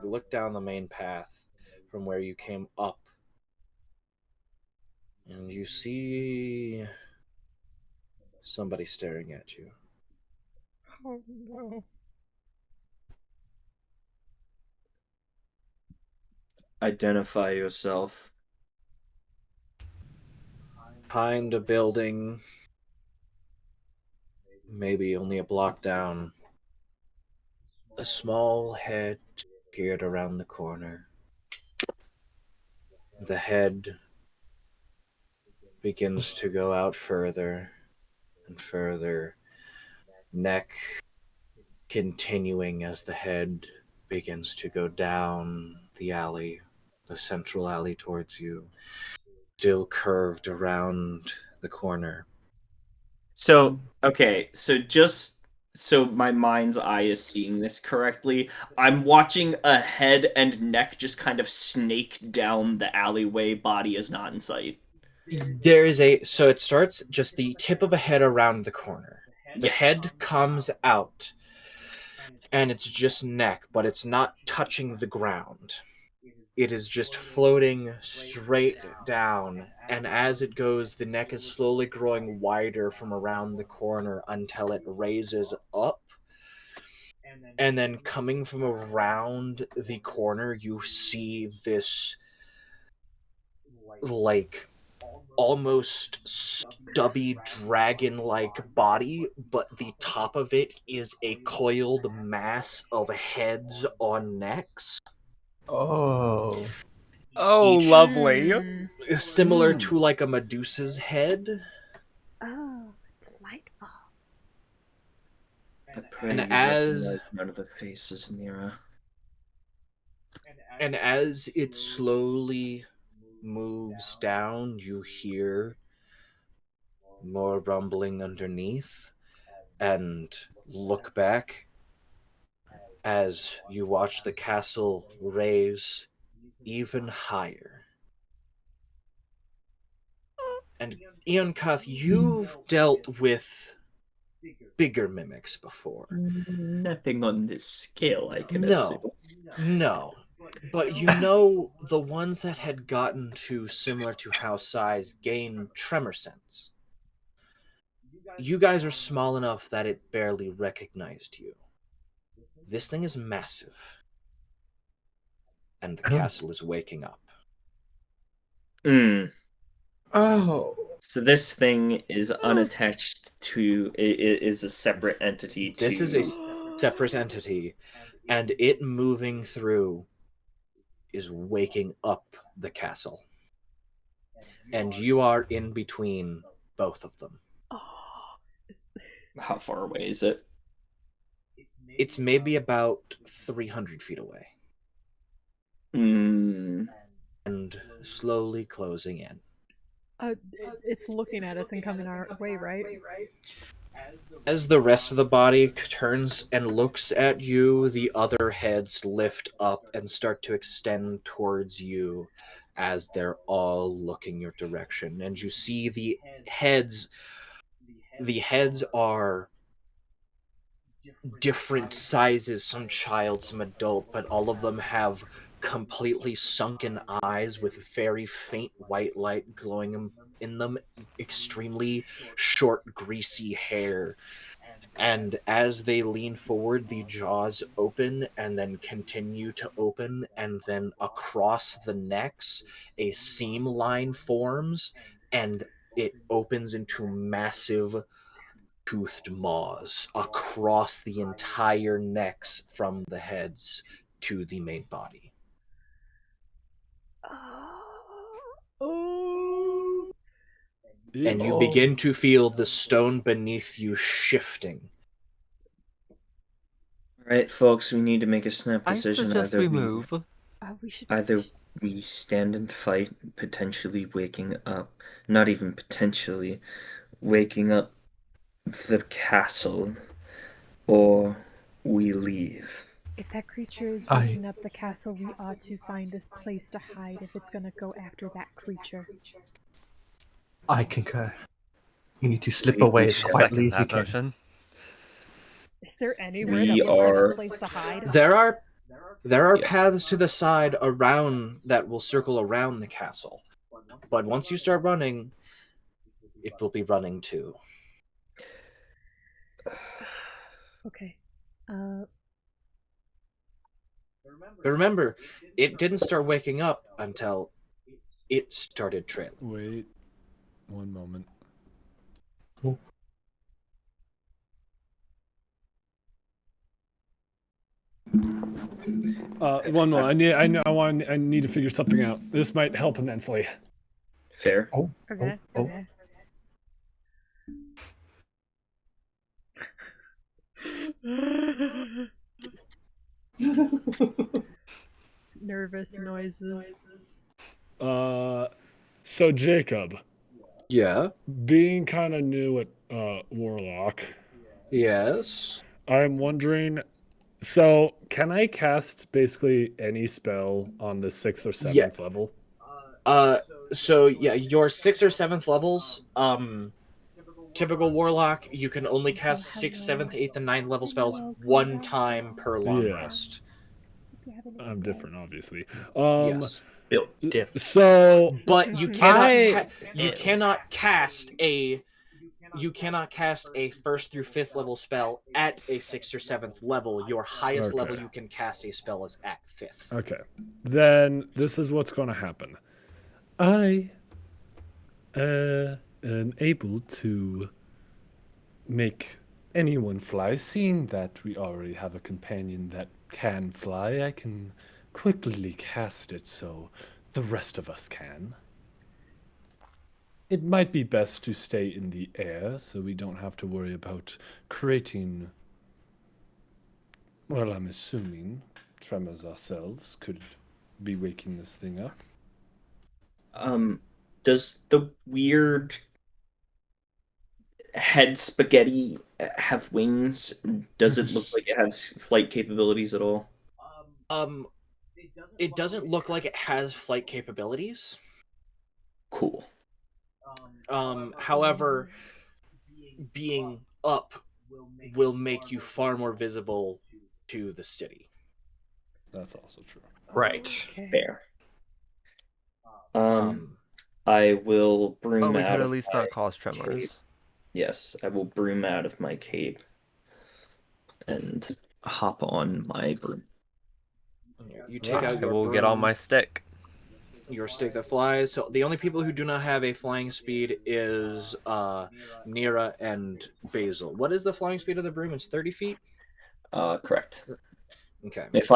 you look down the main path from where you came up, and you see somebody staring at you. Oh no. Identify yourself. Behind a building maybe only a block down, a small head appeared around the corner. The head begins to go out further and further, neck continuing as the head begins to go down the alley, the central alley towards you, still curved around the corner. So, okay, so just so my mind's eye is seeing this correctly, I'm watching a head and neck just kind of snake down the alleyway, body is not in sight. So it starts just the tip of a head around the corner. The Yes. head comes out, and it's just neck, but it's not touching the ground. It is just floating straight down, and as it goes, the neck is slowly growing wider from around the corner until it raises up. And then coming from around the corner, you see this, like, almost stubby dragon-like body, but the top of it is a coiled mass of heads on necks. Oh. Oh, Each- lovely. Similar to like a Medusa's head. Oh, delightful. I pray And you recognize none of the faces, Nira. And as it slowly moves down, you hear more rumbling underneath, and look back as you watch the castle raise even higher. And Eonkath, you've dealt with bigger mimics before. Nothing on this scale, I can No. assume. No. But you know the ones that had gotten to similar to how size gain tremor sense. You guys are small enough that it barely recognized you. This thing is massive. And the castle is waking up. Oh. So this thing is unattached to, is a separate entity to... This is a separate entity, and it moving through is waking up the castle. And you are in between both of them. How far away is it? It's maybe about 300 feet away. Hmm. And slowly closing in. It's looking at us and coming our way, right? As the rest of the body turns and looks at you, the other heads lift up and start to extend towards you as they're all looking your direction. And you see the heads are different sizes, some child, some adult, but all of them have completely sunken eyes with very faint white light glowing in them, extremely short, greasy hair. And as they lean forward, the jaws open and then continue to open, and then across the necks, a seam line forms, and it opens into massive toothed maws across the entire necks from the heads to the main body. Oh. And you begin to feel the stone beneath you shifting. Alright, folks, we need to make a snap I decision. suggest we move. Either we stand and fight, potentially waking up, not even potentially, waking up the castle, or we leave. If that creature is waking up the castle, we ought to find a place to hide if it's gonna go after that creature. I concur. We need to slip We away as shall quietly as we Second that can. motion. Is there anywhere We that looks like are- a place to hide? There are Yeah. paths to the side around that will circle around the castle. But once you start running, it will be running too. Okay. But remember, it didn't start waking up until it started trailing. Wait 1 moment. One more. I need to figure something out. This might help immensely. Fair. Okay. Oh. Okay. Nervous noises. So Jacob, Yeah. being kind of new at Warlock, Yes. I'm wondering. So, can I cast basically any spell on the 6th or 7th level? So yeah, your 6th or 7th levels, typical warlock, you can only cast 6th, 7th, 8th, and 9th level spells one time per long Yeah. rest. I'm different, obviously. Yes. Built different. So, But you cannot Ew. you cannot cast a 1st through 5th level spell at a 6th or 7th level. Your highest Okay. level you can cast a spell is at 5th. okay. Then this is what's going to happen. I am able to make anyone fly. Seeing that we already have a companion that can fly, I can quickly cast it so the rest of us can. It might be best to stay in the air so we don't have to worry about creating, well, I'm assuming tremors ourselves could be waking this thing up. Does the weird head spaghetti have wings? Does it look like it has flight capabilities at all? It doesn't look like it has flight capabilities. Cool. However, being up will make you far more visible to the city. That's also true. Right. Fair. I will broom But we out could at of least my not cause cape. tremors. Yes, I will broom out of my cape and hop on my broom. You take out I your will get on broom, my stick. your stick that flies. So the only people who do not have a flying speed is Nira and Basil. What is the flying speed of the broom? It's 30 feet. Correct. Okay. If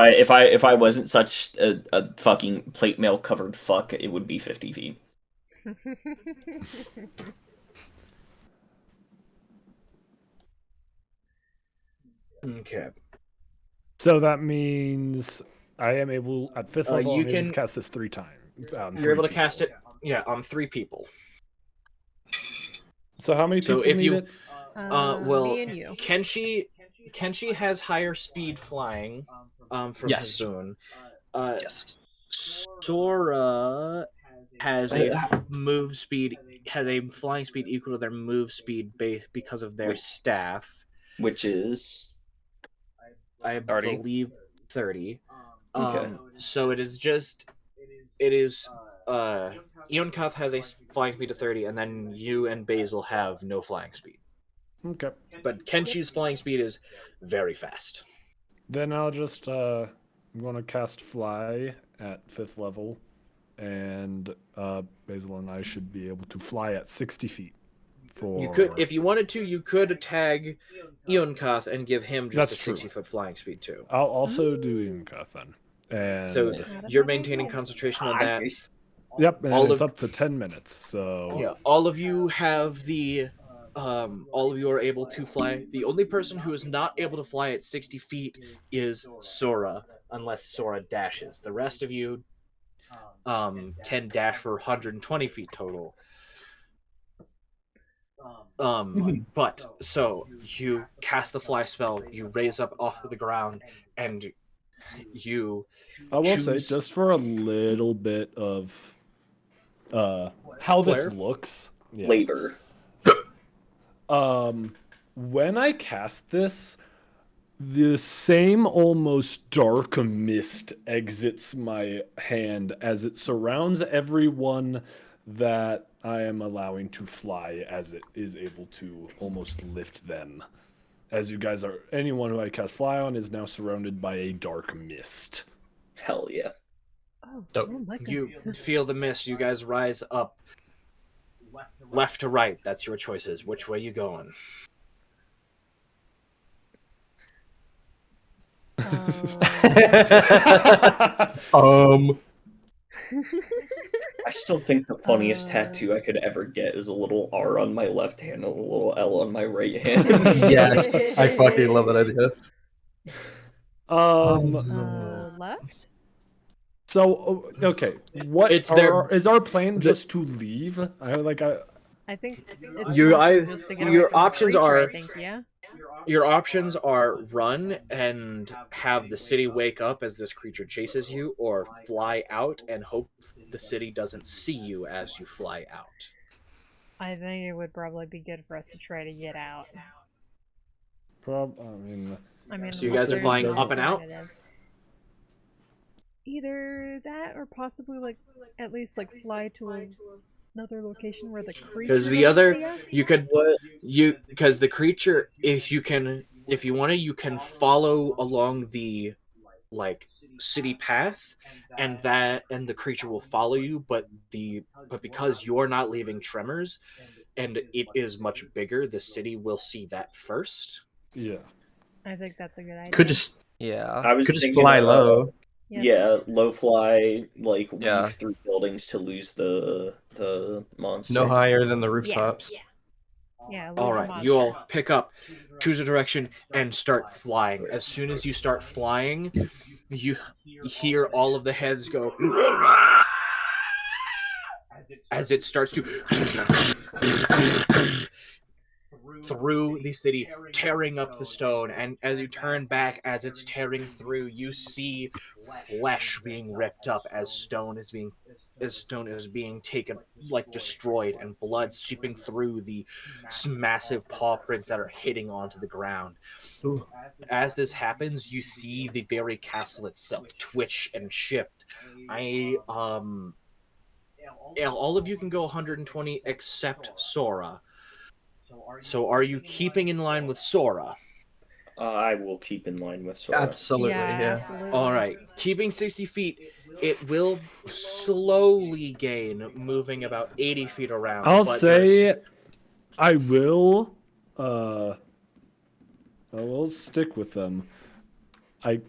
I wasn't such a fucking plate mail covered fuck, it would be 50 feet. Okay. So that means I am able, at 5th level, you I'm able can- to cast this 3 times. You're able to cast it, on 3 people. So how many So people if need you- it? Well, Me and you. Kenshi has higher speed flying, from Yes. his boon. Yes. Sora has a move speed, has a flying speed equal to their move speed because of their staff. Which is I 30. believe 30. Okay. So it is Ionkath has a flying speed of 30, and then you and Basil have no flying speed. Okay. But Kenshi's flying speed is very fast. Then I'll just, I'm going to cast Fly at 5th level, and Basil and I should be able to fly at 60 feet. You could, if you wanted to, you could tag Ionkath and give him just That's a true. 60-foot flying speed too. I'll also do Inkath then. And So you're maintaining concentration on that. yep, and all it's of- up to 10 minutes. So Yeah, all of you have all of you are able to fly. The only person who is not able to fly at 60 feet is Sora, unless Sora dashes. The rest of you can dash for 120 feet total. But so you cast the fly spell, you raise up off of the ground, and you I will say, choose- just for a little bit of how Flair? this looks. Yes. labor. When I cast this, the same almost dark mist exits my hand as it surrounds everyone that I am allowing to fly, as it is able to almost lift them. As you guys are, anyone who I cast fly on is now surrounded by a dark mist. Hell yeah. Oh my you goodness. feel the mist. You guys rise up, left to right. That's your choices. Which way you going? I still think the funniest tattoo I could ever get is a little R on my left hand and a little L on my right hand. Yes, I fucking love that idea. Left? So okay, what It's their- is our plan? Just to leave? I think it's Your more so just to get away your from the options creature, are I think, yeah. your options are run and have the city wake up as this creature chases you, or fly out and hope the city doesn't see you as you fly out. I think it would probably be good for us to try to get out. I mean, So you guys are flying up and out? Either that or possibly like at least like fly to another location where the creature Because the doesn't other see us? because the creature, if you want to, you can follow along the city path, and the creature will follow you, but because you're not leaving tremors and it is much bigger, the city will see that first. yeah. I think that's a good idea. Could just I was could just thinking, fly low. Yeah, low fly, like Yeah. weave through buildings to lose the monster. No higher than the rooftops. Yeah, All right, you all pick up, choose a direction, and start flying. As soon as you start flying, you hear all of the heads go as it starts to through the city, tearing up the stone. And as you turn back, as it's tearing through, you see flesh being ripped up as stone is being taken, destroyed, and blood seeping through the massive paw prints that are hitting onto the ground. As this happens, you see the very castle itself twitch and shift. All of you can go 120 except Sora. So are you keeping in line with Sora? I will keep in line with Sora. Absolutely, yeah. Absolutely. All right, keeping 60 feet, it will slowly gain, moving about 80 feet around. I'll but say I will stick with them. I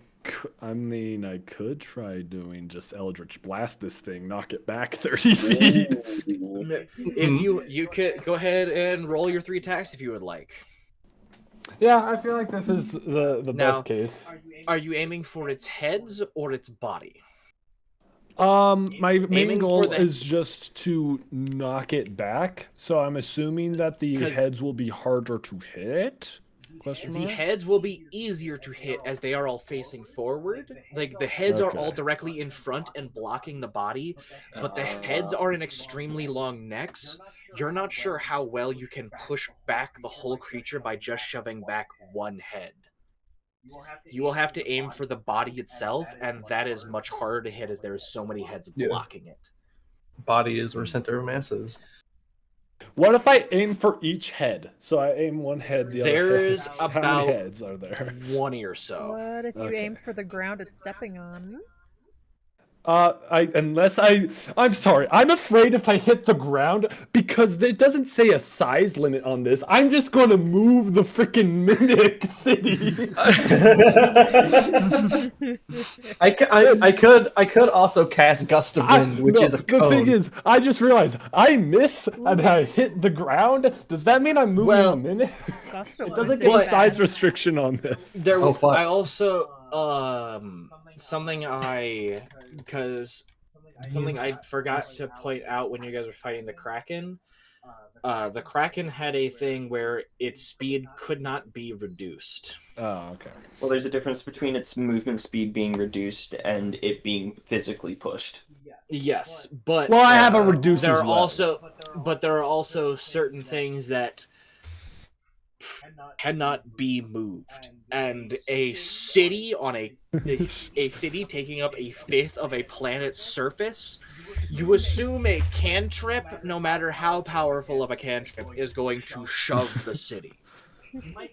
mean, I could try doing just Eldritch Blast this thing, knock it back 30 feet. If you could go ahead and roll your 3 attacks if you would like. Yeah, I feel like this is the Now, best case. Are you aiming for its heads or its body? My main Aiming goal for the- is just to knock it back. So I'm assuming that the 'Cause- heads will be harder to hit. Question The mark? heads will be easier to hit as they are all facing forward. Like, the heads are Okay. all directly in front and blocking the body, but the heads are in extremely long necks. You're not sure how well you can push back the whole creature by just shoving back one head. You will have to aim for the body itself, and that is much harder to hit as there is so many heads blocking it. Body is where center of mass is. What if I aim for each head? So I aim one head, the other There's head. How about many heads are there? 20 or so. What if you Okay. aim for the ground it's stepping on? I'm sorry. I'm afraid if I hit the ground, because it doesn't say a size limit on this, I'm just going to move the freaking mimic city. I could also cast Gust of Wind, which is a cone. The thing is, I just realized I miss and I hit the ground. Does that mean I'm moving the mimic? Gust of It doesn't Wind give a is size bad. restriction on this. There, Oh, fuck. I also something I forgot to point out when you guys were fighting the Kraken. The Kraken had a thing where its speed could not be reduced. Oh, okay. Well, there's a difference between its movement speed being reduced and it being physically pushed. Yes, but Well, I have a reduce there as are well. there are also certain things that cannot be moved, and a city taking up a fifth of a planet's surface, you assume a cantrip, no matter how powerful of a cantrip, is going to shove the city.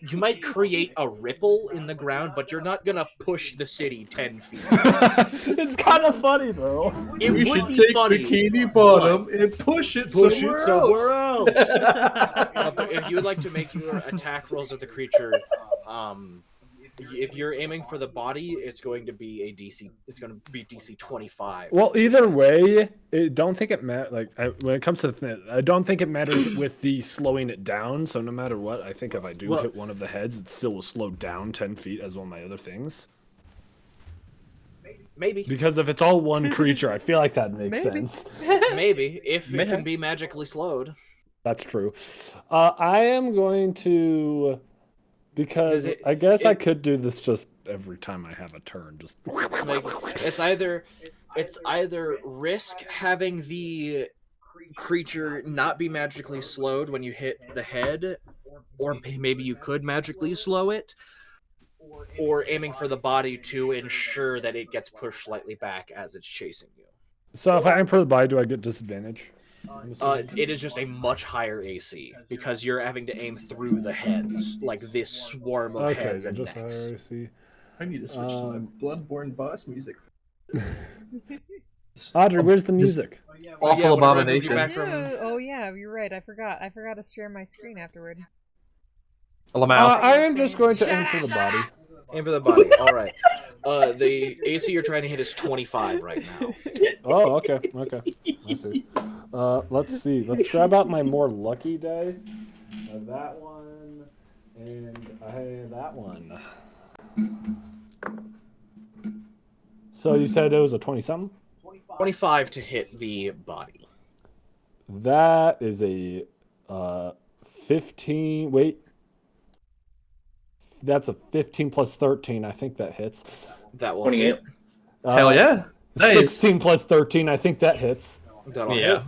You might create a ripple in the ground, but you're not gonna push the city 10 feet. It's kind of funny though. It We would should be take funny, Bikini Bottom and push it somewhere else. If you would like to make your attack rolls of the creature, If you're aiming for the body, it's going to be a DC. It's going to be DC 25. Well, either way, I don't think it matters. Like when it comes to I don't think it matters with the slowing it down. So no matter what, I think if I do hit one of the heads, it still will slow down 10 feet as one of my other things. Maybe. Because if it's all one creature, I feel like that makes sense. Maybe if it can be magically slowed. That's true. I am going to. Because I guess I could do this just every time I have a turn. Just like, it's either risk having the creature not be magically slowed when you hit the head, or maybe you could magically slow it, or aiming for the body to ensure that it gets pushed slightly back as it's chasing you. So if I aim for the body, do I get disadvantage? It is just a much higher AC because you're having to aim through the heads, like this swarm of heads and just necks. higher AC. I need to switch to my Bloodborne boss music. Audrey, where's the music? Awful abomination. Oh yeah, you're right. I forgot to share my screen afterward. I am just going to aim for the body. Aim for the body. All right. The AC you're trying to hit is 25 right now. Oh, okay. I see. Let's see. Let's grab out my more lucky dice. That one and that one. So you said it was a 20-something? 25 to hit the body. That is a 15. Wait. That's a 15 plus 13. I think that hits. That will hit. Hell yeah. Nice. 16 plus 13. I think that hits. That'll hit.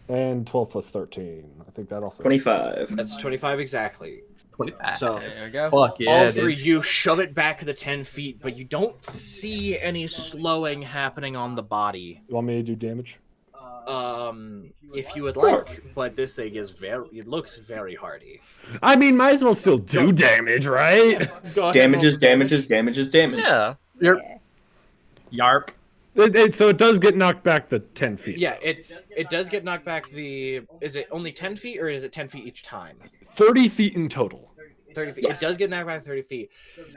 And 12 plus 13. I think that also 25. hits. That's 25 exactly. 25. So There you go. Fuck yeah, all three, dude. you shove it back the 10 feet, but you don't see any slowing happening on the body. You want me to do damage? If you would like, but this thing is it looks very hardy. I mean, might as well still do damage, right? Damage is damage. Yeah. Yarp. So it does get knocked back the 10 feet. Yeah, it does get knocked back is it only 10 feet or is it 10 feet each time? 30 feet in total. 30 feet. Yes. It does get knocked back 30 feet.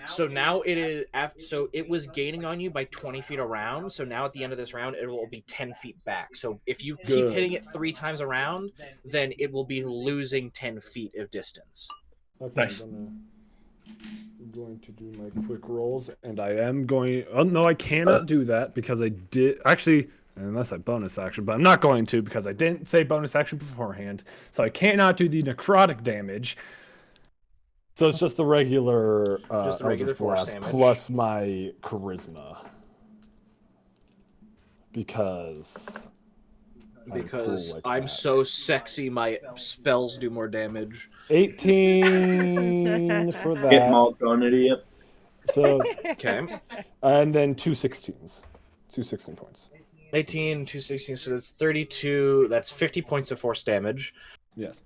So now it is so it was gaining on you by 20 feet around. So now at the end of this round, it will be 10 feet back. So if you keep hitting it 3 times around, then it will be losing 10 feet of distance. Okay, Nice. I'm going to do my quick rolls, and I am going. Oh no, I cannot do that because I did actually. Unless I bonus action, but I'm not going to because I didn't say bonus action beforehand. So I cannot do the necrotic damage. So it's just the regular, Just the regular Eldritch force Blast damage. plus my charisma. Because Because like I'm that. so sexy, my spells do more damage. 18 for Get that. mocked on idiot. So, Okay. and then 2 16s. 2 16 points. 18, 216, so that's 32. That's 50 points of force damage. Yes.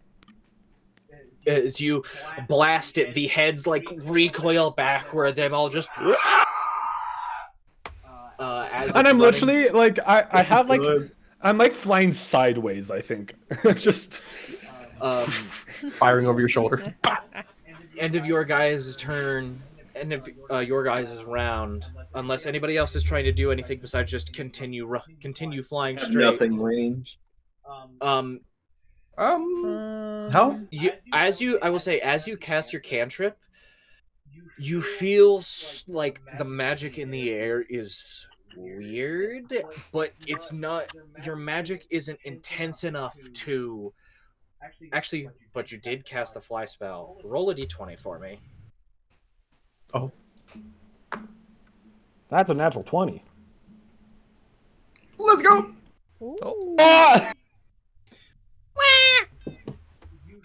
As you blast it, the heads like recoil backward. Them all just. And I'm literally like I have like I'm like flying sideways. I think just Firing over your shoulder. end of your guys' turn. End of your guys' round. Unless anybody else is trying to do anything besides just continue flying straight. Nothing range. How? As you cast your cantrip, you feel like the magic in the air is weird, but it's not. Your magic isn't intense enough to. Actually, but you did cast the fly spell. Roll a d20 for me. Oh. that's a natural 20. Let's go. Ah!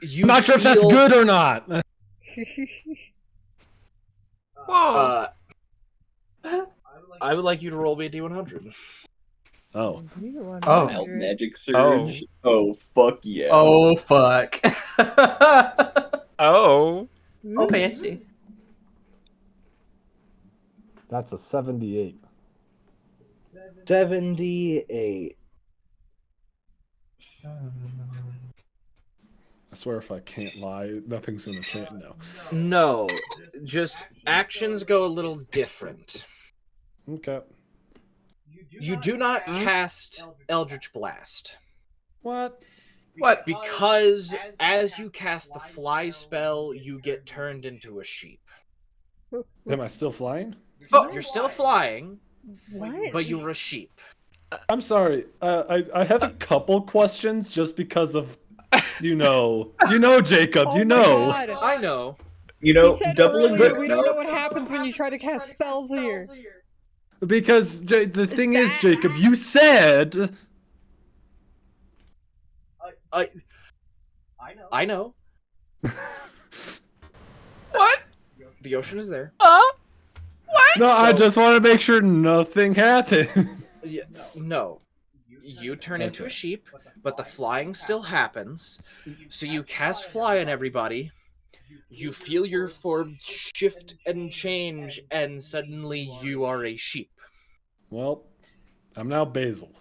I'm not sure if that's good or not. Whoa. I would like you to roll me a d100. Oh. Wild magic surge. Oh fuck yeah. Oh fuck. Oh. Oh fancy. That's a 78. 78. I swear if I can't lie, nothing's gonna change. No. No, just actions go a little different. Okay. You do not cast Eldritch Blast. What? What? Because as you cast the fly spell, you get turned into a sheep. Am I still flying? You're still flying, What? but you're a sheep. I'm sorry. I have a couple questions just because of, Jacob. Oh my God. I know. You He know, said doubling earlier, the we don't know what happens when you try to cast spells here. Because the thing is, that- Jacob, you said. I know. What? The ocean is there. No, I So- just want to make sure nothing happened. Yeah, no. You turn into a Okay. sheep, but the flying still happens. So you cast fly on everybody. You feel your form shift and change, and suddenly you are a sheep. Well, I'm now Basil.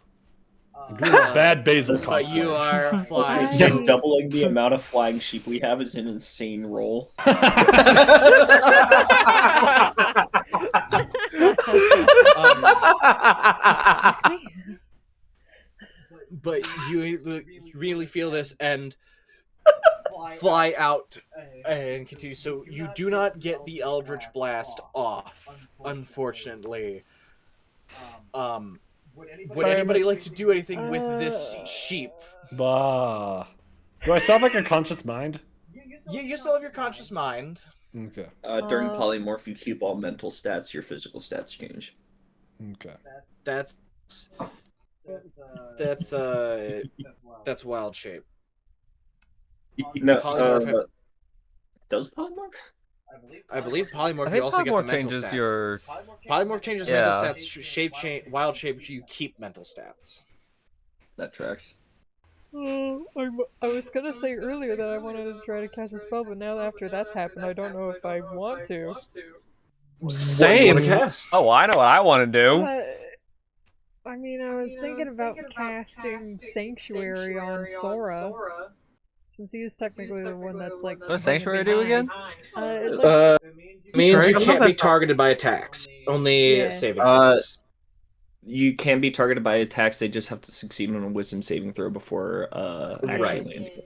I'm doing a bad Basil cosplay. But you are I was flying. gonna say, I- doubling the amount of flying sheep we have is an insane roll. Excuse me? But you really feel this and fly out and continue. So you do not get the Eldritch Blast off, unfortunately. Would anybody like to do anything with this sheep? Bah. Do I sound like a conscious mind? You still have your conscious mind. Okay. During polymorph, you keep all mental stats. Your physical stats change. Okay. That's wild shape. No, Polymorph. does polymorph? I believe polymorph. I You think also get the polymorph mental changes stats. your. Polymorph changes Yeah. mental stats. Shape change. Wild shape. You keep mental stats. That tracks. I was gonna say earlier that I wanted to try to cast a spell, but now after that's happened, I don't know if I want to. What do you Same. want to cast? Oh, I know what I want to do. I mean, I was thinking about casting Sanctuary on Sora, since he is technically the one that's like. What does Sanctuary do again? Means you Sorry? can't be targeted by attacks. Only Yeah. saving throws. You can be targeted by attacks. They just have to succeed on a Wisdom saving throw before actually Right. landing.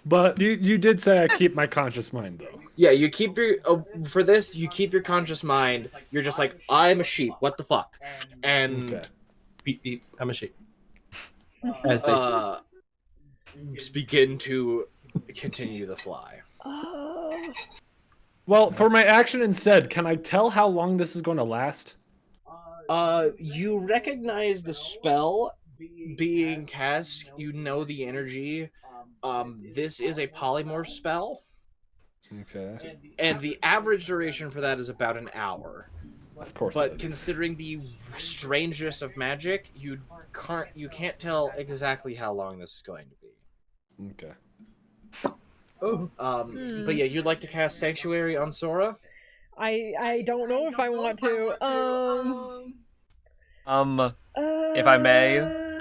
But you did say I keep my conscious mind, though. Yeah, you keep your for this. You keep your conscious mind. You're just like, I'm a sheep. What the fuck? And Okay. Beep, beep. I'm a sheep. As they say. just begin to continue the fly. Well, for my action instead, can I tell how long this is going to last? You recognize the spell being cast. You know the energy. This is a polymorph spell, Okay. and the average duration for that is about an hour. Of course. But it is. considering the strangeness of magic, you can't tell exactly how long this is going to be. Okay. But yeah, you'd like to cast Sanctuary on Sora? I don't know if I want to. If I may.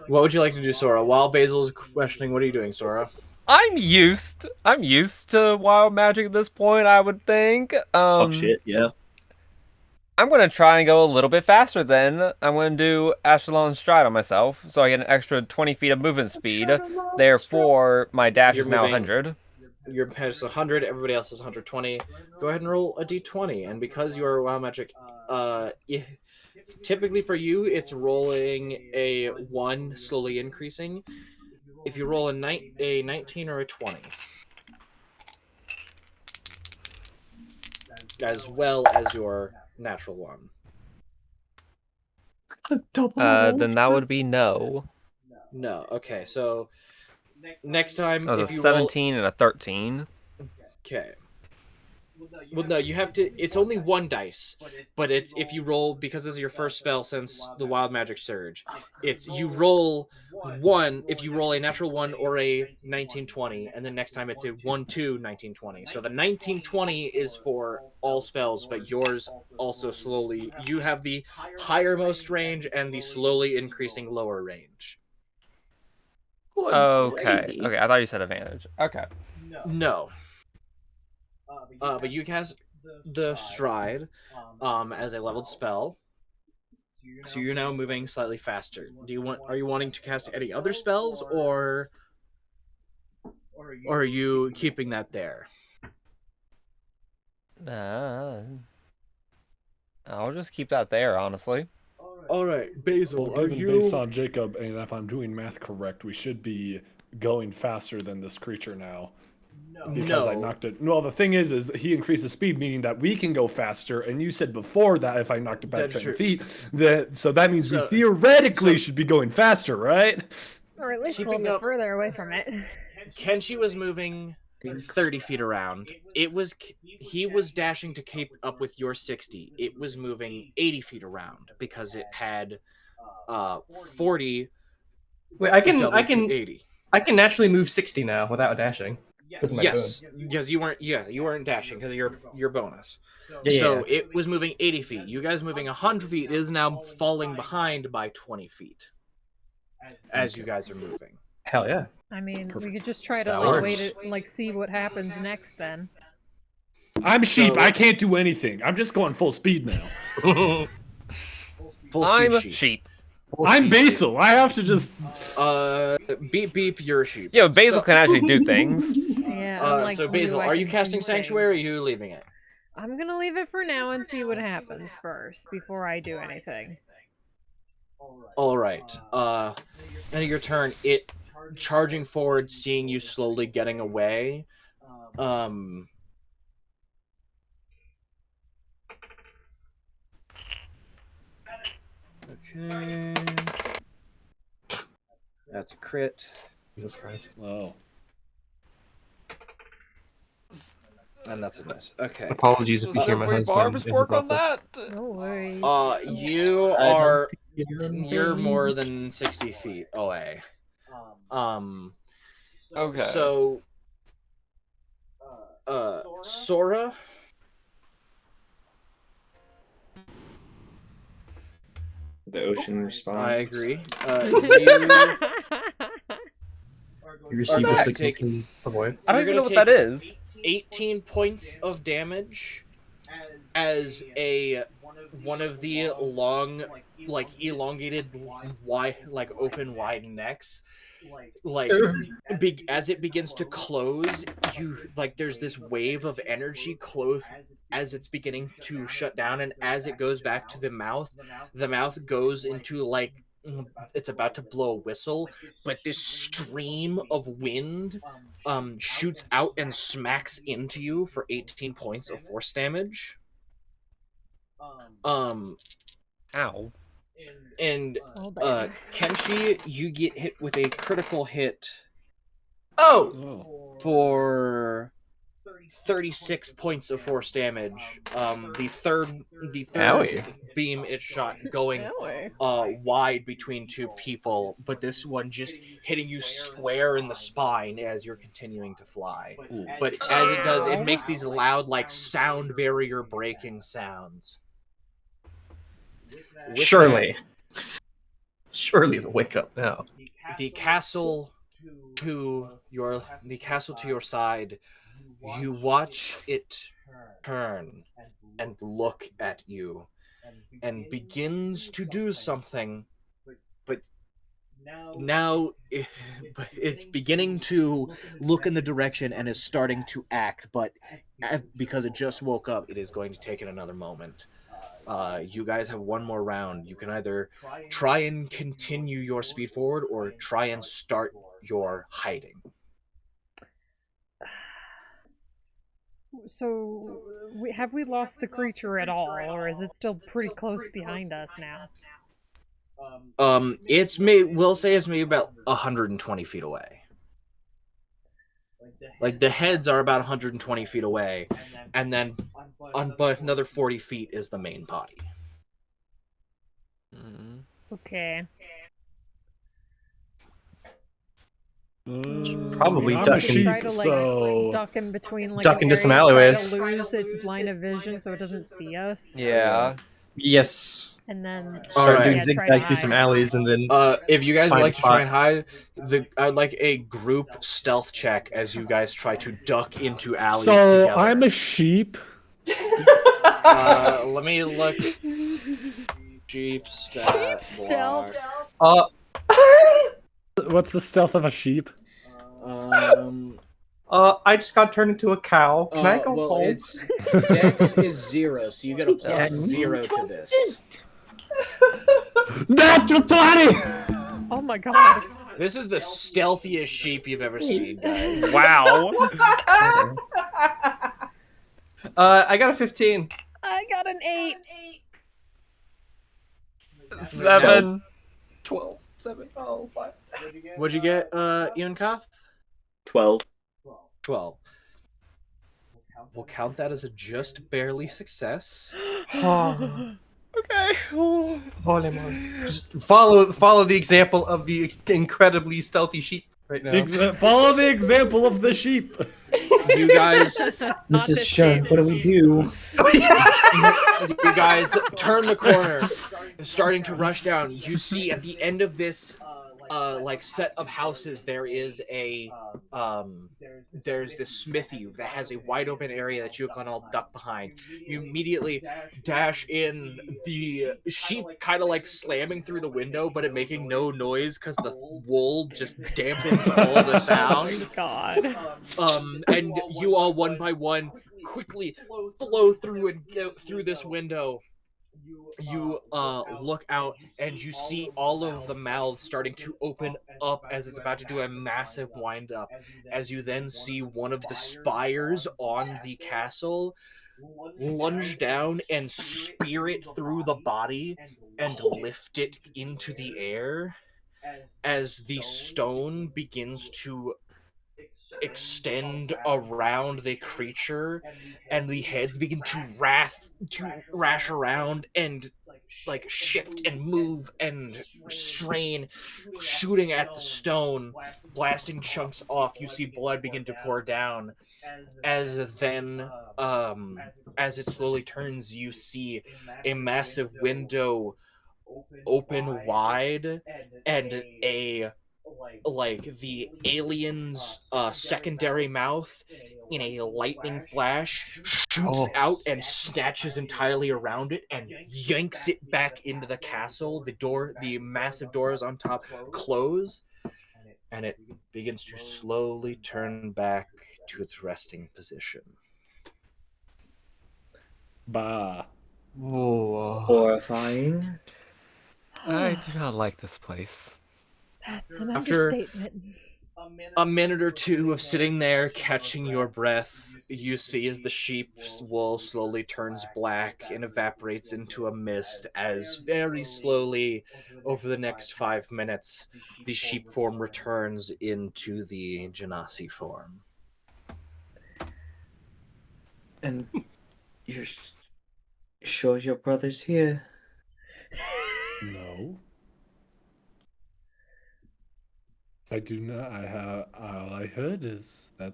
What would you like to do, Sora? While Basil's questioning, what are you doing, Sora? I'm used to wild magic at this point, I would think. Oh shit, yeah. I'm gonna try and go a little bit faster then. I'm gonna do Ashelon Stride on myself, so I get an extra 20 feet of movement speed. Therefore, my dash You're is now moving. 100. Your pet is 100, everybody else is 120. Go ahead and roll a d20, and because you are wild magic, typically for you, it's rolling a 1, slowly increasing. If you roll a 19 or a 20. As well as your natural 1. Then that would be no. No, okay, so next time That was if a you 17 and a 13. Okay. Well, no, you have to. It's only 1 dice, but it's if you roll because this is your first spell since the Wild Magic Surge. It's you roll 1 if you roll a natural 1 or a 1920, and then next time it's a 1-2 1920. So the 1920 is for all spells, but yours also slowly. You have the highermost range and the slowly increasing lower range. Okay. Okay. I thought you said advantage. Okay. No. But you cast the stride as a leveled spell. So you're now moving slightly faster. Are you wanting to cast any other spells, or are you keeping that there? I'll just keep that there, honestly. All right, Basil, Well, given based on Jacob, and if I'm doing math correct, we should be going faster than this creature now. Because I knocked it. Well, the thing is he increases speed, meaning that we can go faster. And you said before that if I knocked it back 10 feet, so that means we theoretically should be going faster, right? Or at least a little bit further away from it. Kenshi was moving 30 feet around. He was dashing to keep up with your 60. It was moving 80 feet around because it had 40. Wait, I can 80. I can naturally move 60 now without dashing. Yes, because you weren't dashing because of your bonus. Yeah, so it was moving 80 feet. You guys moving 100 feet is now falling behind by 20 feet as you guys are moving. Hell yeah. I mean, we could just try to That like works. wait it, like see what happens next then. I'm sheep. I can't do anything. I'm just going full speed now. Full speed sheep. I'm Basil. I have to just beep you're a sheep. Yeah, Basil can actually do things. Yeah. So Basil, are you casting Sanctuary or are you leaving it? I'm gonna leave it for now and see what happens first before I do anything. All right. End of your turn. It charging forward, seeing you slowly getting away. Okay. That's a crit. Jesus Christ. Wow. And that's a miss. Okay. Apologies if you hear my husband. Barb's work on that. No worries. You're more than 60 feet away. Okay. So Sora, The ocean responds. I agree. You receive a significant avoid. I don't even know what that is. 18 points of damage as one of the long, like elongated, wide, like open wide necks, like as it begins to close, there's this wave of energy as it's beginning to shut down, and as it goes back to the mouth goes into like it's about to blow a whistle, but this stream of wind shoots out and smacks into you for 18 points of force damage. Ow. And Kenshi, you get hit with a critical hit. For 36 points of force damage. The third beam it shot going wide between two people, but this one just hitting you square in the spine as you're continuing to fly. But as it does, it makes these loud, like, sound barrier breaking sounds. Surely to wake up now. The castle to your side, you watch it turn and look at you and begins to do something, but now it's beginning to look in the direction and is starting to act, but because it just woke up, it is going to take it another moment. You guys have one more round. You can either try and continue your speed forward or try and start your hiding. So, have we lost the creature at all, or is it still pretty close behind us now? We'll say it's maybe about 120 feet away. Like, the heads are about 120 feet away, and then but another 40 feet is the main body. Okay. Probably duck try to like duck in between, like duck into some try alleyways. to lose its line of vision so it doesn't see us. Yeah. Yes. and then Start doing try to zigzags through some hide. alleys, and then If you guys would Find a like to try spot. and hide, I'd like a group stealth check as you guys try to duck into alleys So together. I'm a sheep. Let me look. Sheep stealth. What's the stealth of a sheep? I just got turned into a cow. Can I go well, home? it's Dex is 0, so you get a plus 0 to this. Natural 20! Oh my god. This is the stealthiest sheep you've ever seen, guys. Wow. I got a 15. I got an 8. 7. 12. 7. Oh, 5. What'd you get, Ian Koth? 12. 12. We'll count that as a just barely success. Okay. Holy moly. Just follow the example of the incredibly stealthy sheep right now. Follow the example of the sheep. You guys, Mrs. Shen, what do we do? you guys turn the corner, starting to rush down. You see at the end of this like set of houses there is a there's this smithy that has a wide open area that you can all duck behind. You immediately dash in, the sheep kind of like slamming through the window but it making no noise because the wool just dampens all the sound. God. And you all one by one quickly flow through and get through this window. You look out and you see all of the mouths starting to open up as it's about to do a massive wind up, as you then see one of the spires on the castle lunge down and spear it through the body and lift it into the air as the stone begins to extend around the creature and the heads begin to rash around and like shift and move and strain, shooting at the stone, blasting chunks off. You see blood begin to pour down as then as it slowly turns, you see a massive window open wide and a like the alien's secondary mouth in a lightning flash shoots out and snatches entirely around it and yanks it back into the castle. The massive doors on top close and it begins to slowly turn back to its resting position. Bah. Horrifying. I do not like this place. That's an After understatement. a minute or two of sitting there catching your breath, you see as the sheep's wool slowly turns black and evaporates into a mist as very slowly over the next 5 minutes the sheep form returns into the Genasi form. And you're sure your brother's here? No. I do not. I have. All I heard is that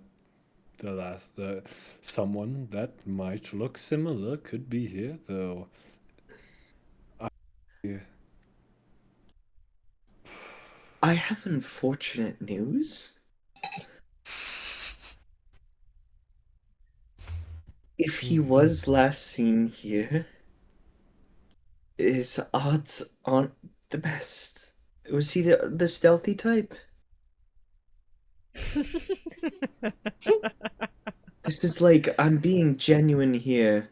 someone that might look similar could be here, though. I have unfortunate news. If he was last seen here, his odds aren't the best. Was he the stealthy type? This is like, I'm being genuine here.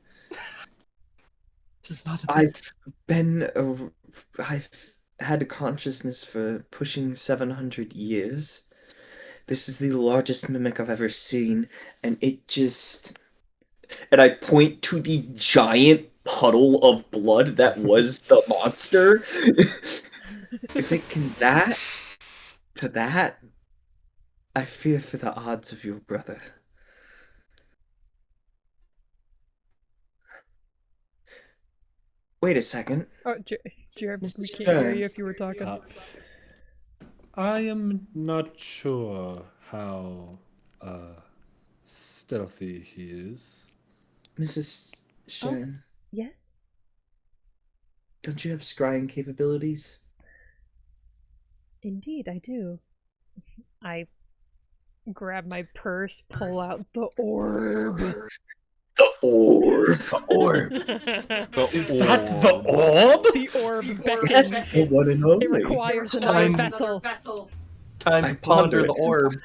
This is not I've had a consciousness for pushing 700 years. This is the largest mimic I've ever seen, and I point to the giant puddle of blood that was the monster. If it can that, I fear for the odds of your brother. Wait a second. Oh, Jared, we Mr. can't hear Stern. you if you were talking. I am not sure how stealthy he is. Mrs. Sharon, Yes? Don't you have scrying capabilities? Indeed, I do. I grab my purse, pull out the orb. The orb. The orb. Is that the orb? The orb beckons. Yes, the one and It only. requires another vessel. Time I to ponder ponder the it. orb.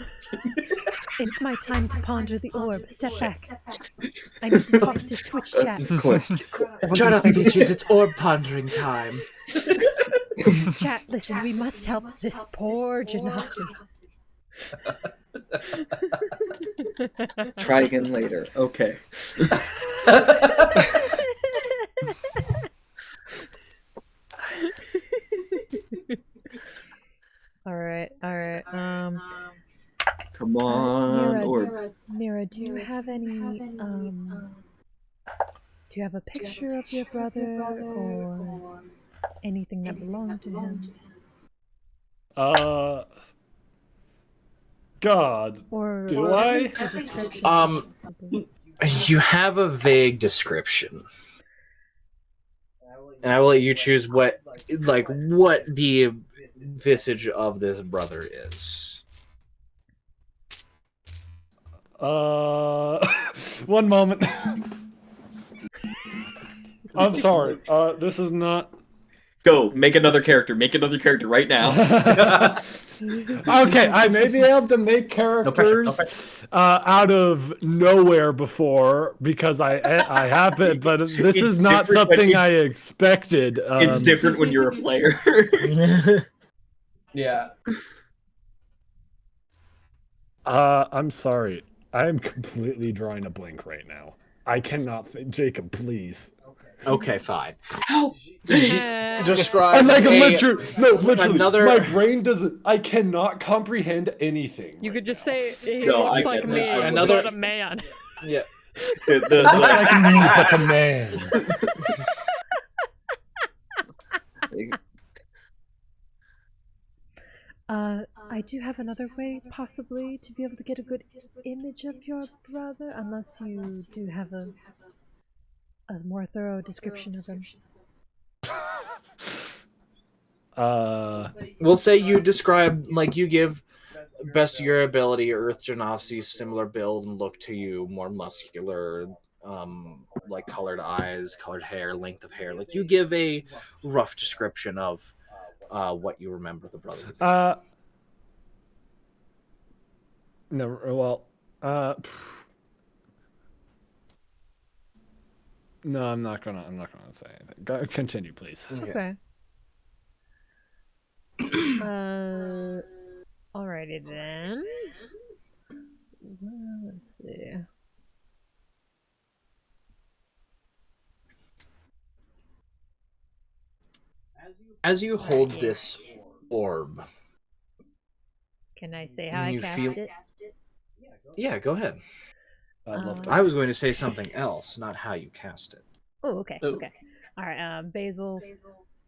It's my time to ponder the orb. Step back. I need to talk to Twitch chat. Question. Shut up, bitches! It's orb pondering time. Chat, listen, we must help this poor Genasi. Try again later. Okay. Alright. Come on, orb. Mira, do you have any, do you have a picture of your brother or anything that belonged to him? God. Or Do at I? least a description, possibly. You have a vague description, and I will let you choose what the visage of this brother is. One moment. I'm sorry. This is not. Go, make another character. Make another character right now. Okay, I may be able to make characters out of nowhere before because I have it, but this is not something I expected. It's different when you're a player. Yeah. I'm sorry. I am completely drawing a blank right now. I cannot think. Jacob, please. Okay, fine. Help! Describe I'm like literally, another. My brain doesn't. I cannot comprehend anything. You could just say he No, looks I like get me, that. Another- but a man. Yeah. Looks like me, but a man. I do have another way, possibly, to be able to get a good image of your brother, unless you do have a more thorough description of him. We'll say you describe, you give best of your ability, Earth Genasi, similar build and look to you, more muscular, colored eyes, colored hair, length of hair. Like, you give a rough description of what you remember the brother to be. No, well, no, I'm not gonna say anything. Continue, please. Okay. Alrighty then. Let's see. As you hold this orb, Can I say how I you cast feel- it? yeah, go ahead. I'd love to. I was going to say something else, not how you cast it. Oh, okay, okay. Alright, Basil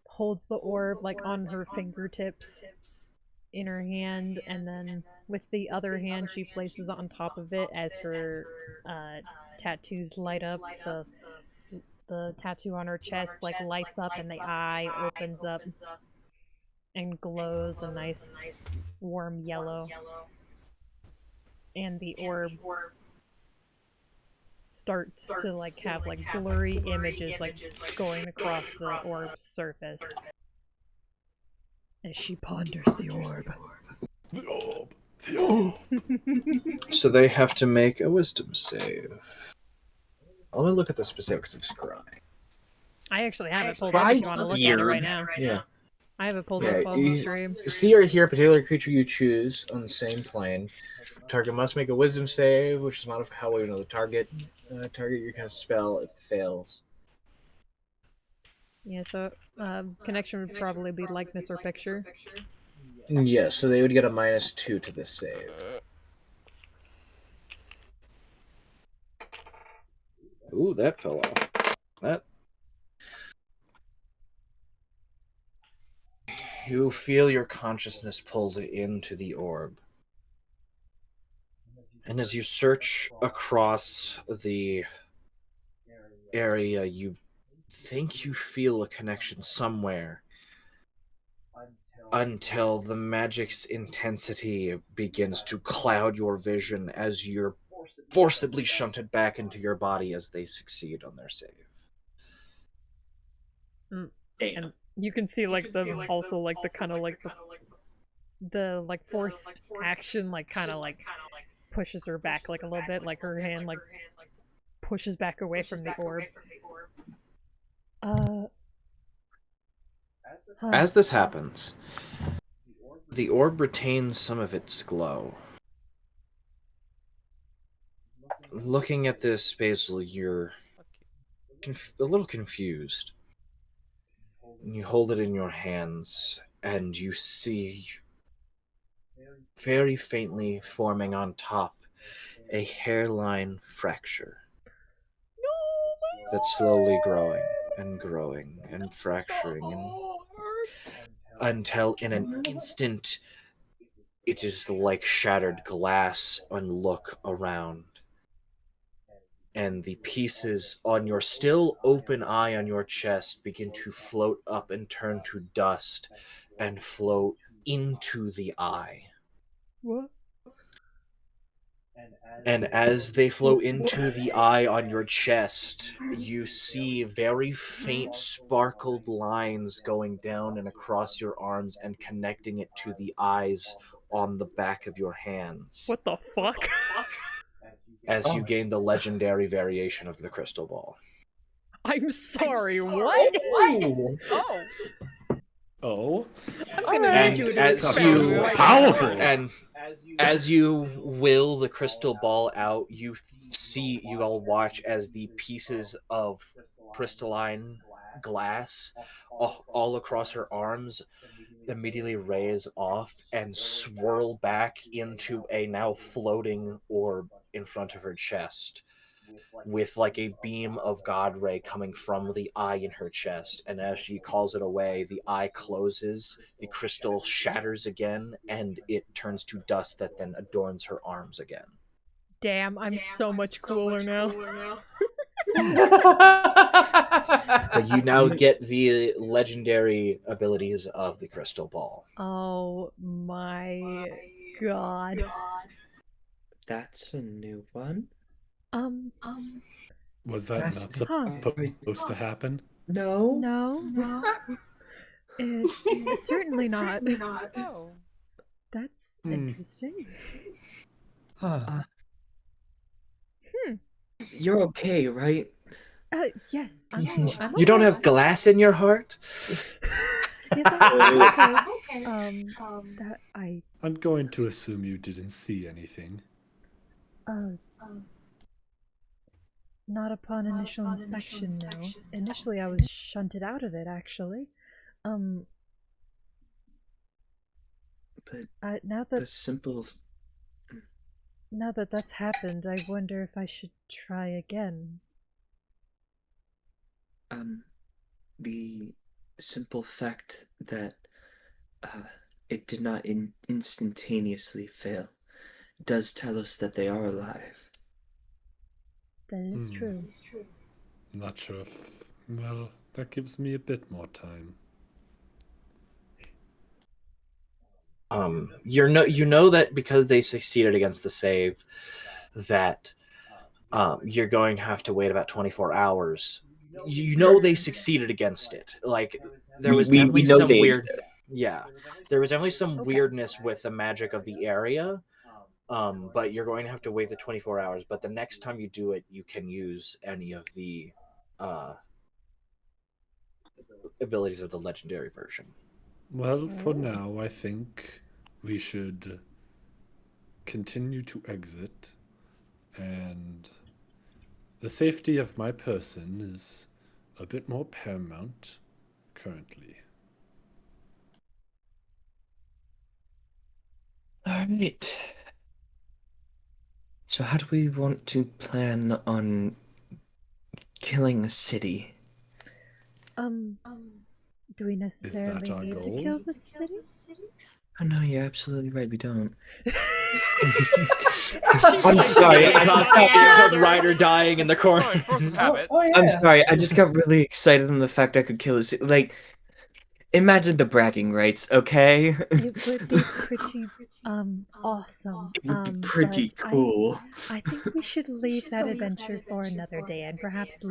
holds the orb, on her fingertips in her hand, and then with the other hand she places it on top of it as her tattoos light up. The tattoo on her chest lights up and the eye opens up and glows a nice warm yellow. And the orb starts to have blurry images going across the orb's surface as she ponders the orb. The orb. The orb. So they have to make a wisdom save. Let me look at the specifics of scrying. I actually have it pulled up if you want to look at it right now. Yeah. I have it pulled up on the stream. See or hear a particular creature you choose on the same plane. Target must make a wisdom save, which is modified how well you know the target. Target your cast spell, it fails. Yeah, so connection would probably be likeness or picture. Yeah, so they would get a -2 to this save. Ooh, that fell off. That. You feel your consciousness pulls into the orb. And as you search across the area, you think you feel a connection somewhere until the magic's intensity begins to cloud your vision as you're forcibly shunted back into your body as they succeed on their save. And you can see like the also like the kind of like the like forced action like kind of like pushes her back like a little bit, like her hand like pushes back away from the orb. As this happens, the orb retains some of its glow. Looking at this, Basil, you're a little confused. You hold it in your hands, and you see very faintly forming on top a hairline fracture that's slowly growing and growing and fracturing until in an instant it is like shattered glass and look around. And the pieces on your still open eye on your chest begin to float up and turn to dust and float into the eye. What? And as they flow into the eye on your chest, you see very faint sparkled lines going down and across your arms and connecting it to the eyes on the back of your hands. What the fuck? As you gain the legendary variation of the crystal ball. I'm sorry, what? Oh. I'm gonna need you to as you expound. Powerful. And as you will the crystal ball out, you all watch as the pieces of crystalline glass all across her arms immediately raise off and swirl back into a now floating orb in front of her chest, with like a beam of God ray coming from the eye in her chest. And as she calls it away, the eye closes, the crystal shatters again, and it turns to dust that then adorns her arms again. Damn, I'm so much cooler now. But you now get the legendary abilities of the crystal ball. Oh my god. That's a new one. Was that not supposed to happen? No. No. It's certainly not. Oh. That's interesting. You're okay, right? Yes. I'm You don't okay. have glass in your heart? Yes, I'm okay. That I'm going to assume you didn't see anything. Not upon initial inspection, no. Initially, I was shunted out of it, actually. But Now the simple that that's happened, I wonder if I should try again. the simple fact that it did not instantaneously fail does tell us that they are alive. That is true. Not sure if... Well, that gives me a bit more time. You know that because they succeeded against the save, that you're going to have to wait about 24 hours. You know they succeeded against it. Like there was definitely know some they weird. exist. Yeah, there was definitely some weirdness with the magic of the area. But you're going to have to wait the 24 hours. But the next time you do it, you can use any of the abilities of the legendary version. Well, for now, I think we should continue to exit, and the safety of my person is a bit more paramount currently. All right. So how do we want to plan on killing a city? Do we necessarily our need to goal? kill the city? Oh no, you're absolutely right. We don't. I'm sorry. Yeah. I can't stop the Ryder dying in the corner. Fine, force of habit. I'm sorry. I just got really excited on the fact I could kill this. Like, imagine the bragging rights, okay? It would be pretty awesome. It would be but pretty cool. I think we should leave that adventure for another day and perhaps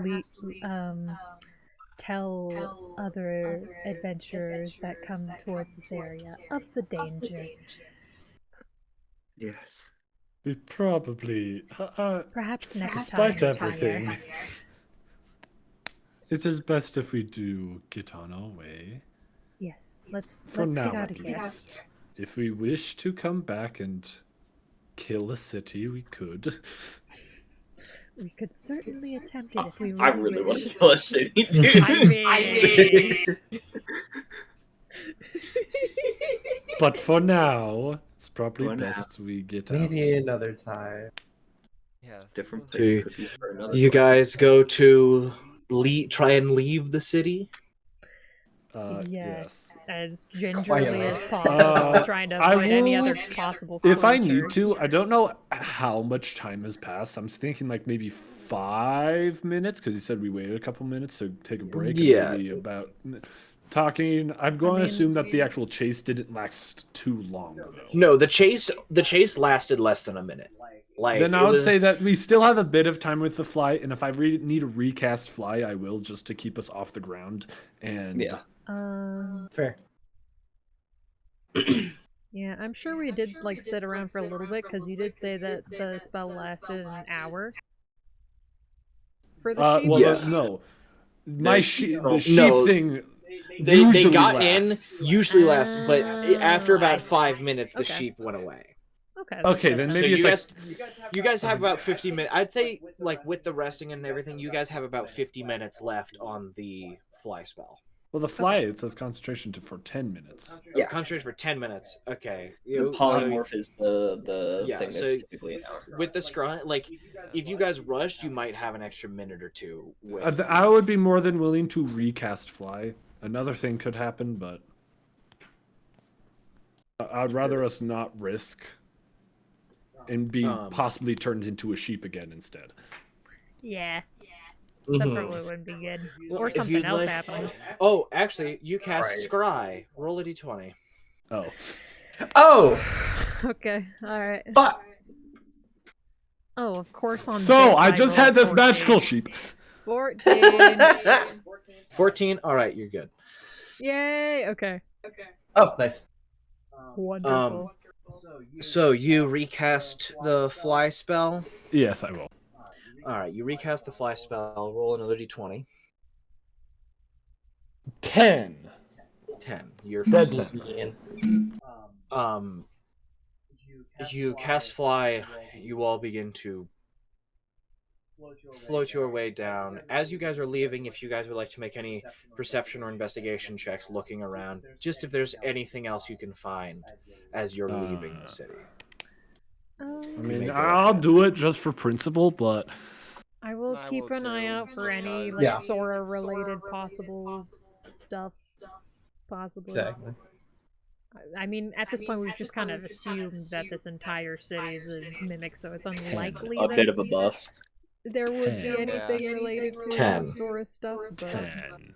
tell other adventurers that come towards this area of the danger. Yes. We probably. Perhaps next time. Despite everything, it is best if we do get on our way. Yes, let's For now, get out of at here. least. If we wish to come back and kill a city, we could. We could certainly attempt it if we I really want wish. to kill a city, dude. I mean, But for now, it's probably For now. best we get Maybe out. another time. Yes. Do Different flavor cookies for another. You person. guys go to try and leave the city? yes, as gingerly Quietly. as possible, trying to I avoid any would- other possible If I need creatures. to, I don't know how much time has passed. I'm thinking like maybe 5 minutes because you said we waited a couple minutes to take a break. and Yeah. maybe about talking. I'm going mean- to assume that the actual chase didn't last too long though. No, the chase lasted less than a minute. Like Then it I would was- say that we still have a bit of time with the fly, and if I need a recast fly, I will just to keep us off the ground. And Yeah. Fair. Yeah, I'm sure we did like sit around for a little bit because you did say that the spell lasted an hour. For the sheep. well, Yeah. no, my No, sheep, no. the sheep No. thing. they usually got lasts. in usually last, but after I about see. 5 minutes, the Okay. sheep went away. Okay. Okay, that's then fair. maybe so it's you guys have about 50 minutes. I'd say like with the resting and everything, you guys have about 50 minutes left on the fly spell. Well, the fly it says concentration for 10 minutes. Yeah, concentration for 10 minutes. Okay. The polymorph is the Yeah, thing so that's typically an hour. with the scry, like if you guys rushed, you might have an extra minute or two. With I would be more than willing to recast fly. Another thing could happen, but I'd rather us not risk and be possibly turned into a sheep again instead. Yeah, that Mhm. probably wouldn't be good. Well, Or if something you'd else like- happened. Oh, actually, you cast Right. scry. Roll a d20. Oh, Oh, Okay, alright. fuck. Oh, of course on so this I just had rolled this 14. magical sheep. 14. 14. All right, you're good. Yay, okay. Oh, nice. Wonderful. So you recast the fly spell. Yes, I will. All right, you recast the fly spell. Roll another d20. 10. 10. You're Dead Ian. You cast fly. You all begin to float your way down. As you guys are leaving, if you guys would like to make any perception or investigation checks, looking around, just if there's anything else you can find as you're leaving the city. I may mean, go I'll ahead. do it just for principle, but I will I keep will an eye too, out for just any 'cause. like Yeah. Sora related possible stuff. Possibly. Exactly. I mean, at this point, we've just kind of assumed that this entire city is a mimic, so it's unlikely A that bit of a bust. there would be 10. anything related to 10. Sora stuff. But 10.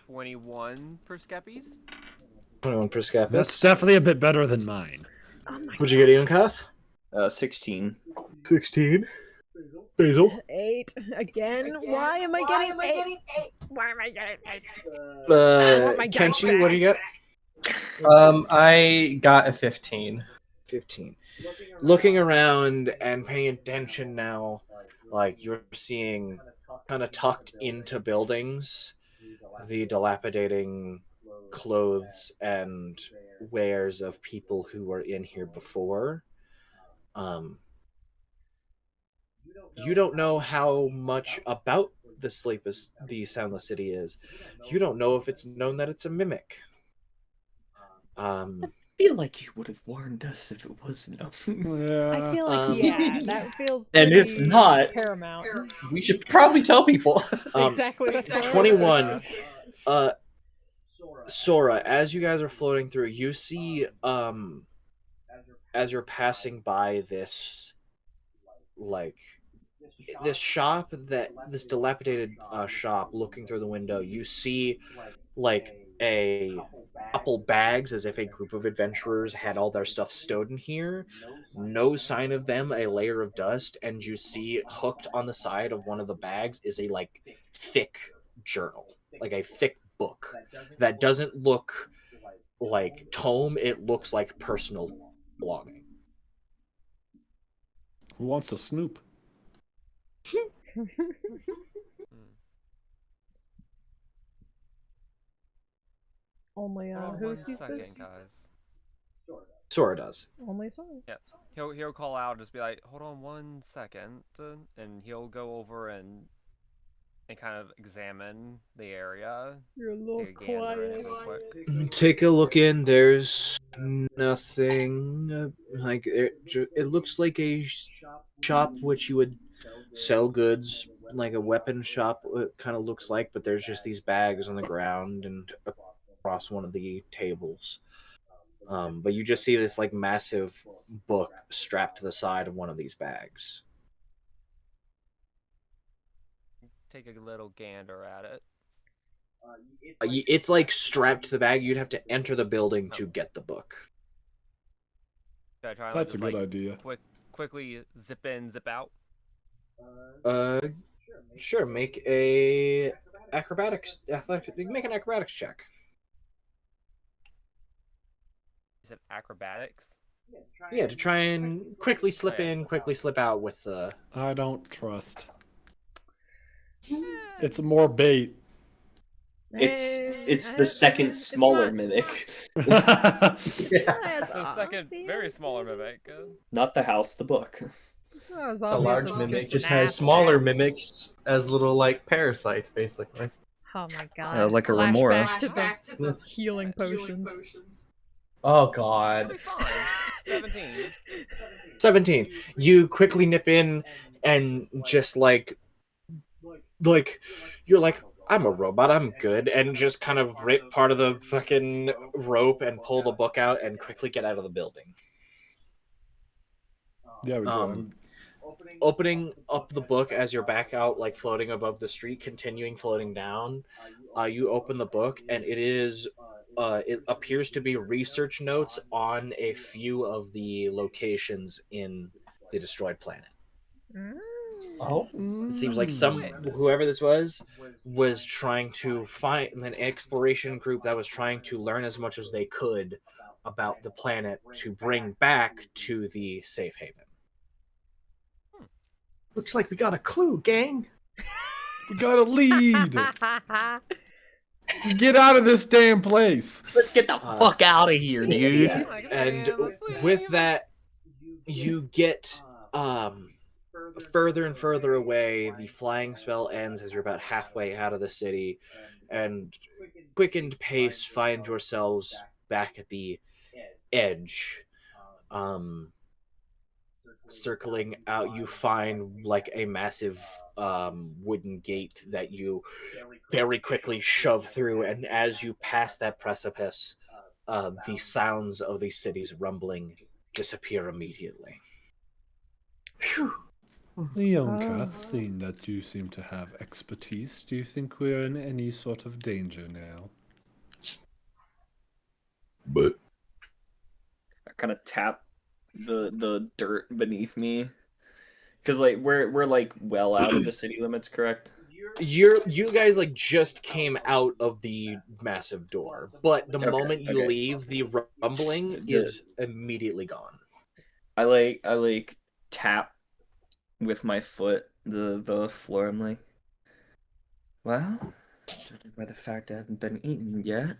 21 per Skeppies. 21 per Scapis. That's definitely a bit better than mine. oh my What'd you get, Ian Kath? 16. 16. Basil. 8 again. Why am I getting 8? Why am I getting 8? my dice Kenshi, what do you back. get? I got a 15. 15. Looking around and paying attention now, like you're seeing kind of tucked into buildings the dilapidating clothes and wares of people who were in here before. You don't know how much about the Soundless City is. You don't know if it's known that it's a mimic. I feel like you would have warned us if it was no. I feel like yeah, that feels. And if pretty not- paramount. We should probably tell people. Exactly. That's what I was 21. thinking. Sora, as you guys are floating through, you see as you're passing by like this shop, that this dilapidated shop, looking through the window, you see like a couple bags, as if a group of adventurers had all their stuff stowed in here. No sign of them, a layer of dust, and you see hooked on the side of one of the bags is a like thick journal, like a thick book that doesn't look like tome, it looks like personal belonging. Who wants to snoop? Only Hold on who one sees second, this? guys. Sora does. Only Sora. Yep. He'll call out, just be like, "Hold on one second," and he'll go over and kind of examine the area. You're a little Take a gander in it quiet. real quick. Take a look in. There's nothing. Like it looks like a shop which you would sell goods, like a weapon shop. It kind of looks like, but there's just these bags on the ground and across one of the tables. But you just see this like massive book strapped to the side of one of these bags. Take a little gander at it. It's like strapped to the bag. You'd have to enter the building to get the book. Should I try and That's a just, good like, idea. quickly zip in, zip out? Sure. Make a athletics. Make an acrobatics check. Is it acrobatics? Yeah, to try and quickly slip in, quickly slip out with the. I don't trust. It's more bait. It's the second smaller mimic. Yeah. The second, very smaller mimic. Not the house, the book. It's not as The obvious large as mimic just just an has ass smaller back. mimics as little like parasites, basically. Oh my god. Like a Flashback remora. to the healing potions. Oh It'll god. be fine. 17. 17. You quickly nip in and just like you're like, I'm a robot, I'm good, and just kind of rip part of the fucking rope and pull the book out and quickly get out of the building. Yeah, we joined. Opening up the book as you're back out, like floating above the street, continuing floating down, you open the book and it appears to be research notes on a few of the locations in the destroyed planet. Oh. It seems like whoever this was trying to find an exploration group that was trying to learn as much as they could about the planet to bring back to the safe haven. Looks like we got a clue, gang. We got a lead. Get out of this damn place. Let's get the fuck out of here, dude. Yeah. And with that, you get further and further away. The flying spell ends as you're about halfway out of the city, and quickened pace find yourselves back at the edge. Circling out, you find like a massive wooden gate that you very quickly shove through, and as you pass that precipice, the sounds of the city's rumbling disappear immediately. Leonka, seeing that you seem to have expertise, do you think we're in any sort of danger now? But I kind of tap the dirt beneath me, because like we're like well out of the city limits, correct? You guys like just came out of the massive door, but the moment you leave, the rumbling is immediately gone. I like tap with my foot the floor. I'm like, well, judging by the fact I haven't been eaten yet,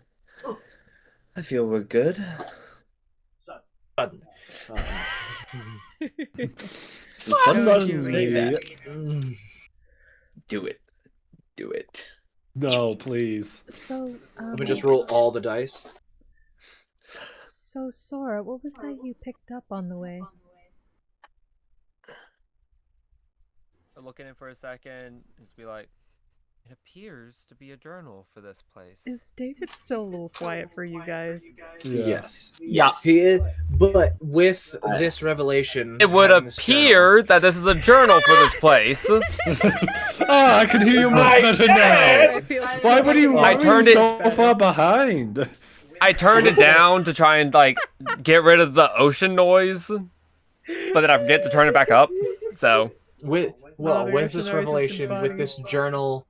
I feel we're good. Suddenly, Do it. no, please. So, Let me just roll all the dice. So, Sora, what was that you picked up on the way? Looking in for a second, just be like, It appears to be a journal for this place. Is David still a little quiet for you guys? Yes. Yeah. He is, but with this revelation, It would having this appear that this is a journal for this place. Ah, I can hear you much better now. I feel Why would you I run turned it- so far behind? I turned it down to try and like get rid of the ocean noise, but then I forget to turn it back up. So with the with ocean this noise is revelation, with combining. this journal,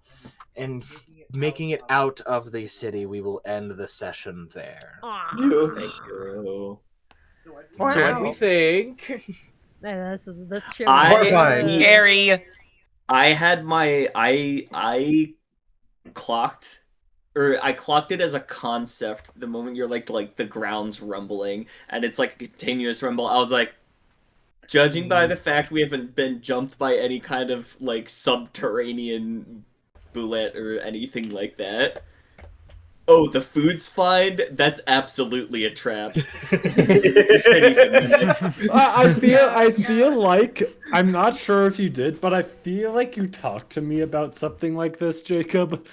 and making it out of the city, we will end the session there. Aw. Thank you. So what do we think? Man, this show. I- scary. I had my I clocked it as a concept the moment you're like the ground's rumbling and it's like a continuous rumble. I was like, judging by the fact we haven't been jumped by any kind of like subterranean bullet or anything like that. Oh, the food's fine? That's absolutely a trap. I feel like I'm not sure if you did, but I feel like you talked to me about something like this, Jacob.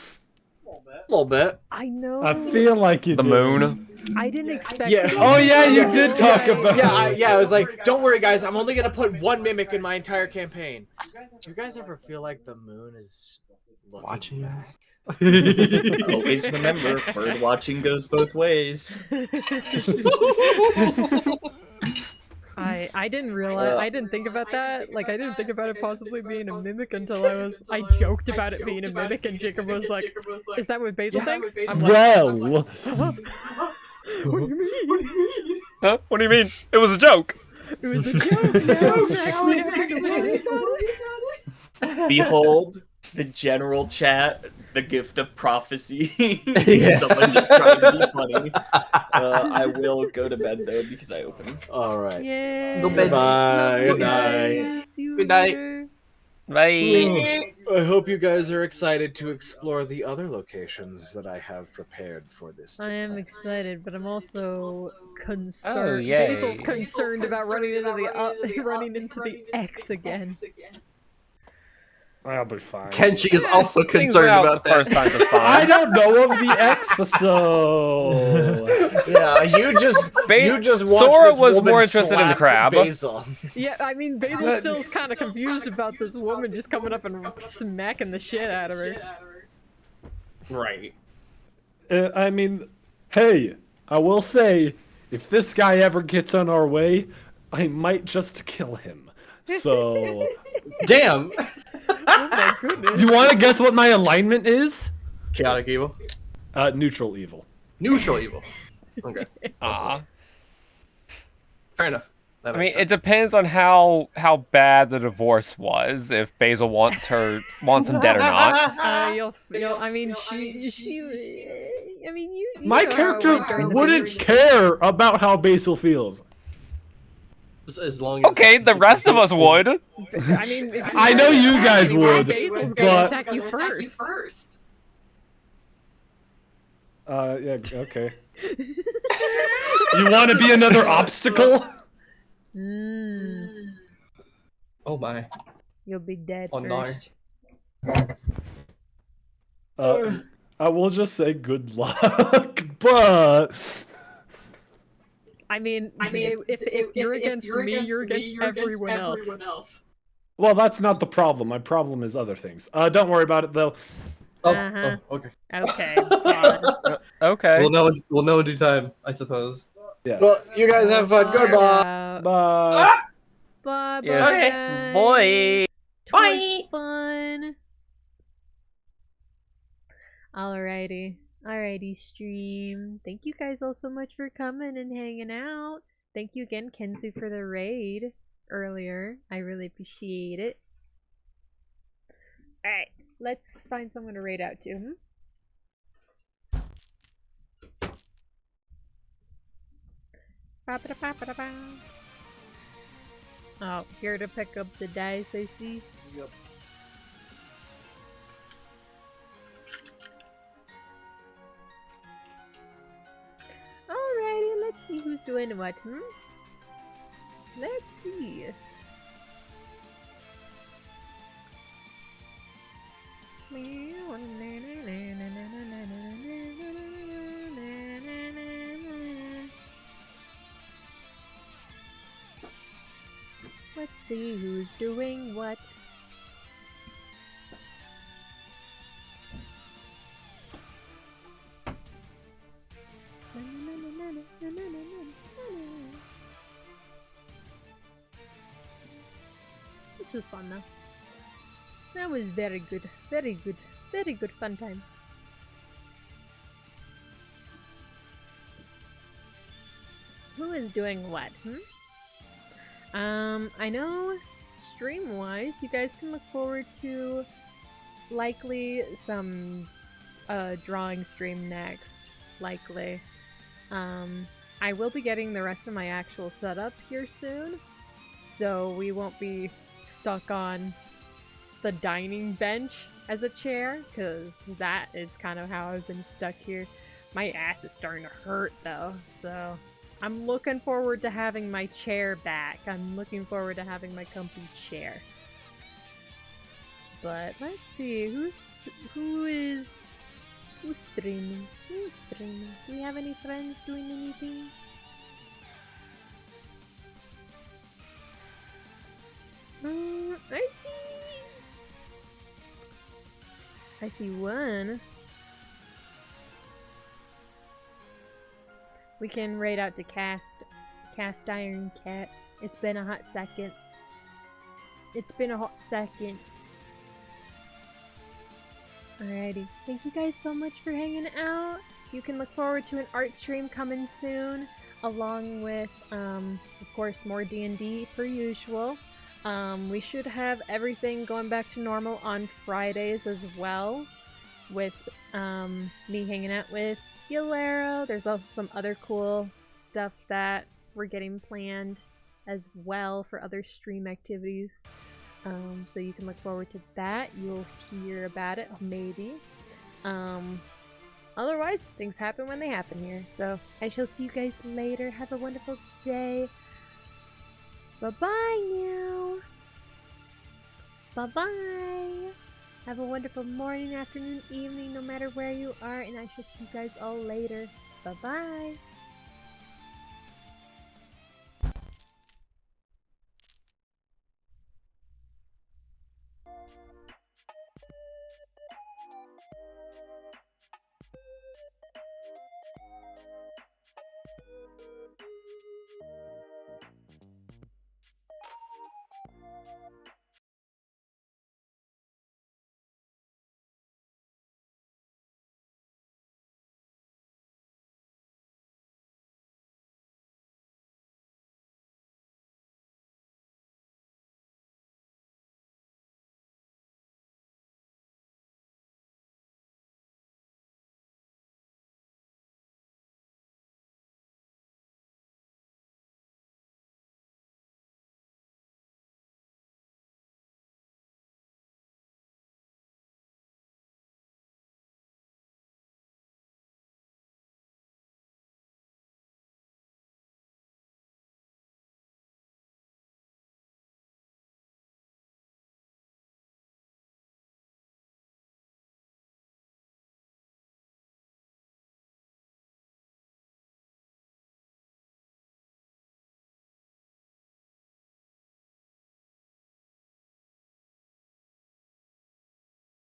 A little bit. I know. I feel like you The did. moon. I didn't expect. Yeah. Oh yeah, you did talk about. I was like, don't worry, guys. I'm only gonna put one mimic in my entire campaign. Do you guys ever feel like the moon is Watching us? Always remember, bird watching goes both ways. I didn't realize. I didn't think about that. Like I didn't think about it possibly being a mimic until I joked about it being a mimic, and Jacob was like, "Is that what Basil thinks?" I'm like, Well, "What do you mean?" Huh? What do you mean? It was a joke. It was a joke. No, I'm actually having to worry about it. Behold the general chat, the gift of prophecy. Yeah. Someone's just trying to be funny. I will go to bed though because I opened. All right. Yeah. Go bed. Bye. Good night. Good night. Bye. I hope you guys are excited to explore the other locations that I have prepared for this. I am defense. excited, but I'm also concerned. yay. Basil's concerned about running into the X again. I'll be fine. Kenshi is also Things concerned went out about the that. first time just I fine. don't know of the X, so Yeah, you just watched Sora this was woman more interested in the slap crab. Basil. Yeah, I mean, Basil still is kind of confused about this woman just coming up and smacking the shit out of her. Right. I mean, hey, I will say, if this guy ever gets on our way, I might just kill him. So, Damn. Oh my goodness. you want to guess what my alignment is? Chaotic evil. Neutral evil. Neutral evil. Okay. Aw. Fair enough. That I mean, makes it sense. depends on how bad the divorce was. If Basil wants him dead or not. I mean, I mean, you My know how it went character during the wouldn't beginning. care about how Basil feels. As long as Okay, the rest of us would. I mean, if I know you attack guys anyone, would, Basil's gonna but- attack you first. Yeah, okay. You want to be another obstacle? Oh my. You'll be dead Oh, no. first. I will just say good luck, but I mean, if you're against me, you're against everyone else. well, that's not the problem. My problem is other things. Don't worry about it though. Oh, Uh-huh. oh, okay. Okay. God. Okay. We'll know in due time, I suppose. Yeah. Well, you guys have fun. Goodbye. Bye. Bye. Yes. Bye. Boy. Twas fun. Alrighty, stream. Thank you guys all so much for coming and hanging out. Thank you again, Kenzu, for the raid earlier. I really appreciate it. Alright, let's find someone to raid out to. Ba-ba-da-ba-ba-da-ba. Oh, here to pick up the dice, I see. Yep. Alrighty, let's see who's doing what, Let's see. let's see who's doing what. This was fun though. That was very good, very good, very good fun time. Who is doing what? I know stream-wise, you guys can look forward to likely some drawing stream next. Likely. I will be getting the rest of my actual setup here soon, so we won't be stuck on the dining bench as a chair, because that is kind of how I've been stuck here. My ass is starting to hurt though, so I'm looking forward to having my chair back. I'm looking forward to having my comfy chair. But let's see, who's streaming? Who's streaming? Do we have any friends doing anything? I see one. We can raid out to Cast Iron Cat. It's been a hot second. It's been a hot second. Alrighty. Thank you guys so much for hanging out. You can look forward to an art stream coming soon, along with, of course, more D&D per usual. We should have everything going back to normal on Fridays as well, with me hanging out with Yolero. There's also some other cool stuff that we're getting planned as well for other stream activities. So you can look forward to that. You'll hear about it, maybe. Otherwise, things happen when they happen here. So I shall see you guys later. Have a wonderful day. Bye-bye now. Bye-bye. Have a wonderful morning, afternoon, evening, no matter where you are, and I shall see you guys all later. Bye-bye.